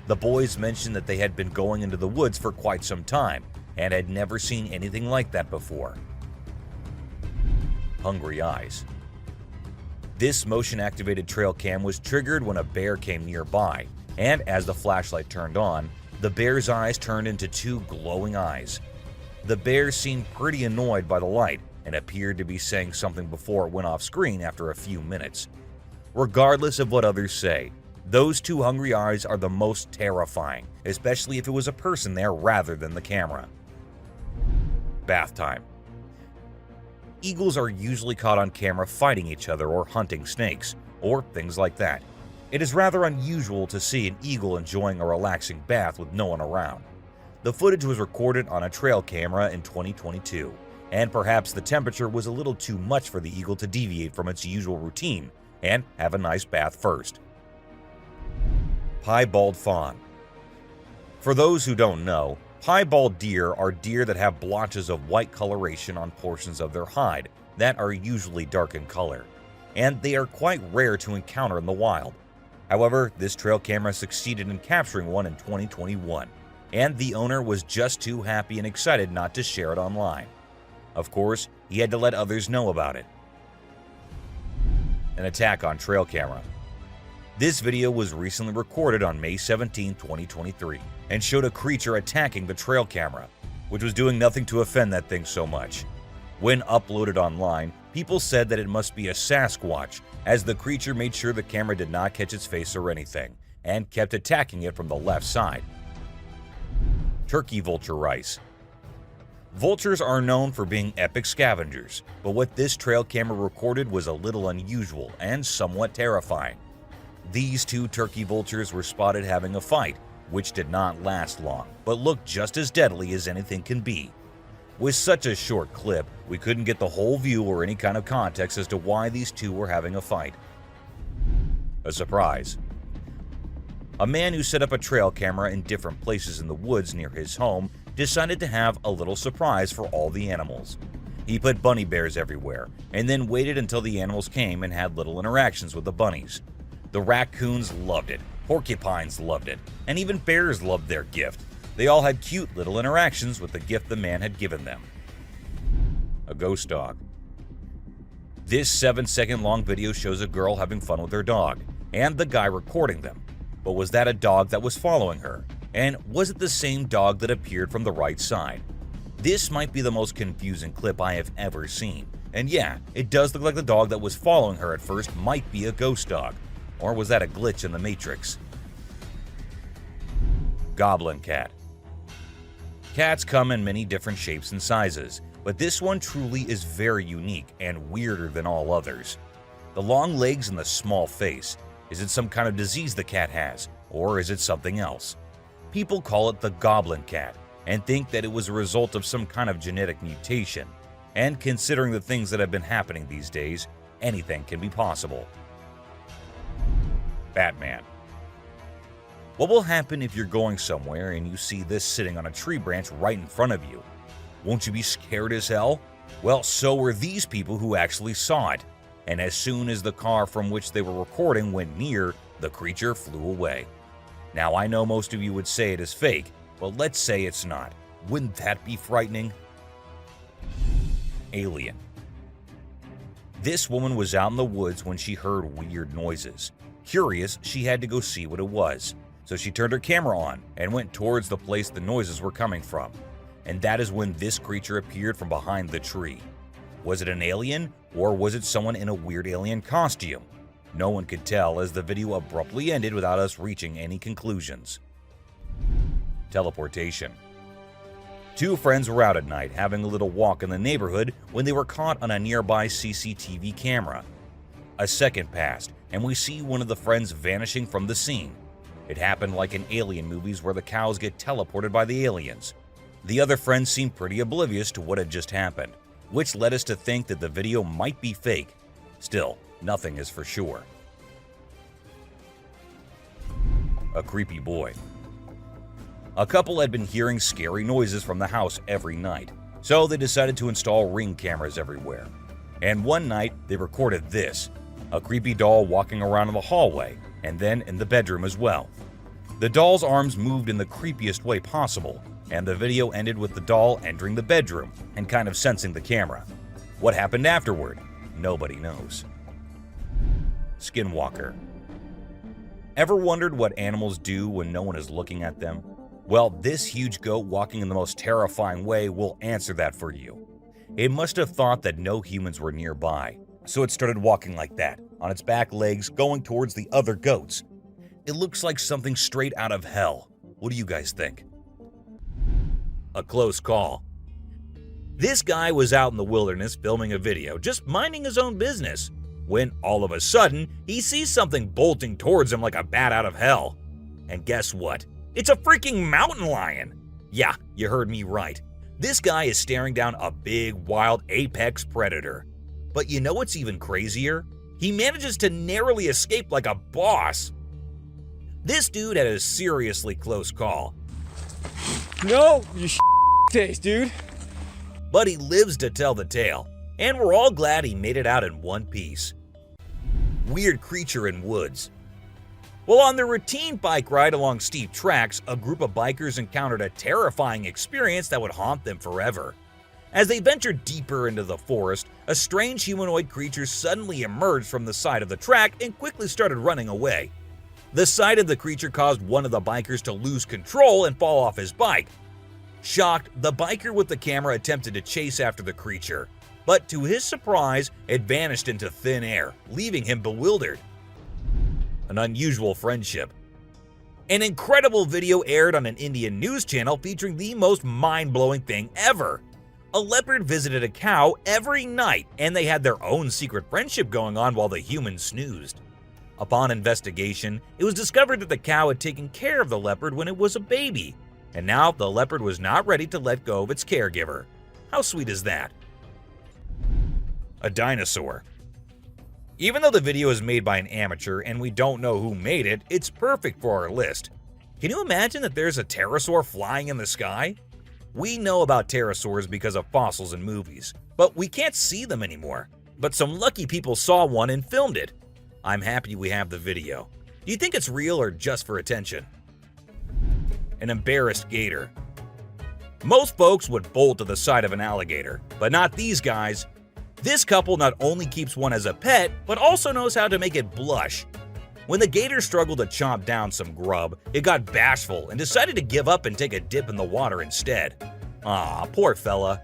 The boys mentioned that they had been going into the woods for quite some time and had never seen anything like that before. Hungry eyes. This motion-activated trail cam was triggered when a bear came nearby, and as the flashlight turned on, the bear's eyes turned into two glowing eyes. The bear seemed pretty annoyed by the light and appeared to be saying something before it went off screen after a few minutes. Regardless of what others say, those two hungry eyes are the most terrifying, especially if it was a person there rather than the camera. Bath time. Eagles are usually caught on camera fighting each other or hunting snakes, or things like that. It is rather unusual to see an eagle enjoying a relaxing bath with no one around. The footage was recorded on a trail camera in 2022, and perhaps the temperature was a little too much for the eagle to deviate from its usual routine and have a nice bath first. Piebald fawn. For those who don't know, piebald deer are deer that have blotches of white coloration on portions of their hide that are usually dark in color, and they are quite rare to encounter in the wild. However, this trail camera succeeded in capturing one in 2021, and the owner was just too happy and excited not to share it online. Of course, he had to let others know about it. An attack on trail camera. This video was recently recorded on May 17, 2023, and showed a creature attacking the trail camera, which was doing nothing to offend that thing so much. When uploaded online, people said that it must be a Sasquatch, as the creature made sure the camera did not catch its face or anything, and kept attacking it from the left side. Turkey vulture rice. Vultures are known for being epic scavengers, but what this trail camera recorded was a little unusual and somewhat terrifying. These two turkey vultures were spotted having a fight, which did not last long, but looked just as deadly as anything can be. With such a short clip, we couldn't get the whole view or any kind of context as to why these two were having a fight. A surprise. A man who set up a trail camera in different places in the woods near his home decided to have a little surprise for all the animals. He put bunny bears everywhere, and then waited until the animals came and had little interactions with the bunnies. The raccoons loved it, porcupines loved it, and even bears loved their gift. They all had cute little interactions with the gift the man had given them. A ghost dog. This 7-second long video shows a girl having fun with her dog, and the guy recording them. But was that a dog that was following her? And was it the same dog that appeared from the right side? This might be the most confusing clip I have ever seen. And yeah, it does look like the dog that was following her at first might be a ghost dog. Or was that a glitch in the Matrix? Goblin cat. Cats come in many different shapes and sizes, but this one truly is very unique and weirder than all others. The long legs and the small face. Is it some kind of disease the cat has, or is it something else? People call it the goblin cat and think that it was a result of some kind of genetic mutation. And considering the things that have been happening these days, anything can be possible. Batman. What will happen if you're going somewhere and you see this sitting on a tree branch right in front of you? Won't you be scared as hell? Well, so were these people who actually saw it. And as soon as the car from which they were recording went near, the creature flew away. Now, I know most of you would say it is fake, but let's say it's not. Wouldn't that be frightening? Alien. This woman was out in the woods when she heard weird noises. Curious, she had to go see what it was. So she turned her camera on and went towards the place the noises were coming from. And that is when this creature appeared from behind the tree. Was it an alien, or was it someone in a weird alien costume? No one could tell, as the video abruptly ended without us reaching any conclusions. Teleportation. Two friends were out at night having a little walk in the neighborhood when they were caught on a nearby CCTV camera. A second passed, and we see one of the friends vanishing from the scene. It happened like in alien movies where the cows get teleported by the aliens. The other friend seemed pretty oblivious to what had just happened, which led us to think that the video might be fake. Still, nothing is for sure. A creepy boy. A couple had been hearing scary noises from the house every night, so they decided to install Ring cameras everywhere. And one night, they recorded this, a creepy doll walking around in the hallway, and then in the bedroom as well. The doll's arms moved in the creepiest way possible, and the video ended with the doll entering the bedroom and kind of sensing the camera. What happened afterward? Nobody knows. Skinwalker. Ever wondered what animals do when no one is looking at them? Well, this huge goat walking in the most terrifying way will answer that for you. It must have thought that no humans were nearby, so it started walking like that, on its back legs, going towards the other goats. It looks like something straight out of hell. What do you guys think? A close call. This guy was out in the wilderness filming a video, just minding his own business, when all of a sudden, he sees something bolting towards him like a bat out of hell. And guess what? It's a freaking mountain lion! Yeah, you heard me right. This guy is staring down a big, wild apex predator. But you know what's even crazier? He manages to narrowly escape like a boss. This dude had a seriously close call. No, you taste, dude. But he lives to tell the tale, and we're all glad he made it out in one piece. Weird creature in woods. Well, on their routine bike ride along steep tracks, a group of bikers encountered a terrifying experience that would haunt them forever. As they ventured deeper into the forest, a strange humanoid creature suddenly emerged from the side of the track and quickly started running away. The sight of the creature caused one of the bikers to lose control and fall off his bike. Shocked, the biker with the camera attempted to chase after the creature, but to his surprise, it vanished into thin air, leaving him bewildered. An unusual friendship. An incredible video aired on an Indian news channel featuring the most mind-blowing thing ever. A leopard visited a cow every night, and they had their own secret friendship going on while the humans snoozed. Upon investigation, it was discovered that the cow had taken care of the leopard when it was a baby, and now the leopard was not ready to let go of its caregiver. How sweet is that? A dinosaur. Even though the video is made by an amateur and we don't know who made it, it's perfect for our list. Can you imagine that there's a pterosaur flying in the sky? We know about pterosaurs because of fossils in movies, but we can't see them anymore. But some lucky people saw one and filmed it. I'm happy we have the video. Do you think it's real or just for attention? An embarrassed gator. Most folks would bolt to the side of an alligator, but not these guys. This couple not only keeps one as a pet, but also knows how to make it blush. When the gator struggled to chomp down some grub, it got bashful and decided to give up and take a dip in the water instead. Aw, poor fella.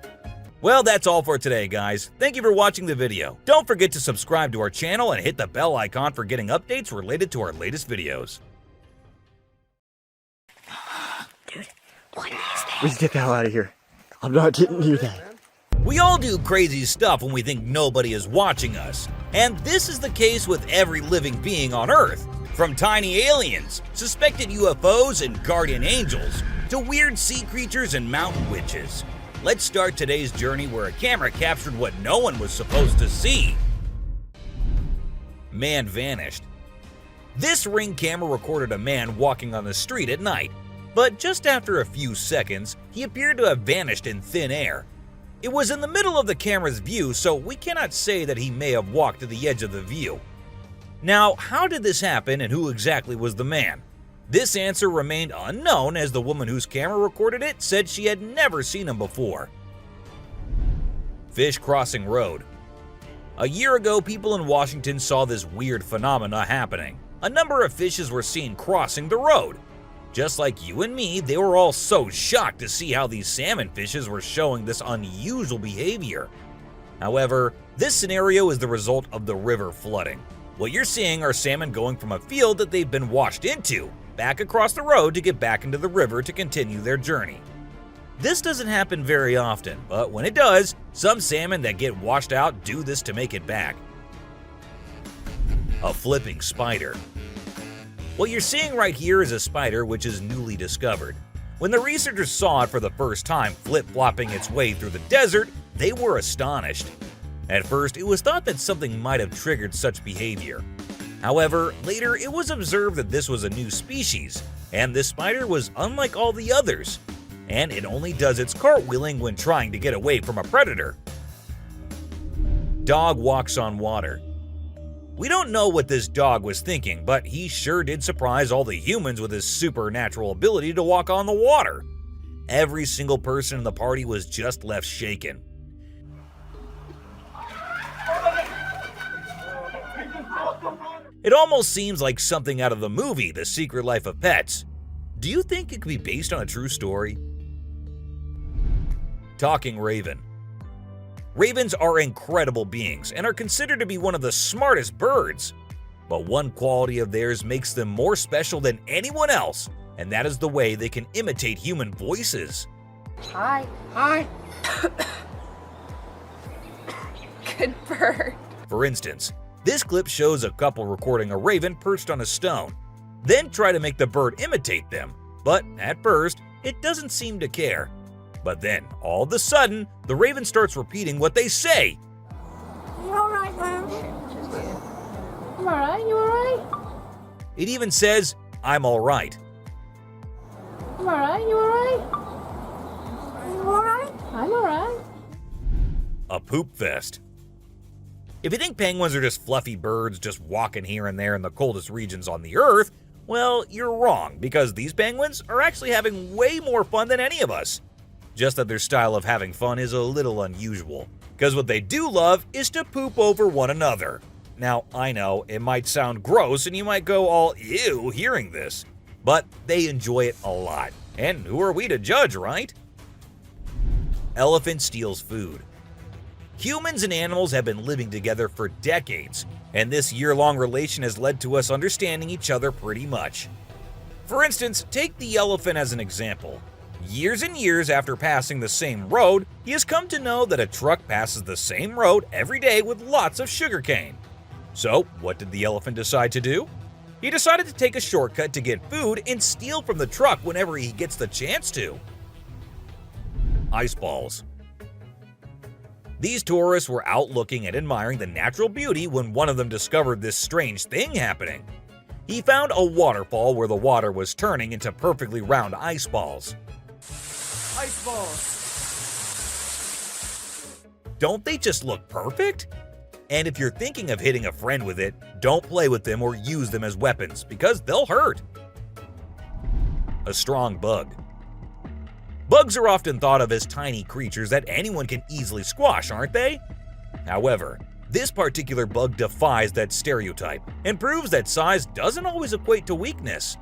Well, that's all for today, guys. Thank you for watching the video. Don't forget to subscribe to our channel and hit the bell icon for getting updates related to our latest videos. Dude, what is that? Let's get the hell out of here. I'm not getting near that. We all do crazy stuff when we think nobody is watching us. And this is the case with every living being on Earth. From tiny aliens, suspected UFOs, and guardian angels, to weird sea creatures and mountain witches. Let's start today's journey where a camera captured what no one was supposed to see. Man vanished. This Ring camera recorded a man walking on the street at night, but just after a few seconds, he appeared to have vanished in thin air. It was in the middle of the camera's view, so we cannot say that he may have walked to the edge of the view. Now, how did this happen and who exactly was the man? This answer remained unknown as the woman whose camera recorded it said she had never seen him before. Fish crossing road. A year ago, people in Washington saw this weird phenomena happening. A number of fishes were seen crossing the road. Just like you and me, they were all so shocked to see how these salmon fishes were showing this unusual behavior. However, this scenario is the result of the river flooding. What you're seeing are salmon going from a field that they've been washed into, back across the road to get back into the river to continue their journey. This doesn't happen very often, but when it does, some salmon that get washed out do this to make it back. A flipping spider. What you're seeing right here is a spider which is newly discovered. When the researchers saw it for the first time flip-flopping its way through the desert, they were astonished. At first, it was thought that something might have triggered such behavior. However, later it was observed that this was a new species, and this spider was unlike all the others, and it only does its cartwheeling when trying to get away from a predator. Dog walks on water. We don't know what this dog was thinking, but he sure did surprise all the humans with his supernatural ability to walk on the water. Every single person in the party was just left shaken. It almost seems like something out of the movie The Secret Life of Pets. Do you think it could be based on a true story? Talking raven. Ravens are incredible beings and are considered to be one of the smartest birds. But one quality of theirs makes them more special than anyone else, and that is the way they can imitate human voices. Hi. Hi. Good bird. For instance, this clip shows a couple recording a raven perched on a stone, then try to make the bird imitate them, but at first, it doesn't seem to care. But then, all of a sudden, the raven starts repeating what they say. You alright, man? I'm alright, you alright? It even says, "I'm alright." I'm alright, you alright? You alright? I'm alright. A poop fest. If you think penguins are just fluffy birds just walking here and there in the coldest regions on the Earth, well, you're wrong, because these penguins are actually having way more fun than any of us. Just that their style of having fun is a little unusual, because what they do love is to poop over one another. Now, I know, it might sound gross and you might go all ew hearing this, but they enjoy it a lot. And who are we to judge, right? Elephant steals food. Humans and animals have been living together for decades, and this year-long relation has led to us understanding each other pretty much. For instance, take the elephant as an example. Years and years after passing the same road, he has come to know that a truck passes the same road every day with lots of sugarcane. So, what did the elephant decide to do? He decided to take a shortcut to get food and steal from the truck whenever he gets the chance to. Ice balls. These tourists were out looking and admiring the natural beauty when one of them discovered this strange thing happening. He found a waterfall where the water was turning into perfectly round ice balls. Ice balls. Don't they just look perfect? And if you're thinking of hitting a friend with it, don't play with them or use them as weapons because they'll hurt. A strong bug. Bugs are often thought of as tiny creatures that anyone can easily squash, aren't they? However, this particular bug defies that stereotype and proves that size doesn't always equate to weakness.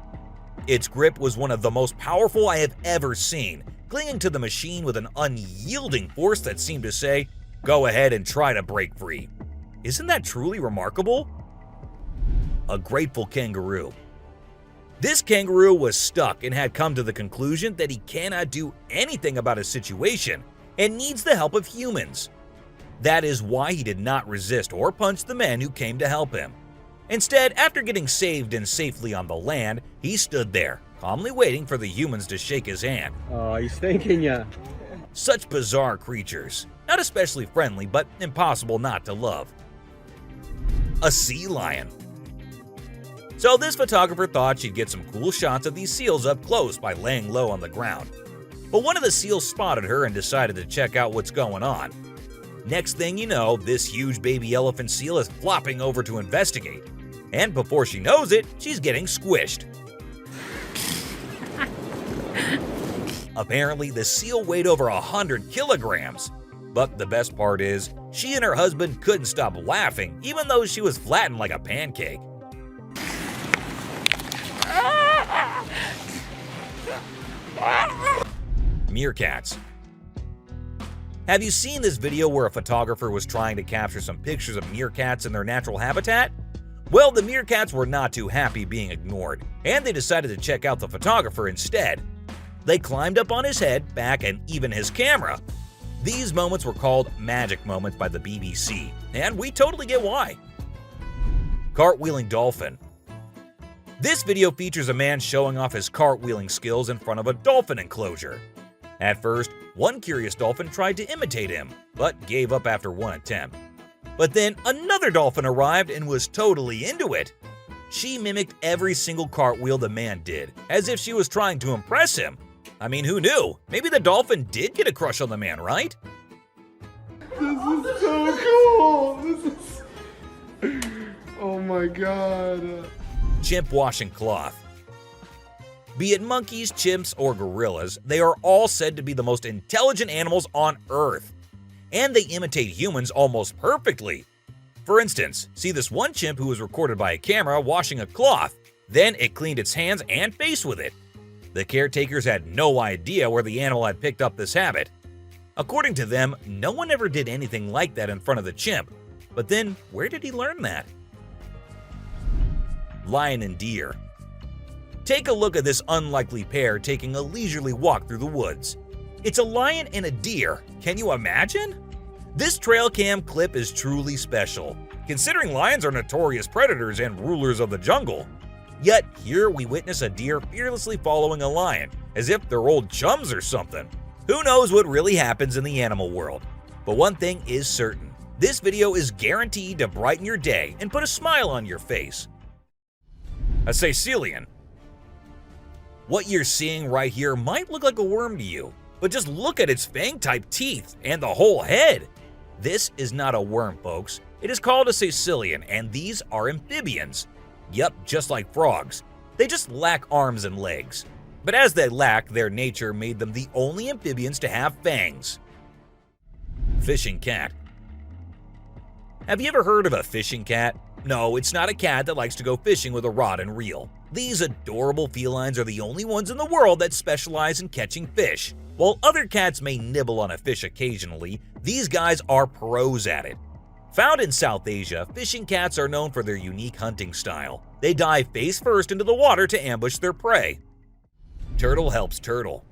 Its grip was one of the most powerful I have ever seen, clinging to the machine with an unyielding force that seemed to say, "Go ahead and try to break free." Isn't that truly remarkable? A grateful kangaroo. This kangaroo was stuck and had come to the conclusion that he cannot do anything about his situation and needs the help of humans. That is why he did not resist or punch the men who came to help him. Instead, after getting saved and safely on the land, he stood there, calmly waiting for the humans to shake his hand. Oh, he's thanking ya. Such bizarre creatures. Not especially friendly, but impossible not to love. A sea lion. So this photographer thought she'd get some cool shots of these seals up close by laying low on the ground. But one of the seals spotted her and decided to check out what's going on. Next thing you know, this huge baby elephant seal is flopping over to investigate. And before she knows it, she's getting squished. Apparently, the seal weighed over 100 kilograms. But the best part is, she and her husband couldn't stop laughing even though she was flattened like a pancake. Meerkats. Have you seen this video where a photographer was trying to capture some pictures of meerkats in their natural habitat? Well, the meerkats were not too happy being ignored, and they decided to check out the photographer instead. They climbed up on his head, back, and even his camera. These moments were called magic moments by the BBC, and we totally get why. Cartwheeling dolphin. This video features a man showing off his cartwheeling skills in front of a dolphin enclosure. At first, one curious dolphin tried to imitate him, but gave up after one attempt. But then another dolphin arrived and was totally into it. She mimicked every single cartwheel the man did, as if she was trying to impress him. I mean, who knew? Maybe the dolphin did get a crush on the man, right? This is so cool. This is... Oh my god. Chimp washing cloth. Be it monkeys, chimps, or gorillas, they are all said to be the most intelligent animals on Earth. And they imitate humans almost perfectly. For instance, see this one chimp who was recorded by a camera washing a cloth. Then it cleaned its hands and face with it. The caretakers had no idea where the animal had picked up this habit. According to them, no one ever did anything like that in front of the chimp. But then, where did he learn that? Lion and deer. Take a look at this unlikely pair taking a leisurely walk through the woods. It's a lion and a deer. Can you imagine? This trail cam clip is truly special, considering lions are notorious predators and rulers of the jungle. Yet here we witness a deer fearlessly following a lion, as if they're old chums or something. Who knows what really happens in the animal world? But one thing is certain, this video is guaranteed to brighten your day and put a smile on your face. A Sicilian. What you're seeing right here might look like a worm to you, but just look at its fang-type teeth and the whole head. This is not a worm, folks. It is called a Sicilian, and these are amphibians. Yup, just like frogs. They just lack arms and legs. But as they lack, their nature made them the only amphibians to have fangs. Fishing cat. Have you ever heard of a fishing cat? No, it's not a cat that likes to go fishing with a rod and reel. These adorable felines are the only ones in the world that specialize in catching fish. While other cats may nibble on a fish occasionally, these guys are pros at it. Found in South Asia, fishing cats are known for their unique hunting style. They dive face first into the water to ambush their prey. Turtle helps turtle.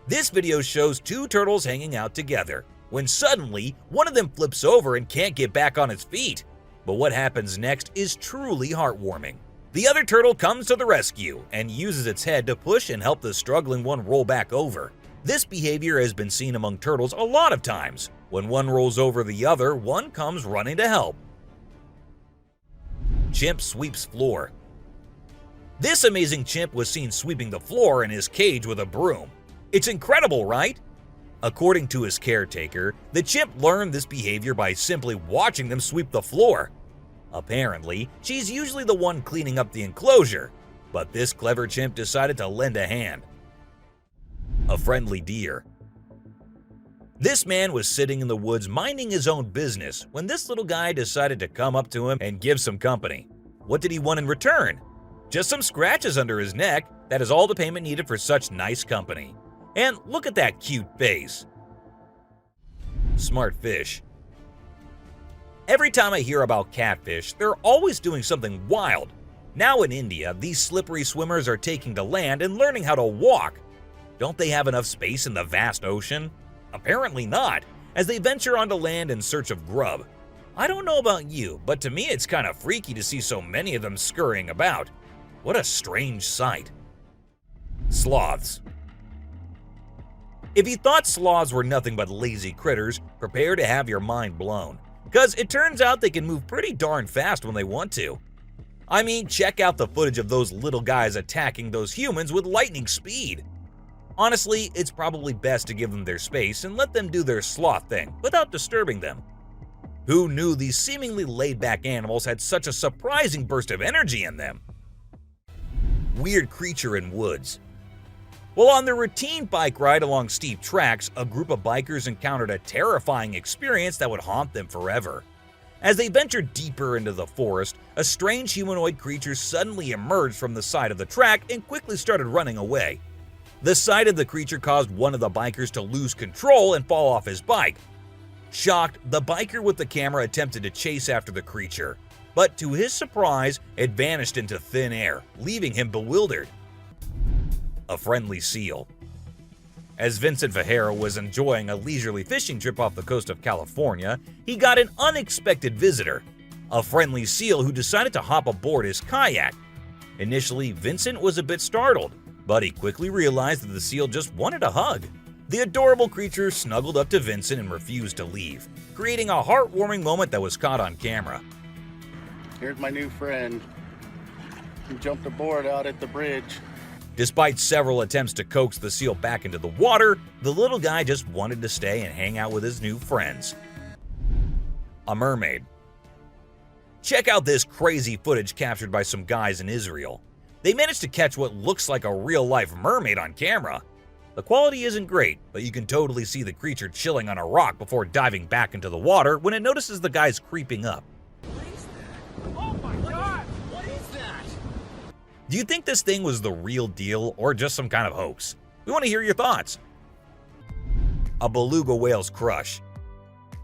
This video shows two turtles hanging out together, when suddenly one of them flips over and can't get back on its feet. But what happens next is truly heartwarming. The other turtle comes to the rescue and uses its head to push and help the struggling one roll back over. This behavior has been seen among turtles a lot of times. When one rolls over the other, one comes running to help. Chimp sweeps floor. This amazing chimp was seen sweeping the floor in his cage with a broom. It's incredible, right? According to his caretaker, the chimp learned this behavior by simply watching them sweep the floor. Apparently, she's usually the one cleaning up the enclosure, but this clever chimp decided to lend a hand. A friendly deer. This man was sitting in the woods minding his own business when this little guy decided to come up to him and give some company. What did he want in return? Just some scratches under his neck. That is all the payment needed for such nice company. And look at that cute face. Smart fish. Every time I hear about catfish, they're always doing something wild. Now in India, these slippery swimmers are taking to land and learning how to walk. Don't they have enough space in the vast ocean? Apparently not, as they venture onto land in search of grub. I don't know about you, but to me it's kind of freaky to see so many of them scurrying about. What a strange sight. Sloths. If you thought sloths were nothing but lazy critters, prepare to have your mind blown. Because it turns out they can move pretty darn fast when they want to. I mean, check out the footage of those little guys attacking those humans with lightning speed. Honestly, it's probably best to give them their space and let them do their sloth thing without disturbing them. Who knew these seemingly laid-back animals had such a surprising burst of energy in them? Weird creature in woods. While on their routine bike ride along steep tracks, a group of bikers encountered a terrifying experience that would haunt them forever. As they ventured deeper into the forest, a strange humanoid creature suddenly emerged from the side of the track and quickly started running away. The sight of the creature caused one of the bikers to lose control and fall off his bike. Shocked, the biker with the camera attempted to chase after the creature, but to his surprise, it vanished into thin air, leaving him bewildered. A friendly seal. As Vincent Vajera was enjoying a leisurely fishing trip off the coast of California, he got an unexpected visitor, a friendly seal who decided to hop aboard his kayak. Initially, Vincent was a bit startled, but he quickly realized that the seal just wanted a hug. The adorable creature snuggled up to Vincent and refused to leave, creating a heartwarming moment that was caught on camera. Here's my new friend. He jumped aboard out at the bridge. Despite several attempts to coax the seal back into the water, the little guy just wanted to stay and hang out with his new friends. A mermaid. Check out this crazy footage captured by some guys in Israel. They managed to catch what looks like a real-life mermaid on camera. The quality isn't great, but you can totally see the creature chilling on a rock before diving back into the water when it notices the guys creeping up. Do you think this thing was the real deal or just some kind of hoax? We want to hear your thoughts. A beluga whale's crush.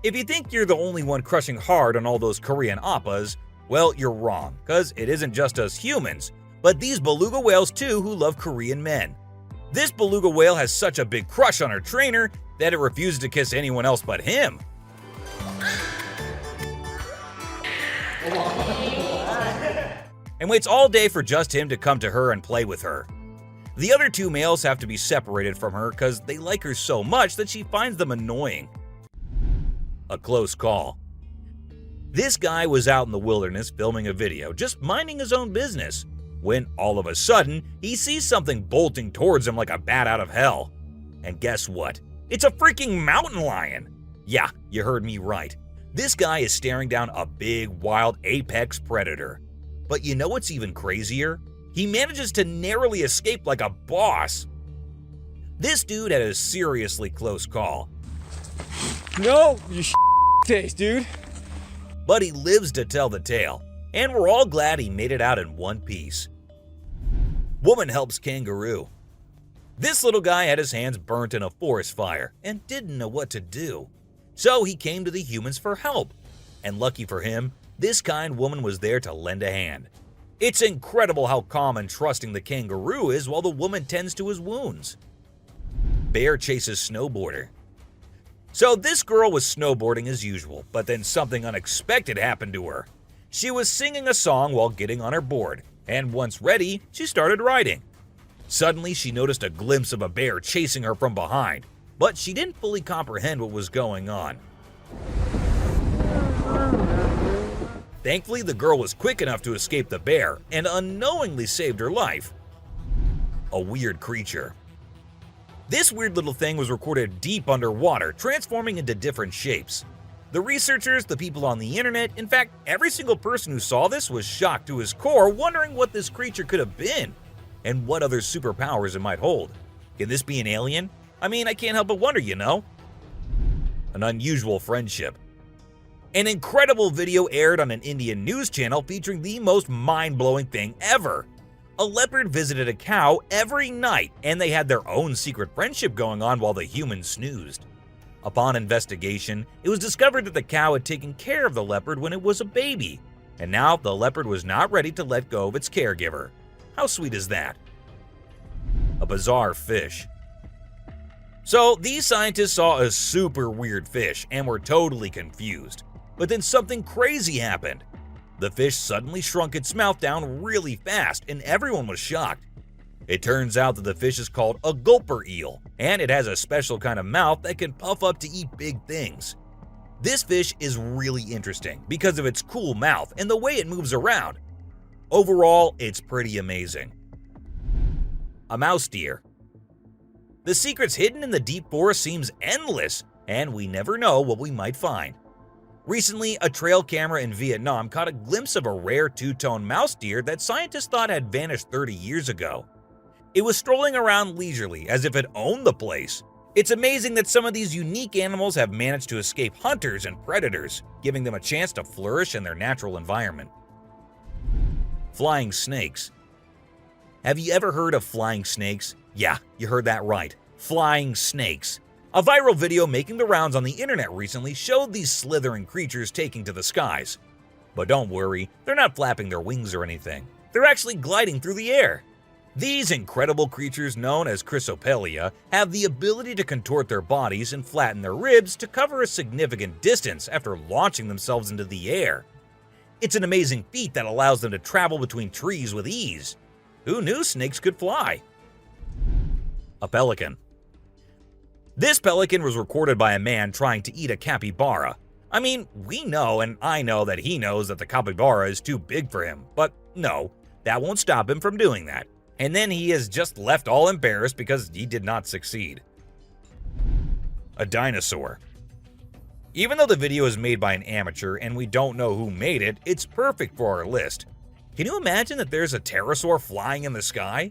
If you think you're the only one crushing hard on all those Korean oppas, well, you're wrong, because it isn't just us humans, but these beluga whales too who love Korean men. This beluga whale has such a big crush on her trainer that it refuses to kiss anyone else but him. And waits all day for just him to come to her and play with her. The other two males have to be separated from her because they like her so much that she finds them annoying. A close call. This guy was out in the wilderness filming a video, just minding his own business, when all of a sudden, he sees something bolting towards him like a bat out of hell. And guess what? It's a freaking mountain lion! Yeah, you heard me right. This guy is staring down a big, wild apex predator. But you know what's even crazier? He manages to narrowly escape like a boss. This dude had a seriously close call. No, you face, dude. But he lives to tell the tale, and we're all glad he made it out in one piece. Woman helps kangaroo. This little guy had his hands burnt in a forest fire and didn't know what to do. So he came to the humans for help. And lucky for him, this kind woman was there to lend a hand. It's incredible how calm and trusting the kangaroo is while the woman tends to his wounds. Bear chases snowboarder. So this girl was snowboarding as usual, but then something unexpected happened to her. She was singing a song while getting on her board, and once ready, she started riding. Suddenly, she noticed a glimpse of a bear chasing her from behind, but she didn't fully comprehend what was going on. Thankfully, the girl was quick enough to escape the bear and unknowingly saved her life. A weird creature. This weird little thing was recorded deep underwater, transforming into different shapes. The researchers, the people on the internet, in fact, every single person who saw this was shocked to his core, wondering what this creature could have been and what other superpowers it might hold. Can this be an alien? I mean, I can't help but wonder, you know? An unusual friendship. An incredible video aired on an Indian news channel featuring the most mind-blowing thing ever. A leopard visited a cow every night, and they had their own secret friendship going on while the humans snoozed. Upon investigation, it was discovered that the cow had taken care of the leopard when it was a baby, and now the leopard was not ready to let go of its caregiver. How sweet is that? A bizarre fish. So these scientists saw a super weird fish and were totally confused. But then something crazy happened. The fish suddenly shrunk its mouth down really fast, and everyone was shocked. It turns out that the fish is called a gulper eel, and it has a special kind of mouth that can puff up to eat big things. This fish is really interesting because of its cool mouth and the way it moves around. Overall, it's pretty amazing. A mouse deer. The secrets hidden in the deep forest seems endless, and we never know what we might find. Recently, a trail camera in Vietnam caught a glimpse of a rare two-tone mouse deer that scientists thought had vanished 30 years ago. It was strolling around leisurely as if it owned the place. It's amazing that some of these unique animals have managed to escape hunters and predators, giving them a chance to flourish in their natural environment. Flying snakes. Have you ever heard of flying snakes? Yeah, you heard that right. Flying snakes. A viral video making the rounds on the internet recently showed these slithering creatures taking to the skies. But don't worry, they're not flapping their wings or anything. They're actually gliding through the air. These incredible creatures, known as Chrysopelia, have the ability to contort their bodies and flatten their ribs to cover a significant distance after launching themselves into the air. It's an amazing feat that allows them to travel between trees with ease. Who knew snakes could fly? A pelican. This pelican was recorded by a man trying to eat a capybara. I mean, we know and I know that he knows that the capybara is too big for him, but no, that won't stop him from doing that. And then he is just left all embarrassed because he did not succeed. A dinosaur. Even though the video is made by an amateur and we don't know who made it, it's perfect for our list. Can you imagine that there's a pterosaur flying in the sky?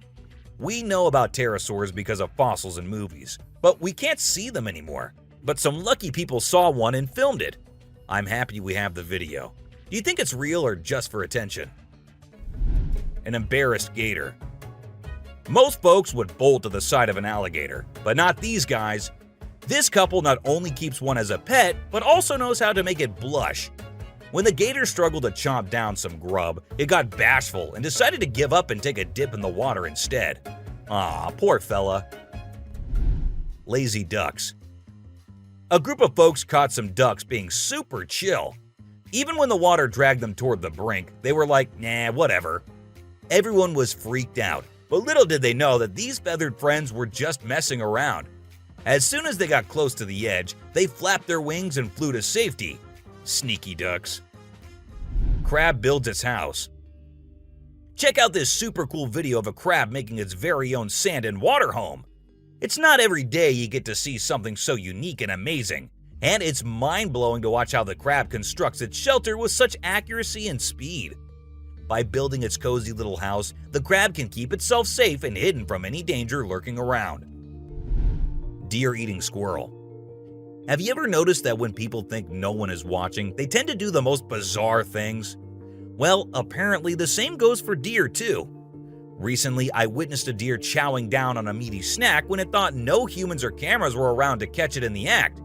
We know about pterosaurs because of fossils and movies, but we can't see them anymore. But some lucky people saw one and filmed it. I'm happy we have the video. Do you think it's real or just for attention? An embarrassed gator. Most folks would bolt to the side of an alligator, but not these guys. This couple not only keeps one as a pet, but also knows how to make it blush. When the gator struggled to chomp down some grub, it got bashful and decided to give up and take a dip in the water instead. Aw, poor fella. Lazy ducks. A group of folks caught some ducks being super chill. Even when the water dragged them toward the brink, they were like, nah, whatever. Everyone was freaked out, but little did they know that these feathered friends were just messing around. As soon as they got close to the edge, they flapped their wings and flew to safety. Sneaky ducks. Crab builds its house. Check out this super cool video of a crab making its very own sand and water home. It's not every day you get to see something so unique and amazing, and it's mind-blowing to watch how the crab constructs its shelter with such accuracy and speed. By building its cozy little house, the crab can keep itself safe and hidden from any danger lurking around. Deer eating squirrel. Have you ever noticed that when people think no one is watching, they tend to do the most bizarre things? Well, apparently the same goes for deer too. Recently, I witnessed a deer chowing down on a meaty snack when it thought no humans or cameras were around to catch it in the act.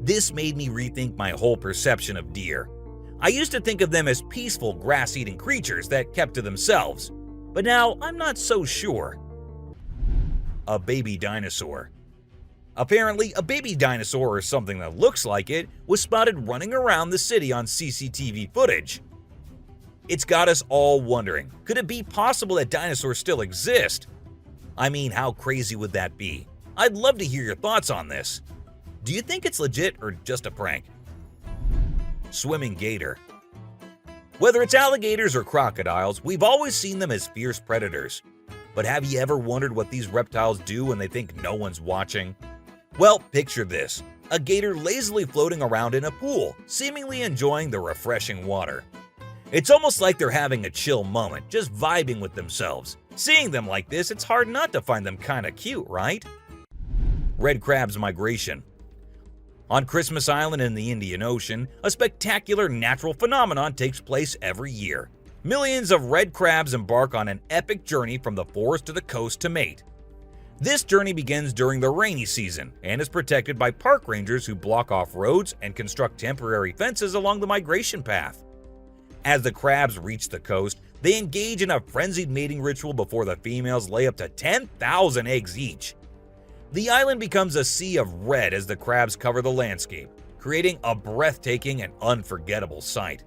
This made me rethink my whole perception of deer. I used to think of them as peaceful grass-eating creatures that kept to themselves, but now I'm not so sure. A baby dinosaur. Apparently, a baby dinosaur or something that looks like it was spotted running around the city on CCTV footage. It's got us all wondering, could it be possible that dinosaurs still exist? I mean, how crazy would that be? I'd love to hear your thoughts on this. Do you think it's legit or just a prank? Swimming gator. Whether it's alligators or crocodiles, we've always seen them as fierce predators. But have you ever wondered what these reptiles do when they think no one's watching? Well, picture this. A gator lazily floating around in a pool, seemingly enjoying the refreshing water. It's almost like they're having a chill moment, just vibing with themselves. Seeing them like this, it's hard not to find them kinda cute, right? Red crab's migration. On Christmas Island in the Indian Ocean, a spectacular natural phenomenon takes place every year. Millions of red crabs embark on an epic journey from the forest to the coast to mate. This journey begins during the rainy season and is protected by park rangers who block off roads and construct temporary fences along the migration path. As the crabs reach the coast, they engage in a frenzied mating ritual before the females lay up to 10,000 eggs each. The island becomes a sea of red as the crabs cover the landscape, creating a breathtaking and unforgettable sight.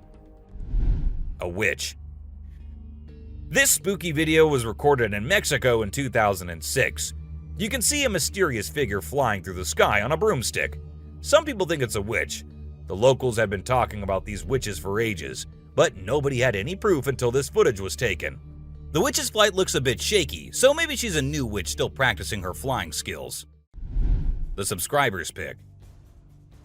A witch. This spooky video was recorded in Mexico in 2006. You can see a mysterious figure flying through the sky on a broomstick. Some people think it's a witch. The locals had been talking about these witches for ages, but nobody had any proof until this footage was taken. The witch's flight looks a bit shaky, so maybe she's a new witch still practicing her flying skills. The subscriber's pick.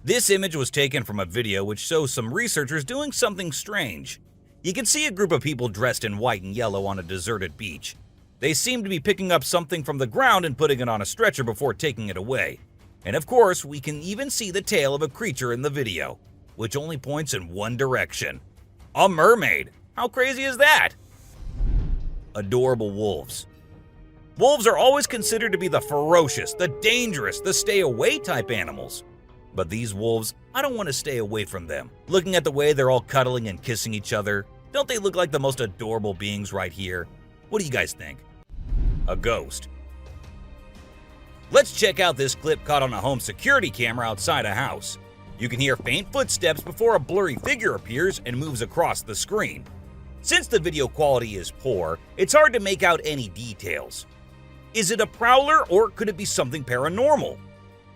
This image was taken from a video which shows some researchers doing something strange. You can see a group of people dressed in white and yellow on a deserted beach. They seem to be picking up something from the ground and putting it on a stretcher before taking it away. And of course, we can even see the tail of a creature in the video, which only points in one direction. A mermaid! How crazy is that? Adorable wolves. Wolves are always considered to be the ferocious, the dangerous, the stay-away type animals. But these wolves, I don't want to stay away from them. Looking at the way they're all cuddling and kissing each other, don't they look like the most adorable beings right here? What do you guys think? A ghost. Let's check out this clip caught on a home security camera outside a house. You can hear faint footsteps before a blurry figure appears and moves across the screen. Since the video quality is poor, it's hard to make out any details. Is it a prowler or could it be something paranormal?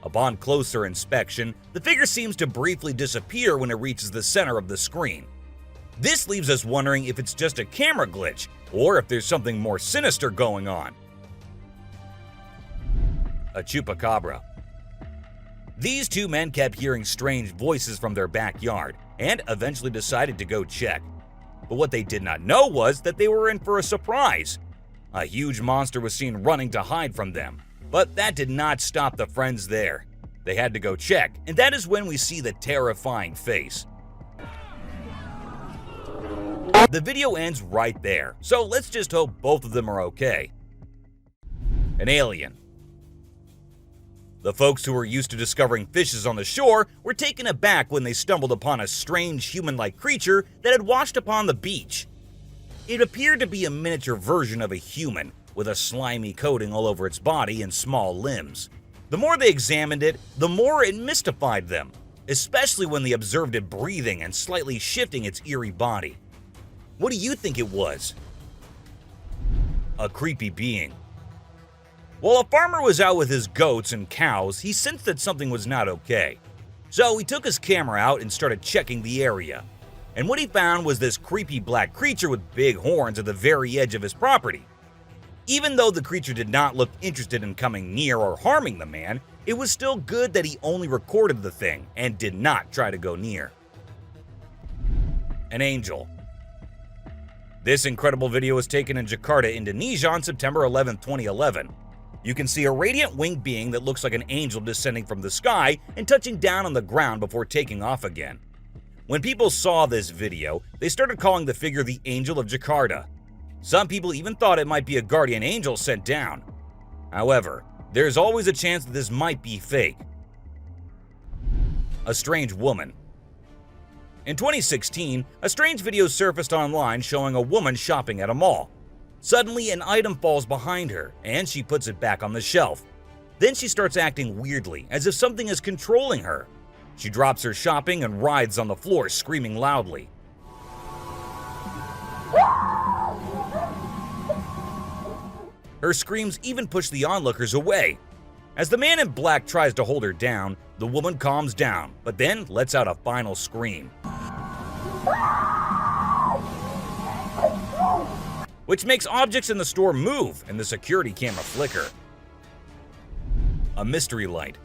Upon closer inspection, the figure seems to briefly disappear when it reaches the center of the screen. This leaves us wondering if it's just a camera glitch or if there's something more sinister going on. A chupacabra. These two men kept hearing strange voices from their backyard and eventually decided to go check. But what they did not know was that they were in for a surprise. A huge monster was seen running to hide from them, but that did not stop the friends there. They had to go check, and that is when we see the terrifying face. The video ends right there, so let's just hope both of them are okay. An alien. The folks who were used to discovering fishes on the shore were taken aback when they stumbled upon a strange human-like creature that had washed upon the beach. It appeared to be a miniature version of a human, with a slimy coating all over its body and small limbs. The more they examined it, the more it mystified them, especially when they observed it breathing and slightly shifting its eerie body. What do you think it was? A creepy being. While a farmer was out with his goats and cows, he sensed that something was not okay. So he took his camera out and started checking the area. And what he found was this creepy black creature with big horns at the very edge of his property. Even though the creature did not look interested in coming near or harming the man, it was still good that he only recorded the thing and did not try to go near. An angel. This incredible video was taken in Jakarta, Indonesia on September 11, 2011. You can see a radiant winged being that looks like an angel descending from the sky and touching down on the ground before taking off again. When people saw this video, they started calling the figure the Angel of Jakarta. Some people even thought it might be a guardian angel sent down. However, there's always a chance that this might be fake. A strange woman. In 2016, a strange video surfaced online showing a woman shopping at a mall. Suddenly, an item falls behind her, and she puts it back on the shelf. Then she starts acting weirdly, as if something is controlling her. She drops her shopping and writhes on the floor, screaming loudly. Her screams even push the onlookers away. As the man in black tries to hold her down, the woman calms down, but then lets out a final scream, which makes objects in the store move and the security camera flicker. A mystery light.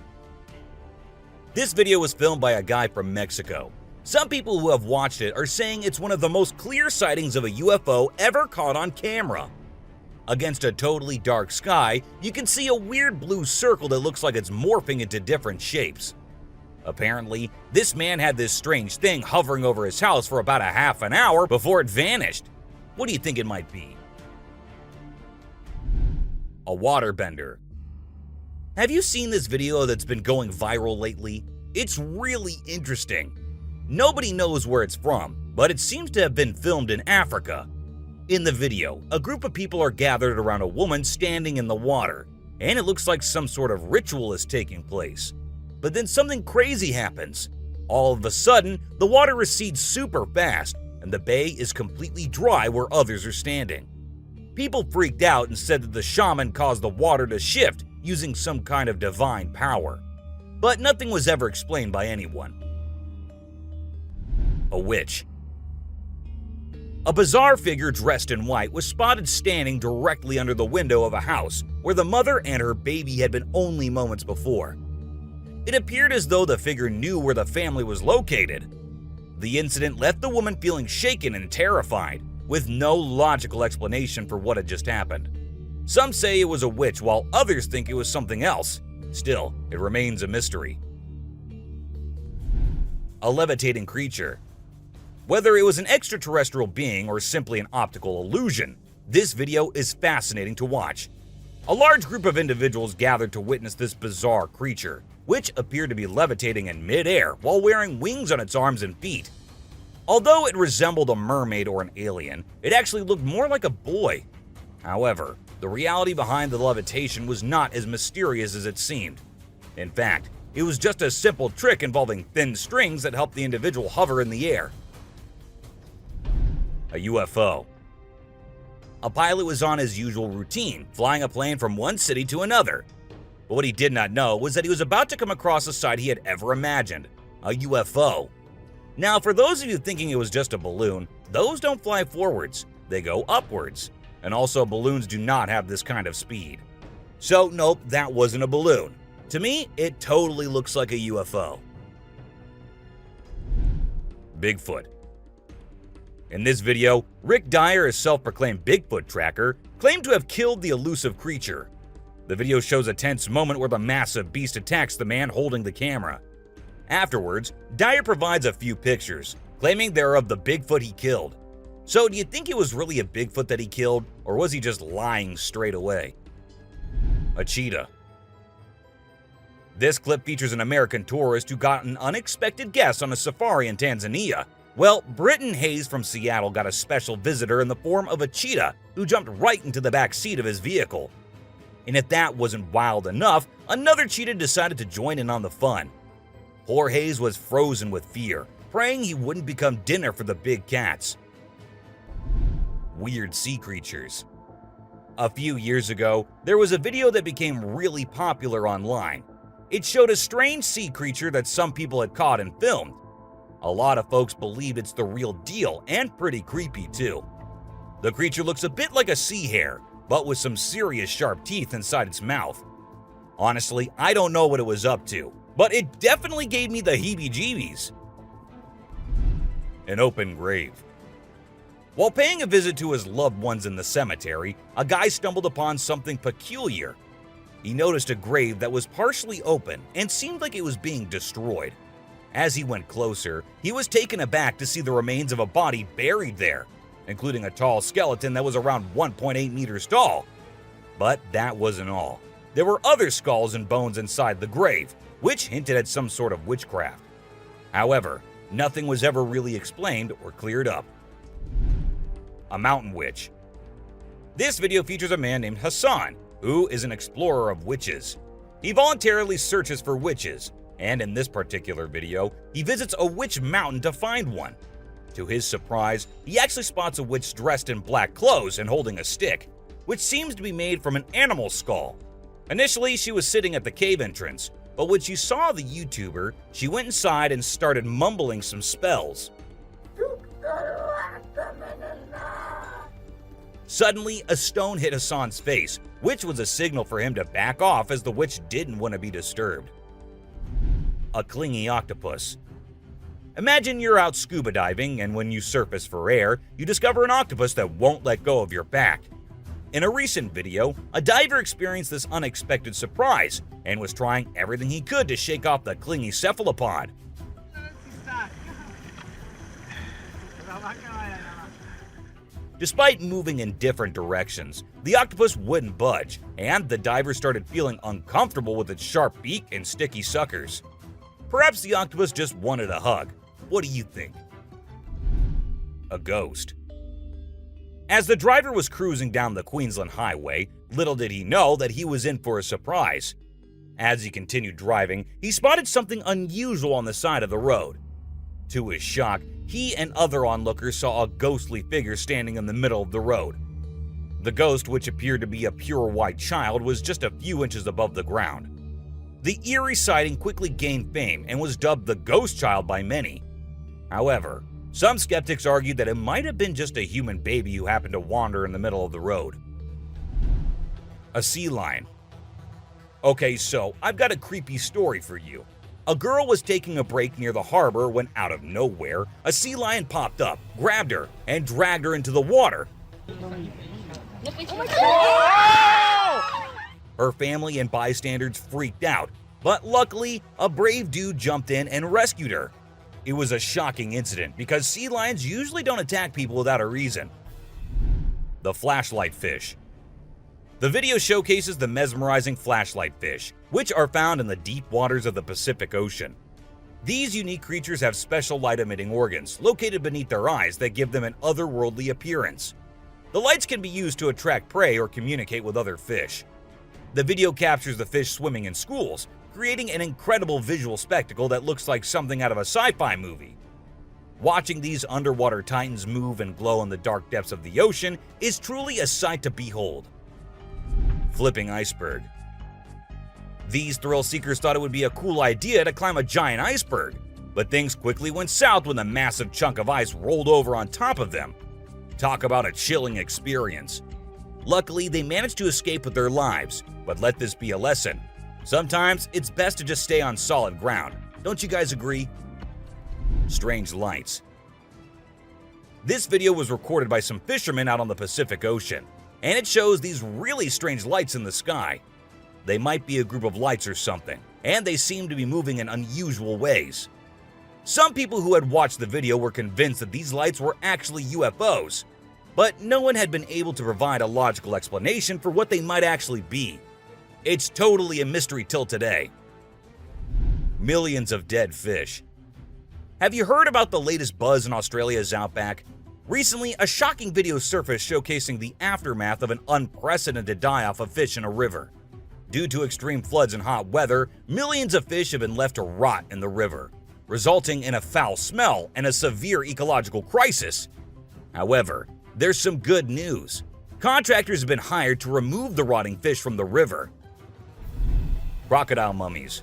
This video was filmed by a guy from Mexico. Some people who have watched it are saying it's one of the most clear sightings of a UFO ever caught on camera. Against a totally dark sky, you can see a weird blue circle that looks like it's morphing into different shapes. Apparently, this man had this strange thing hovering over his house for about a half an hour before it vanished. What do you think it might be? A waterbender. Have you seen this video that's been going viral lately? It's really interesting. Nobody knows where it's from, but it seems to have been filmed in Africa. In the video, a group of people are gathered around a woman standing in the water, and it looks like some sort of ritual is taking place. But then something crazy happens. All of a sudden, the water recedes super fast, and the bay is completely dry where others are standing. People freaked out and said that the shaman caused the water to shift using some kind of divine power. But nothing was ever explained by anyone. A witch. A bizarre figure dressed in white was spotted standing directly under the window of a house where the mother and her baby had been only moments before. It appeared as though the figure knew where the family was located. The incident left the woman feeling shaken and terrified, with no logical explanation for what had just happened. Some say it was a witch, while others think it was something else. Still, it remains a mystery. A levitating creature. Whether it was an extraterrestrial being or simply an optical illusion, this video is fascinating to watch. A large group of individuals gathered to witness this bizarre creature, which appeared to be levitating in midair while wearing wings on its arms and feet. Although it resembled a mermaid or an alien, it actually looked more like a boy. However, the reality behind the levitation was not as mysterious as it seemed. In fact, it was just a simple trick involving thin strings that helped the individual hover in the air. A UFO. A pilot was on his usual routine, flying a plane from one city to another. But what he did not know was that he was about to come across a sight he had ever imagined, a UFO. Now, for those of you thinking it was just a balloon, those don't fly forwards, they go upwards. And also, balloons do not have this kind of speed. So, nope, that wasn't a balloon. To me, it totally looks like a UFO. Bigfoot. In this video, Rick Dyer, a self-proclaimed Bigfoot tracker, claimed to have killed the elusive creature. The video shows a tense moment where the massive beast attacks the man holding the camera. Afterwards, Dyer provides a few pictures, claiming they're of the Bigfoot he killed. So, do you think it was really a Bigfoot that he killed, or was he just lying straight away? A cheetah. This clip features an American tourist who got an unexpected guest on a safari in Tanzania. Well, Britton Hayes from Seattle got a special visitor in the form of a cheetah who jumped right into the back seat of his vehicle. And if that wasn't wild enough, another cheetah decided to join in on the fun. Poor Hayes was frozen with fear, praying he wouldn't become dinner for the big cats. Weird sea creatures. A few years ago, there was a video that became really popular online. It showed a strange sea creature that some people had caught and filmed. A lot of folks believe it's the real deal, and pretty creepy too. The creature looks a bit like a sea hare, but with some serious sharp teeth inside its mouth. Honestly, I don't know what it was up to, but it definitely gave me the heebie-jeebies. An open grave. While paying a visit to his loved ones in the cemetery, a guy stumbled upon something peculiar. He noticed a grave that was partially open and seemed like it was being destroyed. As he went closer, he was taken aback to see the remains of a body buried there, including a tall skeleton that was around 1.8 meters tall. But that wasn't all. There were other skulls and bones inside the grave, which hinted at some sort of witchcraft. However, nothing was ever really explained or cleared up. A mountain witch. This video features a man named Hassan, who is an explorer of witches. He voluntarily searches for witches, and in this particular video, he visits a witch mountain to find one. To his surprise, he actually spots a witch dressed in black clothes and holding a stick, which seems to be made from an animal skull. Initially, she was sitting at the cave entrance, but when she saw the YouTuber, she went inside and started mumbling some spells. Suddenly, a stone hit Hassan's face, which was a signal for him to back off as the witch didn't want to be disturbed. A clingy octopus. Imagine you're out scuba diving, and when you surface for air, you discover an octopus that won't let go of your back. In a recent video, a diver experienced this unexpected surprise and was trying everything he could to shake off the clingy cephalopod. Despite moving in different directions, the octopus wouldn't budge, and the diver started feeling uncomfortable with its sharp beak and sticky suckers. Perhaps the octopus just wanted a hug. What do you think? A ghost. As the driver was cruising down the Queensland Highway, little did he know that he was in for a surprise. As he continued driving, he spotted something unusual on the side of the road. To his shock, he and other onlookers saw a ghostly figure standing in the middle of the road. The ghost, which appeared to be a pure white child, was just a few inches above the ground. The eerie sighting quickly gained fame and was dubbed the Ghost Child by many. However, some skeptics argued that it might have been just a human baby who happened to wander in the middle of the road. A sea lion. Okay, so I've got a creepy story for you. A girl was taking a break near the harbor when, out of nowhere, a sea lion popped up, grabbed her, and dragged her into the water. Her family and bystanders freaked out, but luckily, a brave dude jumped in and rescued her. It was a shocking incident because sea lions usually don't attack people without a reason. The flashlight fish. The video showcases the mesmerizing flashlight fish, which are found in the deep waters of the Pacific Ocean. These unique creatures have special light-emitting organs located beneath their eyes that give them an otherworldly appearance. The lights can be used to attract prey or communicate with other fish. The video captures the fish swimming in schools, creating an incredible visual spectacle that looks like something out of a sci-fi movie. Watching these underwater titans move and glow in the dark depths of the ocean is truly a sight to behold. Flipping iceberg. These thrill seekers thought it would be a cool idea to climb a giant iceberg, but things quickly went south when a massive chunk of ice rolled over on top of them. Talk about a chilling experience. Luckily, they managed to escape with their lives, but let this be a lesson. Sometimes it's best to just stay on solid ground. Don't you guys agree? Strange lights. This video was recorded by some fishermen out on the Pacific Ocean, and it shows these really strange lights in the sky. They might be a group of lights or something, and they seem to be moving in unusual ways. Some people who had watched the video were convinced that these lights were actually UFOs, but no one had been able to provide a logical explanation for what they might actually be. It's totally a mystery till today. Millions of dead fish. Have you heard about the latest buzz in Australia's outback? Recently, a shocking video surfaced showcasing the aftermath of an unprecedented die-off of fish in a river. Due to extreme floods and hot weather, millions of fish have been left to rot in the river, resulting in a foul smell and a severe ecological crisis. However, there's some good news. Contractors have been hired to remove the rotting fish from the river. Crocodile mummies.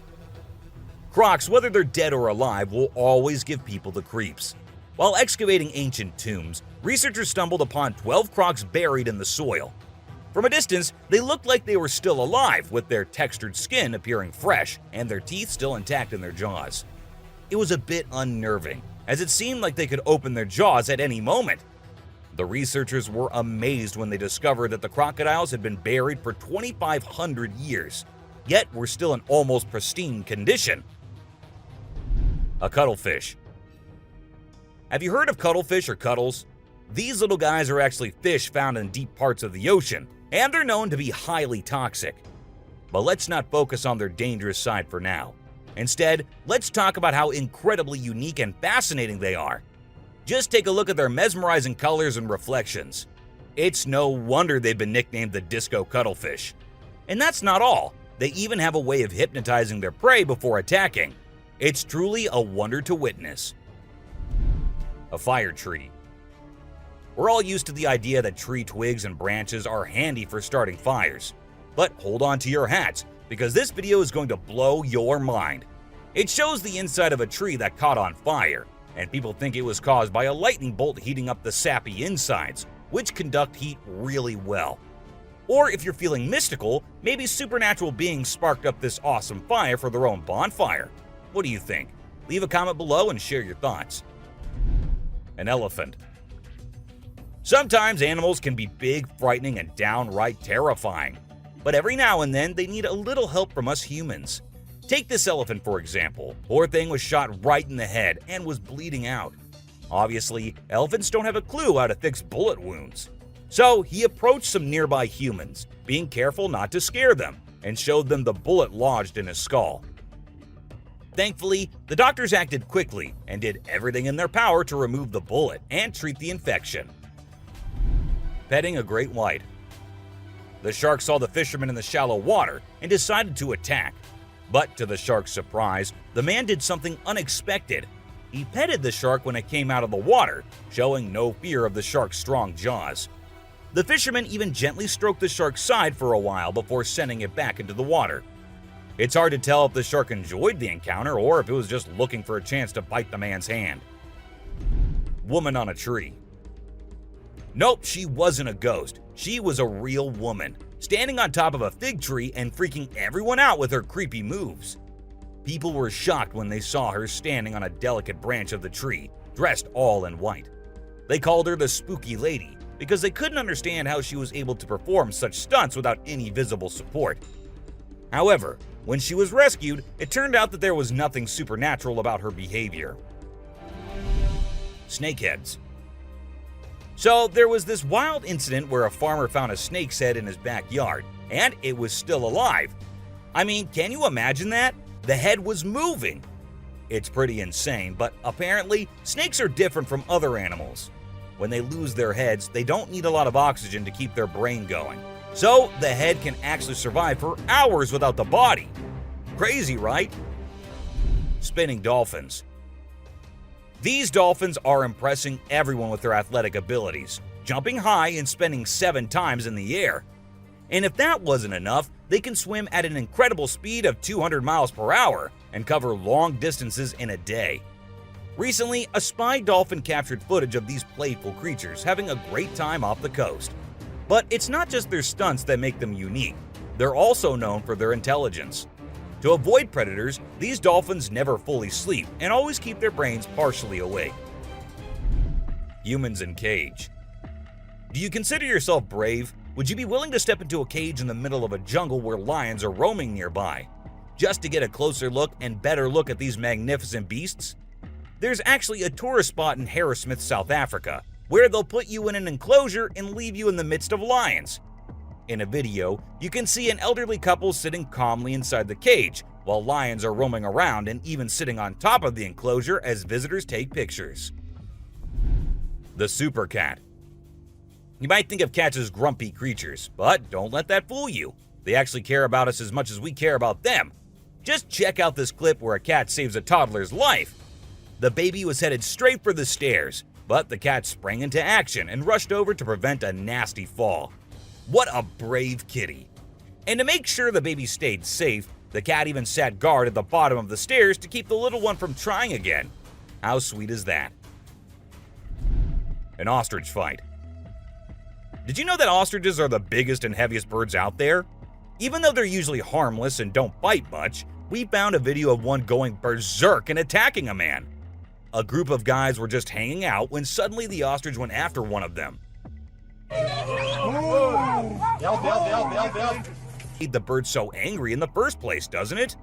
Crocs, whether they're dead or alive, will always give people the creeps. While excavating ancient tombs, researchers stumbled upon 12 crocs buried in the soil. From a distance, they looked like they were still alive, with their textured skin appearing fresh and their teeth still intact in their jaws. It was a bit unnerving, as it seemed like they could open their jaws at any moment. The researchers were amazed when they discovered that the crocodiles had been buried for 2,500 years, yet were still in almost pristine condition. A cuttlefish. Have you heard of cuttlefish or cuttles? These little guys are actually fish found in deep parts of the ocean, and they're known to be highly toxic. But let's not focus on their dangerous side for now. Instead, let's talk about how incredibly unique and fascinating they are. Just take a look at their mesmerizing colors and reflections. It's no wonder they've been nicknamed the disco cuttlefish. And that's not all. They even have a way of hypnotizing their prey before attacking. It's truly a wonder to witness. A fire tree. We're all used to the idea that tree twigs and branches are handy for starting fires. But hold on to your hats, because this video is going to blow your mind. It shows the inside of a tree that caught on fire, and people think it was caused by a lightning bolt heating up the sappy insides, which conduct heat really well. Or if you're feeling mystical, maybe supernatural beings sparked up this awesome fire for their own bonfire. What do you think? Leave a comment below and share your thoughts. An elephant. Sometimes animals can be big, frightening, and downright terrifying. But every now and then, they need a little help from us humans. Take this elephant for example. Poor thing was shot right in the head and was bleeding out. Obviously, elephants don't have a clue how to fix bullet wounds. So he approached some nearby humans, being careful not to scare them, and showed them the bullet lodged in his skull. Thankfully, the doctors acted quickly and did everything in their power to remove the bullet and treat the infection. Petting a great white. The shark saw the fisherman in the shallow water and decided to attack. But to the shark's surprise, the man did something unexpected. He petted the shark when it came out of the water, showing no fear of the shark's strong jaws. The fisherman even gently stroked the shark's side for a while before sending it back into the water. It's hard to tell if the shark enjoyed the encounter or if it was just looking for a chance to bite the man's hand. Woman on a tree. Nope, she wasn't a ghost. She was a real woman, standing on top of a fig tree and freaking everyone out with her creepy moves. People were shocked when they saw her standing on a delicate branch of the tree, dressed all in white. They called her the Spooky Lady because they couldn't understand how she was able to perform such stunts without any visible support. However, when she was rescued, it turned out that there was nothing supernatural about her behavior. Snakeheads. So there was this wild incident where a farmer found a snake's head in his backyard, and it was still alive. I mean, can you imagine that? The head was moving. It's pretty insane, but apparently snakes are different from other animals. When they lose their heads, they don't need a lot of oxygen to keep their brain going. So the head can actually survive for hours without the body. Crazy, right? Spinning dolphins. These dolphins are impressing everyone with their athletic abilities, jumping high and spinning 7 times in the air. And if that wasn't enough, they can swim at an incredible speed of 200 miles per hour and cover long distances in a day. Recently, a spy dolphin captured footage of these playful creatures having a great time off the coast. But it's not just their stunts that make them unique. They're also known for their intelligence. To avoid predators, these dolphins never fully sleep and always keep their brains partially awake. Humans in cage. Do you consider yourself brave? Would you be willing to step into a cage in the middle of a jungle where lions are roaming nearby, just to get a closer look and better look at these magnificent beasts? There's actually a tourist spot in Harrismith, South Africa, where they'll put you in an enclosure and leave you in the midst of lions. In a video, you can see an elderly couple sitting calmly inside the cage, while lions are roaming around and even sitting on top of the enclosure as visitors take pictures. The super cat. You might think of cats as grumpy creatures, but don't let that fool you. They actually care about us as much as we care about them. Just check out this clip where a cat saves a toddler's life. The baby was headed straight for the stairs, but the cat sprang into action and rushed over to prevent a nasty fall. What a brave kitty. And to make sure the baby stayed safe, the cat even sat guard at the bottom of the stairs to keep the little one from trying again. How sweet is that? An ostrich fight. Did you know that ostriches are the biggest and heaviest birds out there? Even though they're usually harmless and don't bite much, we found a video of one going berserk and attacking a man. A group of guys were just hanging out when suddenly the ostrich went after one of them. Made the bird so angry in the first place, doesn't it?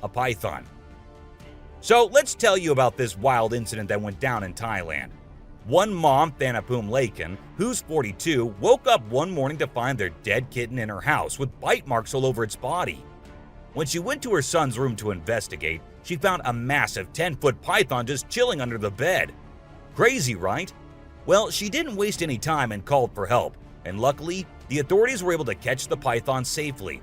A python. So let's tell you about this wild incident that went down in Thailand. One mom, Thanapum Laken, who's 42, woke up one morning to find their dead kitten in her house with bite marks all over its body. When she went to her son's room to investigate, she found a massive 10-foot python just chilling under the bed. Crazy, right? Well, she didn't waste any time and called for help, and luckily, the authorities were able to catch the python safely.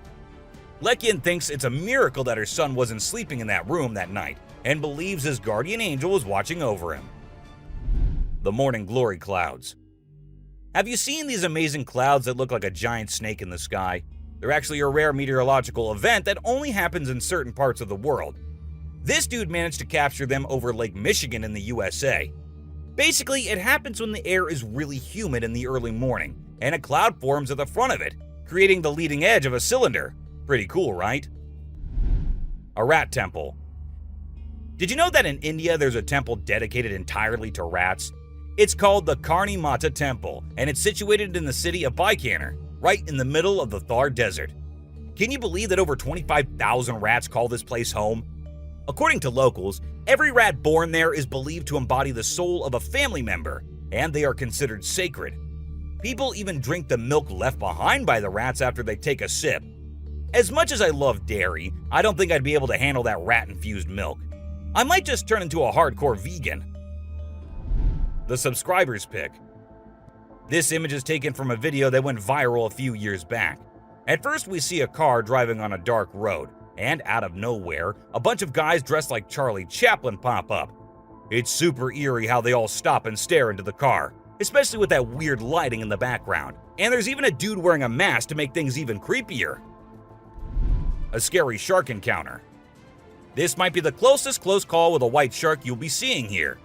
Lekian thinks it's a miracle that her son wasn't sleeping in that room that night and believes his guardian angel was watching over him. The morning glory clouds. Have you seen these amazing clouds that look like a giant snake in the sky? They're actually a rare meteorological event that only happens in certain parts of the world. This dude managed to capture them over Lake Michigan in the USA. Basically, it happens when the air is really humid in the early morning, and a cloud forms at the front of it, creating the leading edge of a cylinder. Pretty cool, right? A rat temple. Did you know that in India there's a temple dedicated entirely to rats? It's called the Karni Mata Temple, and it's situated in the city of Bikaner, right in the middle of the Thar Desert. Can you believe that over 25,000 rats call this place home? According to locals, every rat born there is believed to embody the soul of a family member, and they are considered sacred. People even drink the milk left behind by the rats after they take a sip. As much as I love dairy, I don't think I'd be able to handle that rat-infused milk. I might just turn into a hardcore vegan. The subscribers pick. This image is taken from a video that went viral a few years back. At first, we see a car driving on a dark road, and out of nowhere, a bunch of guys dressed like Charlie Chaplin pop up. It's super eerie how they all stop and stare into the car, especially with that weird lighting in the background. And there's even a dude wearing a mask to make things even creepier. A scary shark encounter. This might be the closest close call with a white shark you'll be seeing here.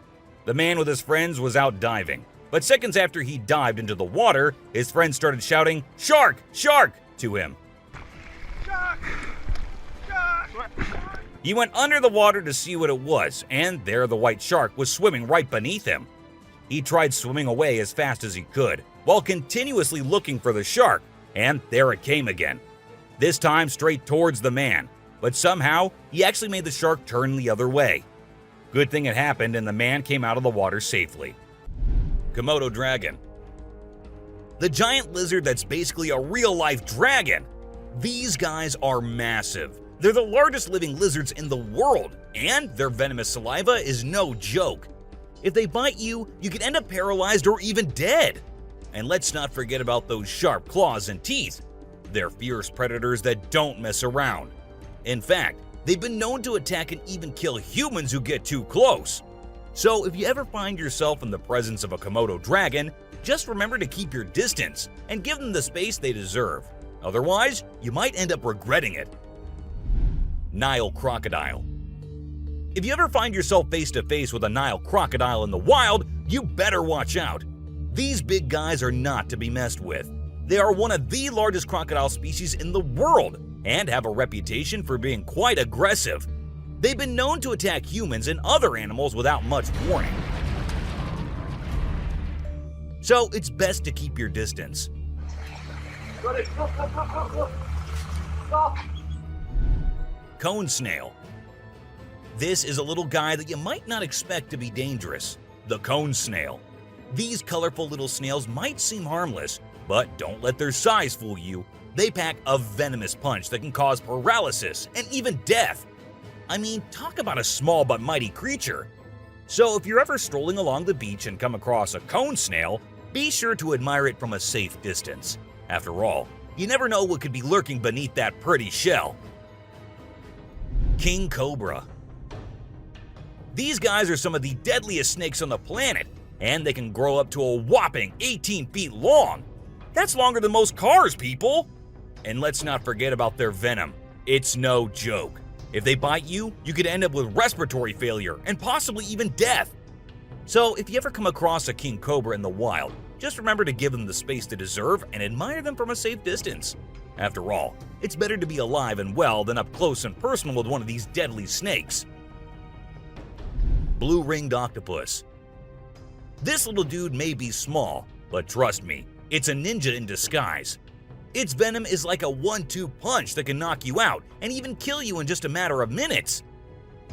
The man with his friends was out diving, but seconds after he dived into the water, his friends started shouting, "Shark! Shark!" to him. Shark! He went under the water to see what it was, and there the white shark was swimming right beneath him. He tried swimming away as fast as he could, while continuously looking for the shark, and there it came again. This time straight towards the man, but somehow he actually made the shark turn the other way. Good thing it happened and the man came out of the water safely. Komodo dragon. The giant lizard that's basically a real-life dragon. These guys are massive. They're the largest living lizards in the world, and their venomous saliva is no joke. If they bite you, you could end up paralyzed or even dead. And let's not forget about those sharp claws and teeth. They're fierce predators that don't mess around. In fact, they've been known to attack and even kill humans who get too close. So if you ever find yourself in the presence of a Komodo dragon, just remember to keep your distance and give them the space they deserve. Otherwise, you might end up regretting it. Nile crocodile. If you ever find yourself face to face with a Nile crocodile in the wild, you better watch out. These big guys are not to be messed with. They are one of the largest crocodile species in the world and have a reputation for being quite aggressive. They've been known to attack humans and other animals without much warning. So it's best to keep your distance. Cone snail. This is a little guy that you might not expect to be dangerous. The cone snail. These colorful little snails might seem harmless, but don't let their size fool you. They pack a venomous punch that can cause paralysis and even death. I mean, talk about a small but mighty creature. So if you're ever strolling along the beach and come across a cone snail, be sure to admire it from a safe distance. After all, you never know what could be lurking beneath that pretty shell. King cobra. These guys are some of the deadliest snakes on the planet, and they can grow up to a whopping 18 feet long. That's longer than most cars, people! And let's not forget about their venom. It's no joke. If they bite you, you could end up with respiratory failure and possibly even death. So if you ever come across a king cobra in the wild, just remember to give them the space they deserve and admire them from a safe distance. After all, it's better to be alive and well than up close and personal with one of these deadly snakes. Blue-ringed octopus. This little dude may be small, but trust me, it's a ninja in disguise. Its venom is like a 1-2 punch that can knock you out and even kill you in just a matter of minutes.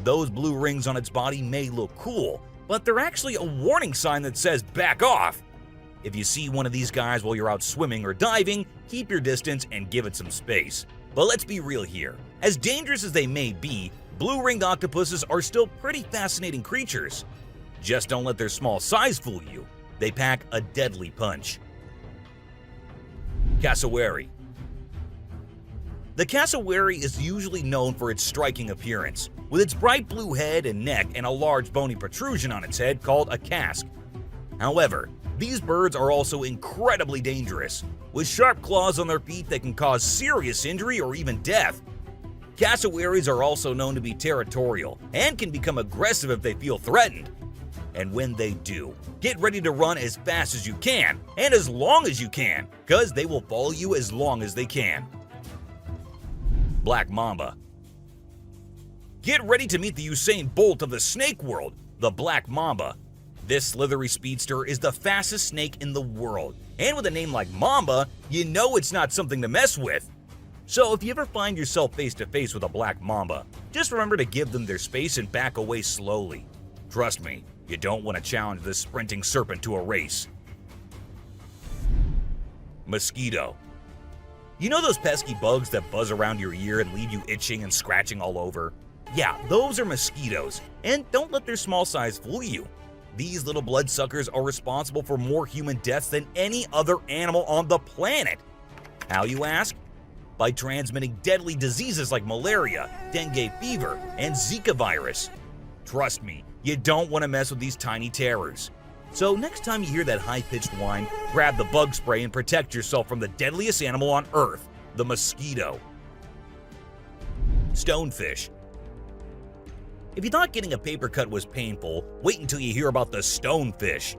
Those blue rings on its body may look cool, but they're actually a warning sign that says back off. If you see one of these guys while you're out swimming or diving, keep your distance and give it some space. But let's be real here. As dangerous as they may be, blue-ringed octopuses are still pretty fascinating creatures. Just don't let their small size fool you. They pack a deadly punch. Cassowary. The cassowary is usually known for its striking appearance, with its bright blue head and neck and a large bony protrusion on its head called a casque. However, these birds are also incredibly dangerous, with sharp claws on their feet that can cause serious injury or even death. Cassowaries are also known to be territorial and can become aggressive if they feel threatened. And when they do, get ready to run as fast as you can and as long as you can, because they will follow you as long as they can. Black mamba. Get ready to meet the Usain Bolt of the snake world, the black mamba. This slithery speedster is the fastest snake in the world, and with a name like Mamba, you know it's not something to mess with. So if you ever find yourself face to face with a black mamba, just remember to give them their space and back away slowly. Trust me, you don't want to challenge this sprinting serpent to a race. Mosquito. You know those pesky bugs that buzz around your ear and leave you itching and scratching all over? Yeah, those are mosquitoes, and don't let their small size fool you. These little bloodsuckers are responsible for more human deaths than any other animal on the planet. How, you ask? By transmitting deadly diseases like malaria, dengue fever, and Zika virus. Trust me, you don't want to mess with these tiny terrors. So next time you hear that high-pitched whine, grab the bug spray and protect yourself from the deadliest animal on Earth, the mosquito. Stonefish. If you thought getting a paper cut was painful, wait until you hear about the stonefish.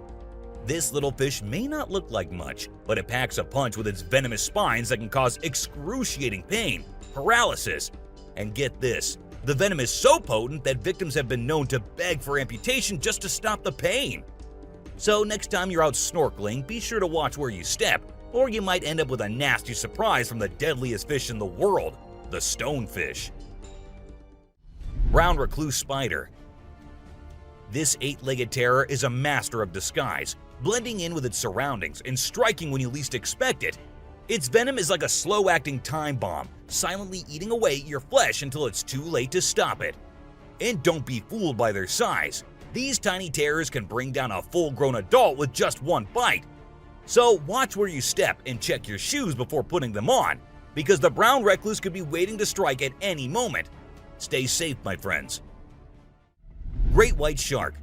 This little fish may not look like much, but it packs a punch with its venomous spines that can cause excruciating pain, paralysis, and get this, the venom is so potent that victims have been known to beg for amputation just to stop the pain. So next time you're out snorkeling, be sure to watch where you step, or you might end up with a nasty surprise from the deadliest fish in the world, the stonefish. Brown recluse spider. This 8-legged terror is a master of disguise, blending in with its surroundings and striking when you least expect it. Its venom is like a slow-acting time bomb, silently eating away at your flesh until it's too late to stop it. And don't be fooled by their size. These tiny terrors can bring down a full-grown adult with just one bite. So watch where you step and check your shoes before putting them on, because the brown recluse could be waiting to strike at any moment. Stay safe, my friends. Great white shark.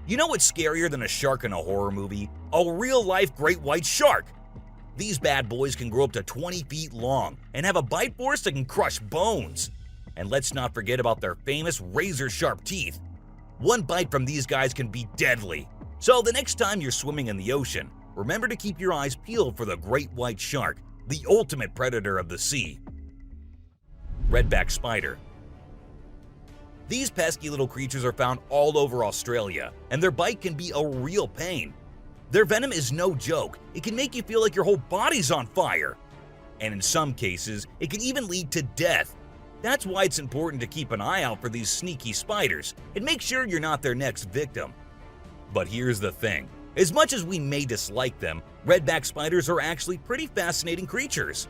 You know what's scarier than a shark in a horror movie? A real-life great white shark. These bad boys can grow up to 20 feet long and have a bite force that can crush bones. And let's not forget about their famous razor-sharp teeth. One bite from these guys can be deadly. So the next time you're swimming in the ocean, remember to keep your eyes peeled for the great white shark, the ultimate predator of the sea. Redback spider. These pesky little creatures are found all over Australia, and their bite can be a real pain. Their venom is no joke. It can make you feel like your whole body's on fire. And in some cases, it can even lead to death. That's why it's important to keep an eye out for these sneaky spiders and make sure you're not their next victim. But here's the thing. As much as we may dislike them, redback spiders are actually pretty fascinating creatures.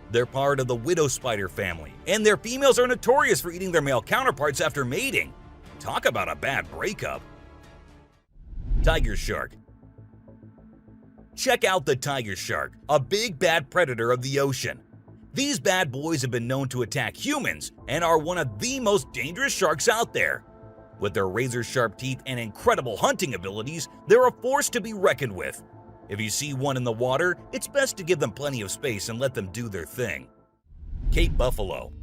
They're part of the widow spider family, and their females are notorious for eating their male counterparts after mating. Talk about a bad breakup. Tiger shark. Check out the tiger shark, a big bad predator of the ocean. These bad boys have been known to attack humans and are one of the most dangerous sharks out there. With their razor-sharp teeth and incredible hunting abilities, they're a force to be reckoned with. If you see one in the water, it's best to give them plenty of space and let them do their thing. Cape buffalo.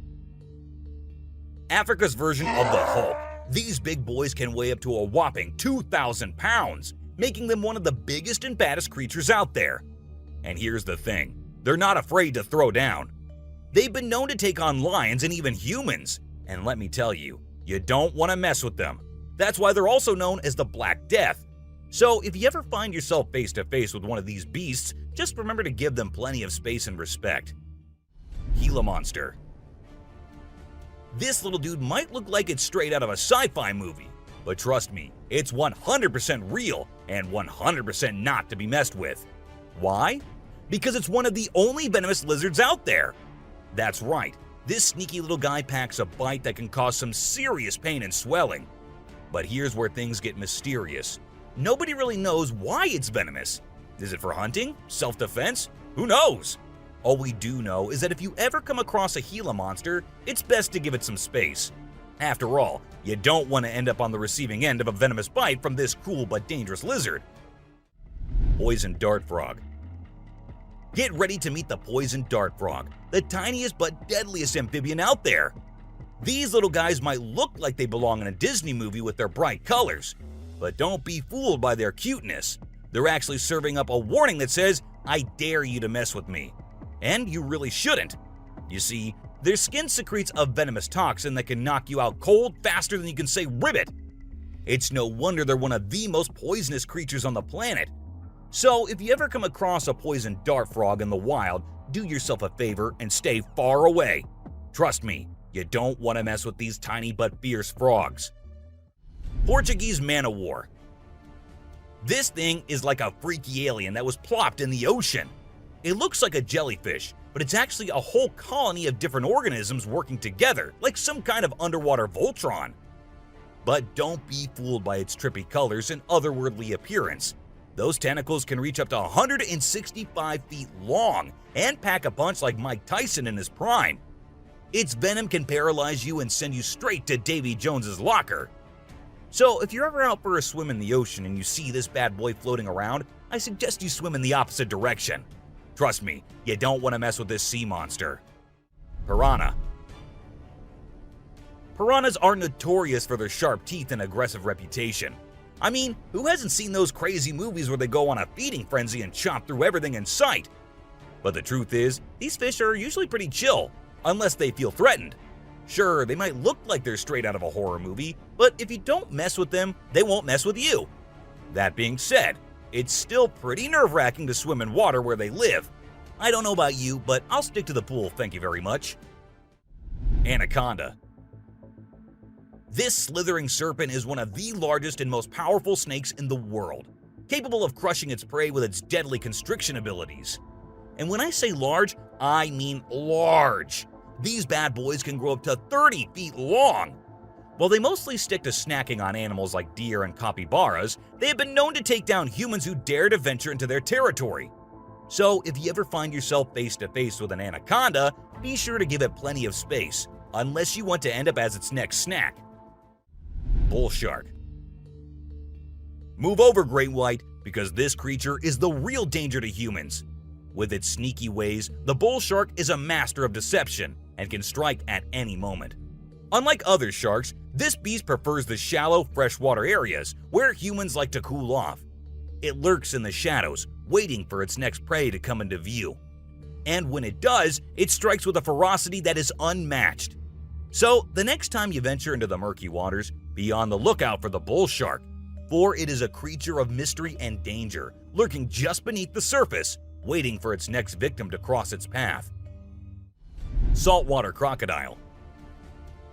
Africa's version of the Hulk. These big boys can weigh up to a whopping 2,000 pounds, making them one of the biggest and baddest creatures out there. And here's the thing, they're not afraid to throw down. They've been known to take on lions and even humans, and let me tell you, you don't want to mess with them. That's why they're also known as the Black Death. So if you ever find yourself face to face with one of these beasts, just remember to give them plenty of space and respect. Gila monster. This little dude might look like it's straight out of a sci-fi movie, but trust me, it's 100% real and 100% not to be messed with. Why? Because it's one of the only venomous lizards out there. That's right, this sneaky little guy packs a bite that can cause some serious pain and swelling. But here's where things get mysterious. Nobody really knows why it's venomous. Is it for hunting? Self-defense? Who knows? All we do know is that if you ever come across a Gila monster, it's best to give it some space. After all, you don't want to end up on the receiving end of a venomous bite from this cool but dangerous lizard. Poison dart frog. Get ready to meet the poison dart frog, the tiniest but deadliest amphibian out there. These little guys might look like they belong in a Disney movie with their bright colors, but don't be fooled by their cuteness. They're actually serving up a warning that says, "I dare you to mess with me." And you really shouldn't. You see, their skin secretes a venomous toxin that can knock you out cold faster than you can say ribbit. It's no wonder they're one of the most poisonous creatures on the planet. So if you ever come across a poison dart frog in the wild, do yourself a favor and stay far away. Trust me, you don't want to mess with these tiny but fierce frogs. Portuguese man-o'-war. This thing is like a freaky alien that was plopped in the ocean. It looks like a jellyfish, but it's actually a whole colony of different organisms working together, like some kind of underwater Voltron. But don't be fooled by its trippy colors and otherworldly appearance. Those tentacles can reach up to 165 feet long and pack a punch like Mike Tyson in his prime. Its venom can paralyze you and send you straight to Davy Jones's locker. So if you're ever out for a swim in the ocean and you see this bad boy floating around, I suggest you swim in the opposite direction. Trust me, you don't want to mess with this sea monster. Piranha. Piranhas are notorious for their sharp teeth and aggressive reputation. I mean, who hasn't seen those crazy movies where they go on a feeding frenzy and chomp through everything in sight? But the truth is, these fish are usually pretty chill, unless they feel threatened. Sure, they might look like they're straight out of a horror movie, but if you don't mess with them, they won't mess with you. That being said, it's still pretty nerve-wracking to swim in water where they live. I don't know about you, but I'll stick to the pool, thank you very much. Anaconda. This slithering serpent is one of the largest and most powerful snakes in the world, capable of crushing its prey with its deadly constriction abilities. And when I say large, I mean large. These bad boys can grow up to 30 feet long. While they mostly stick to snacking on animals like deer and capybaras, they have been known to take down humans who dare to venture into their territory. So if you ever find yourself face to face with an anaconda, be sure to give it plenty of space, unless you want to end up as its next snack. Bull shark. Move over, great white, because this creature is the real danger to humans. With its sneaky ways, the bull shark is a master of deception and can strike at any moment. Unlike other sharks, this beast prefers the shallow, freshwater areas where humans like to cool off. It lurks in the shadows, waiting for its next prey to come into view. And when it does, it strikes with a ferocity that is unmatched. So, the next time you venture into the murky waters, be on the lookout for the bull shark, for it is a creature of mystery and danger, lurking just beneath the surface, waiting for its next victim to cross its path. Saltwater crocodile.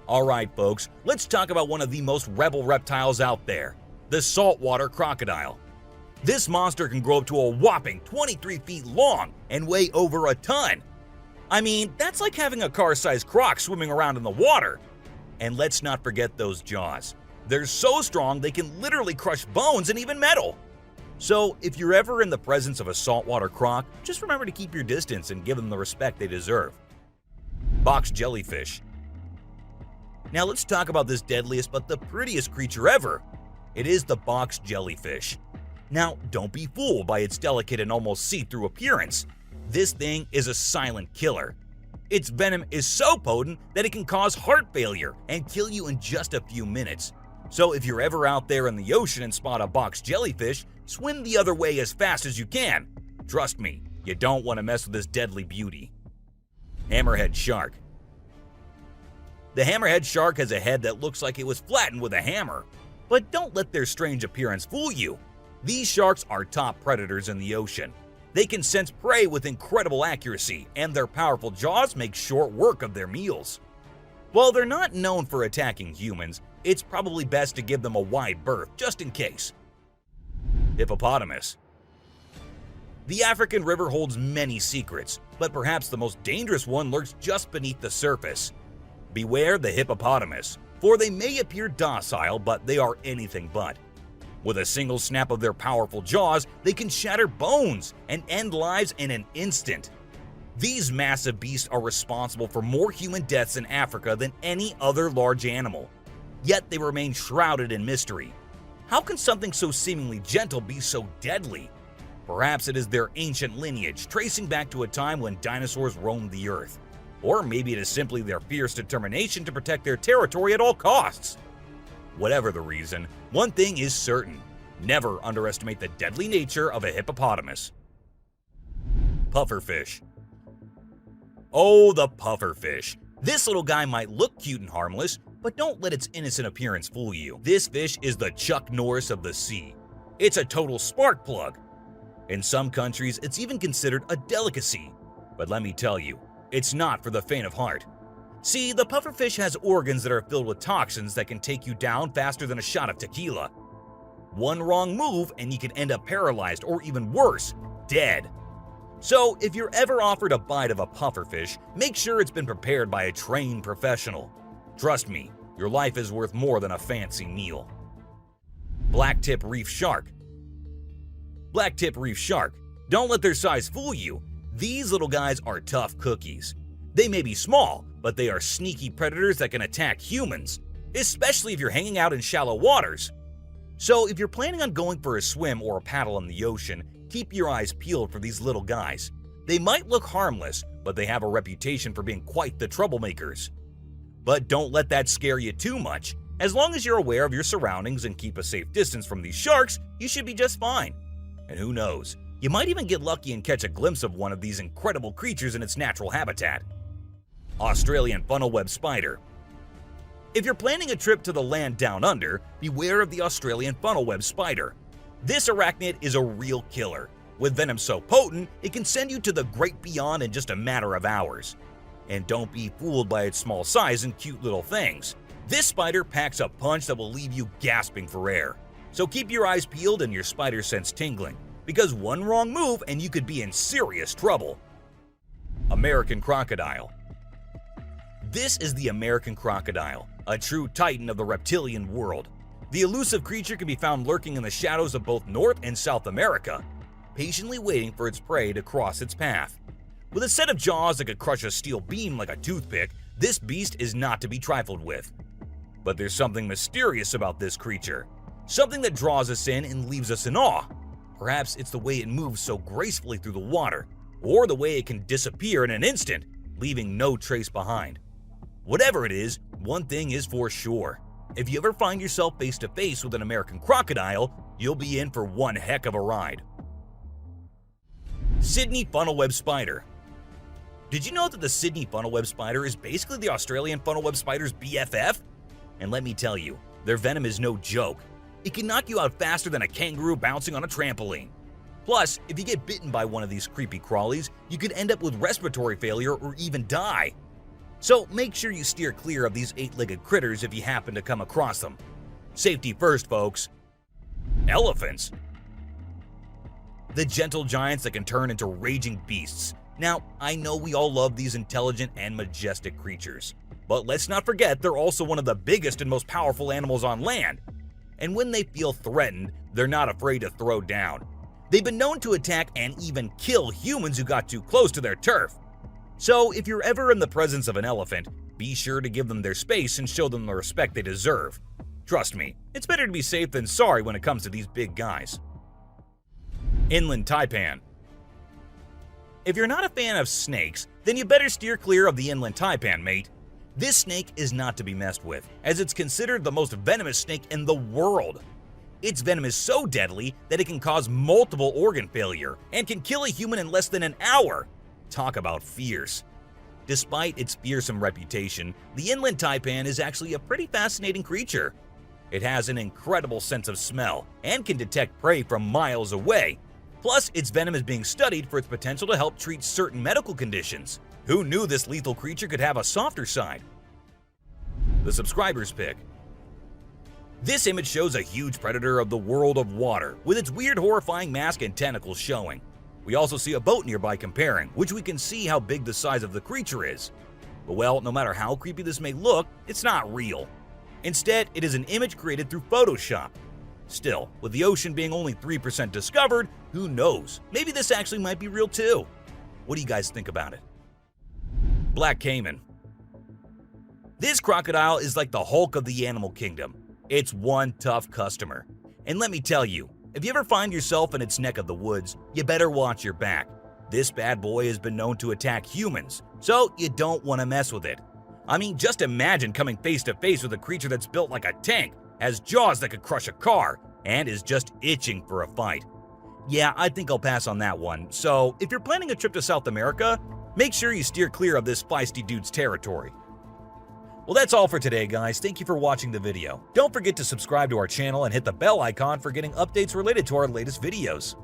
Alright folks, let's talk about one of the most rebel reptiles out there, the saltwater crocodile. This monster can grow up to a whopping 23 feet long and weigh over a ton. I mean, that's like having a car-sized croc swimming around in the water. And let's not forget those jaws. They're so strong they can literally crush bones and even metal. So if you're ever in the presence of a saltwater croc, just remember to keep your distance and give them the respect they deserve. Box jellyfish. Now let's talk about this deadliest but the prettiest creature ever. It is the box jellyfish. Now don't be fooled by its delicate and almost see-through appearance. This thing is a silent killer. Its venom is so potent that it can cause heart failure and kill you in just a few minutes. So if you're ever out there in the ocean and spot a box jellyfish, swim the other way as fast as you can. Trust me, you don't want to mess with this deadly beauty. Hammerhead shark. The hammerhead shark has a head that looks like it was flattened with a hammer. But don't let their strange appearance fool you. These sharks are top predators in the ocean. They can sense prey with incredible accuracy, and their powerful jaws make short work of their meals. While they're not known for attacking humans, it's probably best to give them a wide berth just in case. Hippopotamus. The African river holds many secrets, but perhaps the most dangerous one lurks just beneath the surface. Beware the hippopotamus, for they may appear docile, but they are anything but. With a single snap of their powerful jaws, they can shatter bones and end lives in an instant. These massive beasts are responsible for more human deaths in Africa than any other large animal. Yet they remain shrouded in mystery. How can something so seemingly gentle be so deadly? Perhaps it is their ancient lineage, tracing back to a time when dinosaurs roamed the earth. Or maybe it is simply their fierce determination to protect their territory at all costs. Whatever the reason, one thing is certain: never underestimate the deadly nature of a hippopotamus. Pufferfish. Oh, the pufferfish. This little guy might look cute and harmless, but don't let its innocent appearance fool you. This fish is the Chuck Norris of the sea. It's a total spark plug. In some countries, it's even considered a delicacy. But let me tell you, it's not for the faint of heart. See, the pufferfish has organs that are filled with toxins that can take you down faster than a shot of tequila. One wrong move and you can end up paralyzed, or even worse, dead. So if you're ever offered a bite of a pufferfish, make sure it's been prepared by a trained professional. Trust me, your life is worth more than a fancy meal. Blacktip reef shark. Blacktip reef shark. Don't let their size fool you. These little guys are tough cookies. They may be small, but they are sneaky predators that can attack humans, especially if you're hanging out in shallow waters. So if you're planning on going for a swim or a paddle in the ocean, keep your eyes peeled for these little guys. They might look harmless, but they have a reputation for being quite the troublemakers. But don't let that scare you too much. As long as you're aware of your surroundings and keep a safe distance from these sharks, you should be just fine. And who knows, you might even get lucky and catch a glimpse of one of these incredible creatures in its natural habitat. Australian funnel-web spider. If you're planning a trip to the land down under, beware of the Australian funnel-web spider. This arachnid is a real killer. With venom so potent, it can send you to the great beyond in just a matter of hours. And don't be fooled by its small size and cute little things. This spider packs a punch that will leave you gasping for air. So keep your eyes peeled and your spider sense tingling, because one wrong move and you could be in serious trouble. American crocodile. This is the American crocodile, a true titan of the reptilian world. The elusive creature can be found lurking in the shadows of both North and South America, patiently waiting for its prey to cross its path. With a set of jaws that could crush a steel beam like a toothpick, this beast is not to be trifled with. But there's something mysterious about this creature, something that draws us in and leaves us in awe. Perhaps it's the way it moves so gracefully through the water, or the way it can disappear in an instant, leaving no trace behind. Whatever it is, one thing is for sure. If you ever find yourself face to face with an American crocodile, you'll be in for one heck of a ride. Sydney funnel-web spider. Did you know that the Sydney funnel-web spider is basically the Australian funnel-web spider's BFF? And let me tell you, their venom is no joke. It can knock you out faster than a kangaroo bouncing on a trampoline. Plus, if you get bitten by one of these creepy crawlies, you could end up with respiratory failure or even die. So make sure you steer clear of these 8-legged critters if you happen to come across them. Safety first, folks. Elephants. The gentle giants that can turn into raging beasts. Now, I know we all love these intelligent and majestic creatures, but let's not forget they're also one of the biggest and most powerful animals on land. And when they feel threatened, they're not afraid to throw down. They've been known to attack and even kill humans who got too close to their turf. So if you're ever in the presence of an elephant, be sure to give them their space and show them the respect they deserve. Trust me, it's better to be safe than sorry when it comes to these big guys. Inland taipan. If you're not a fan of snakes, then you better steer clear of the inland taipan, mate. This snake is not to be messed with, as it's considered the most venomous snake in the world. Its venom is so deadly that it can cause multiple organ failure and can kill a human in less than an hour. Talk about fierce. Despite its fearsome reputation, the inland taipan is actually a pretty fascinating creature. It has an incredible sense of smell and can detect prey from miles away. Plus, its venom is being studied for its potential to help treat certain medical conditions. Who knew this lethal creature could have a softer side? The subscriber's pick. This image shows a huge predator of the world of water, with its weird horrifying mask and tentacles showing. We also see a boat nearby comparing, which we can see how big the size of the creature is. But well, no matter how creepy this may look, it's not real. Instead, it is an image created through Photoshop. Still, with the ocean being only 3% discovered, who knows? Maybe this actually might be real too. What do you guys think about it? Black Caiman. This crocodile is like the Hulk of the animal kingdom. It's one tough customer. And let me tell you, if you ever find yourself in its neck of the woods, you better watch your back. This bad boy has been known to attack humans, so you don't want to mess with it. I mean, just imagine coming face to face with a creature that's built like a tank, has jaws that could crush a car, and is just itching for a fight. Yeah, I think I'll pass on that one. So, if you're planning a trip to South America, make sure you steer clear of this feisty dude's territory. Well, that's all for today, guys. Thank you for watching the video. Don't forget to subscribe to our channel and hit the bell icon for getting updates related to our latest videos.